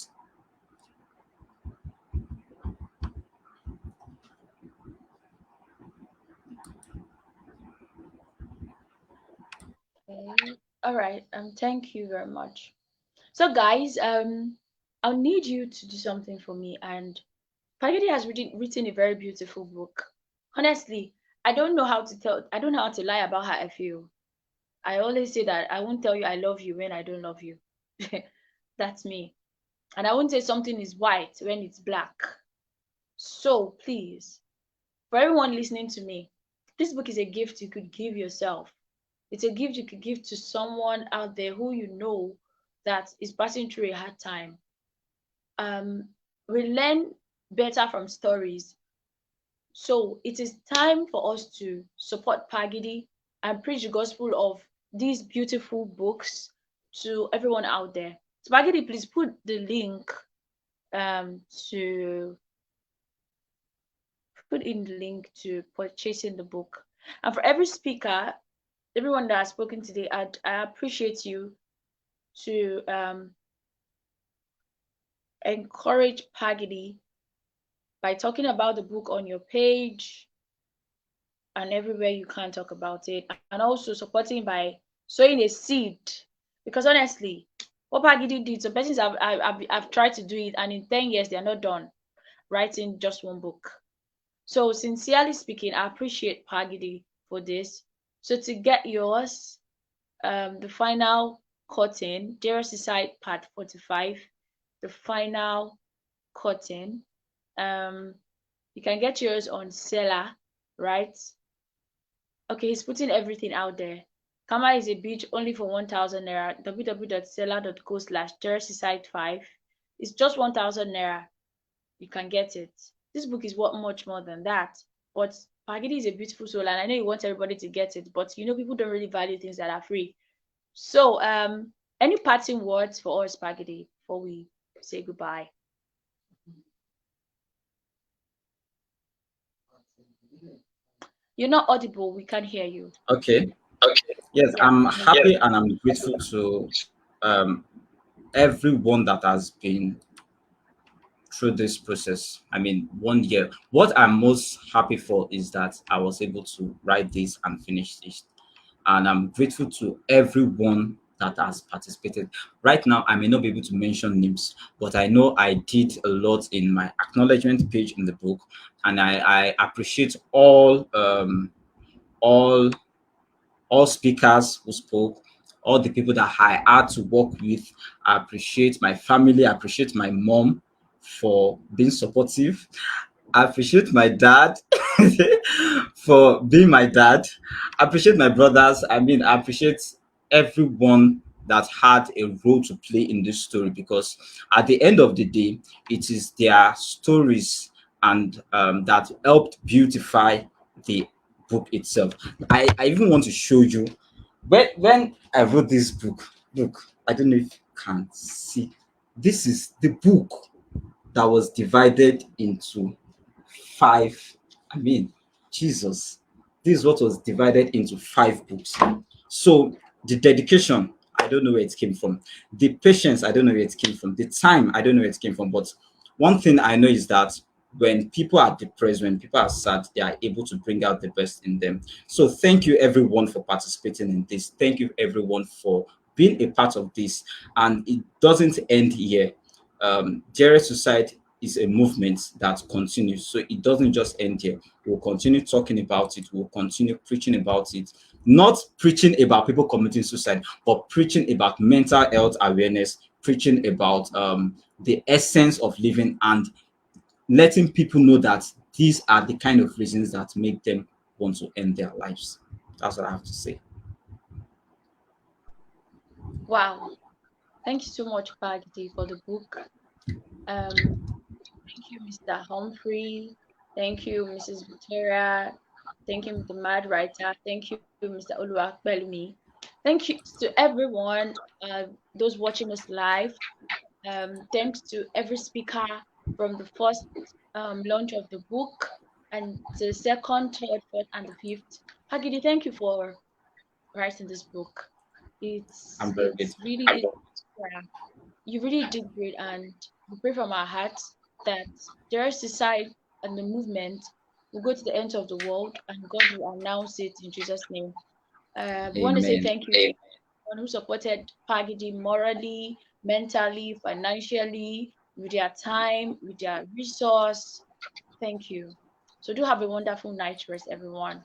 okay. All right. Thank you very much. So, guys, I'll need you to do something for me. And Pagidi has written a very beautiful book. Honestly, I don't know how to tell. I don't know how to lie about how I feel. I always say that I won't tell you I love you when I don't love you. That's me. And I won't say something is white when it's black. So please, for everyone listening to me, this book is a gift you could give yourself. It's a gift you could give to someone out there who you know that is passing through a hard time. Um, we learn better from stories. So it is time for us to support Pagidi and preach the gospel of these beautiful books to everyone out there. So Pagidi, please put the link to put in the link to purchasing the book. And for every speaker, everyone that has spoken today, I appreciate you to encourage Pagidi by talking about the book on your page and everywhere you can talk about it, and also supporting by sowing a seed. Because honestly, what Pagidi did, some persons I've tried to do it, and in 10 years they are not done writing just one book. So sincerely speaking, I appreciate Pagidi for this. So to get yours, the final curtain, Dearest Side Part 45, the final curtain. You can get yours on Seller, right? Okay, he's putting everything out there. Kama is a beach only for 1,000 naira. www.seller.co/Side 5. It's just 1,000 naira. You can get it. This book is worth much more than that. But Pagidi is a beautiful soul, and I know you want everybody to get it, but people don't really value things that are free. So, any parting words for us, Pagidi, before we say goodbye? You're not audible. We can't hear you. Okay. Yes, Yeah. I'm happy and I'm grateful to um, everyone that has been through this process. I mean, 1 year. What I'm most happy for is that I was able to write this and finish this. And I'm grateful to everyone that has participated. Right now, I may not be able to mention names, but I know I did a lot in my acknowledgement page in the book, and I appreciate all all speakers who spoke, all the people that I had to work with. I appreciate my family. I appreciate my mom for being supportive. I appreciate my dad for being my dad. I appreciate my brothers. I mean, I appreciate everyone that had a role to play in this story, because at the end of the day, it is their stories and that helped beautify the book itself. I even want to show you when I wrote this book. Look, I don't know if you can see. This is the book that was divided into five. I mean, Jesus, this is what was divided into 5 books. So the dedication, I don't know where it came from. The patience, I don't know where it came from. The time, I don't know where it came from. But one thing I know is that when people are depressed, when people are sad, they are able to bring out the best in them. So thank you everyone for participating in this. Thank you everyone for being a part of this. And it doesn't end here. Jere Suicide is a movement that continues. So it doesn't just end here. We'll continue talking about it. We'll continue preaching about it. Not preaching about people committing suicide, but preaching about mental health awareness, preaching about the essence of living, and letting people know that these are the kind of reasons that make them want to end their lives. That's what I have to say. Wow. Thank you so much, Pagidi, for the book. Thank you, Mr. Humphrey. Thank you, Mrs. Victoria. Thank you, the Mad Writer. Thank you, Mr. Oluwakbelumi. Thank you to everyone, those watching us live. Thanks to every speaker from the first launch of the book and the second, third, fourth, and the fifth. Pagidi, thank you for writing this book. It's really yeah, you really did great, and we pray from our hearts that the rest side and the movement will go to the ends of the world, and God will announce it in Jesus' name. We want to say Amen. thank you to everyone who supported Pagidi morally, mentally, financially, with their time, with their resource. Thank you. So do have a wonderful night rest, everyone.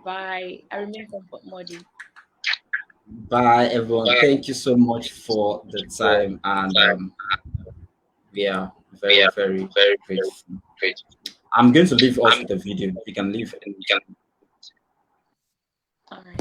Bye. I remain Comfort Modi. Bye, everyone. Thank you so much for the time, and we are very, very grateful. I'm going to leave us with the video. You can leave. All right.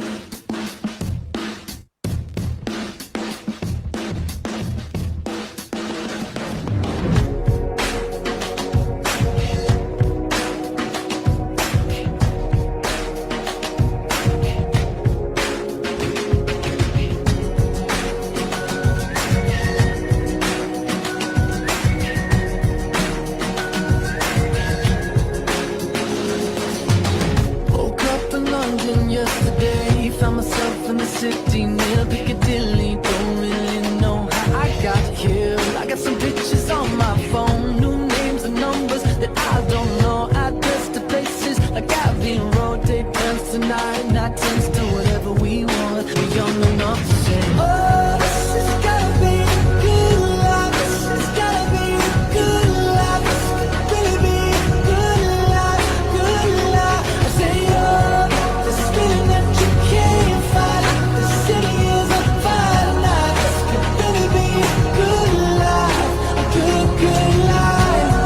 city near Piccadilly. Don't really know how I got here. I got some pictures on my phone, new names and numbers that I don't know. Address to places like Abbey Road, day dance tonight, night turns to whatever we want. We're young enough to say, oh, this has gotta be a good life. This has gotta be a good life. This could really be a good life, good life. I say, oh, this feeling that you can't fight. The city is on fire tonight. This could really be a good life, a good, good life.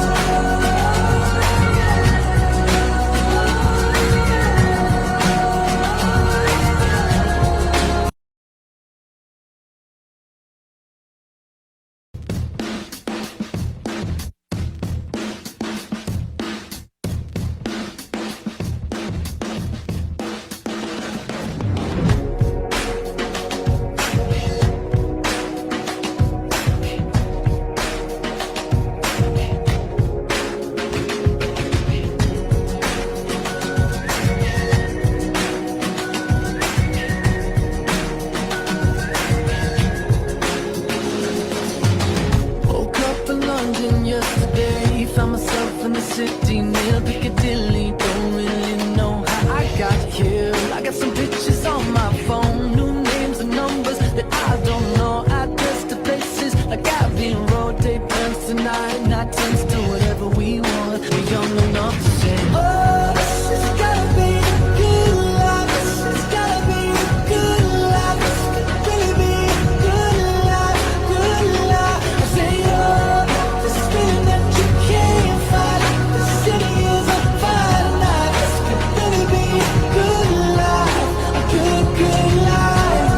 Woke up in London yesterday, found myself in the city near Piccadilly. Don't really know how I got here. I got some pictures on my phone, new names and numbers that I don't know. Address to places like Abbey Road, day dance tonight, night turns to whatever we want. We're young enough to say, oh, this has gotta be a good life. This has gotta be a good life. This could really be a good life, good life. I say, oh, this feeling that you can't fight. The city is on fire tonight. This could really be a good life, a good, good life.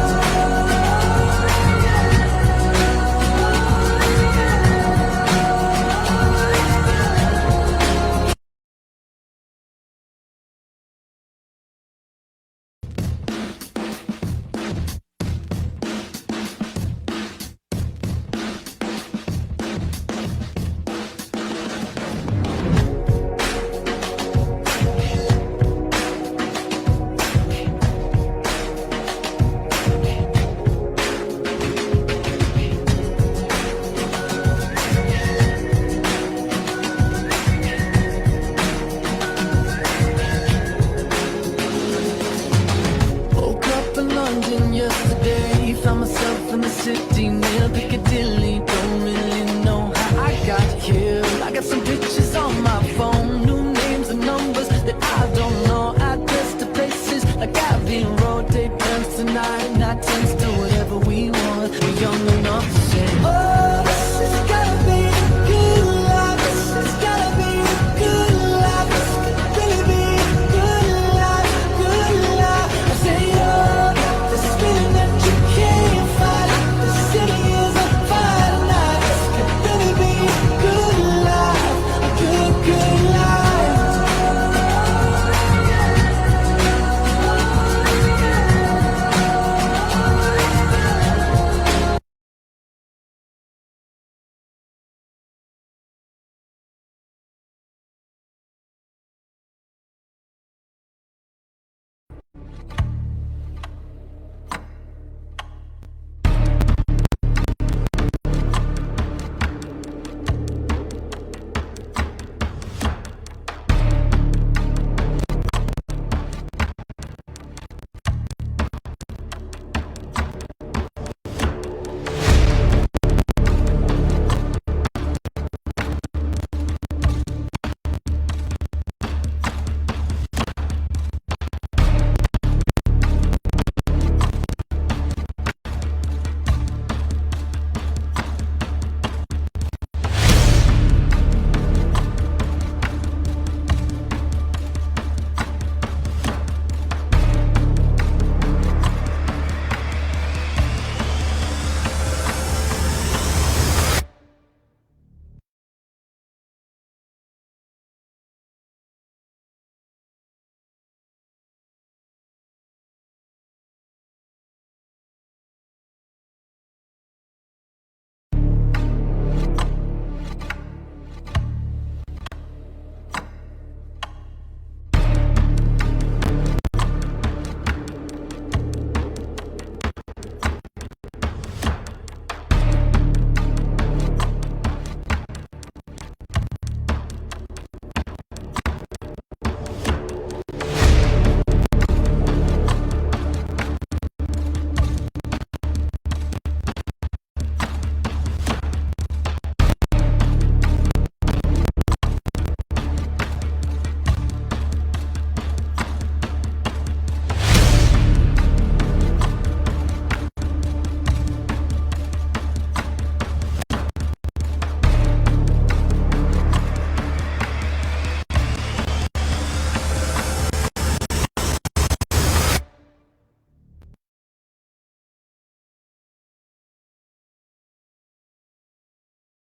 Woke up in London yesterday, found myself in the city near Piccadilly. Don't really know how I got here. I got some pictures on my phone, new names and numbers that I don't know. Address to places like Abbey Road, day dance tonight, night turns to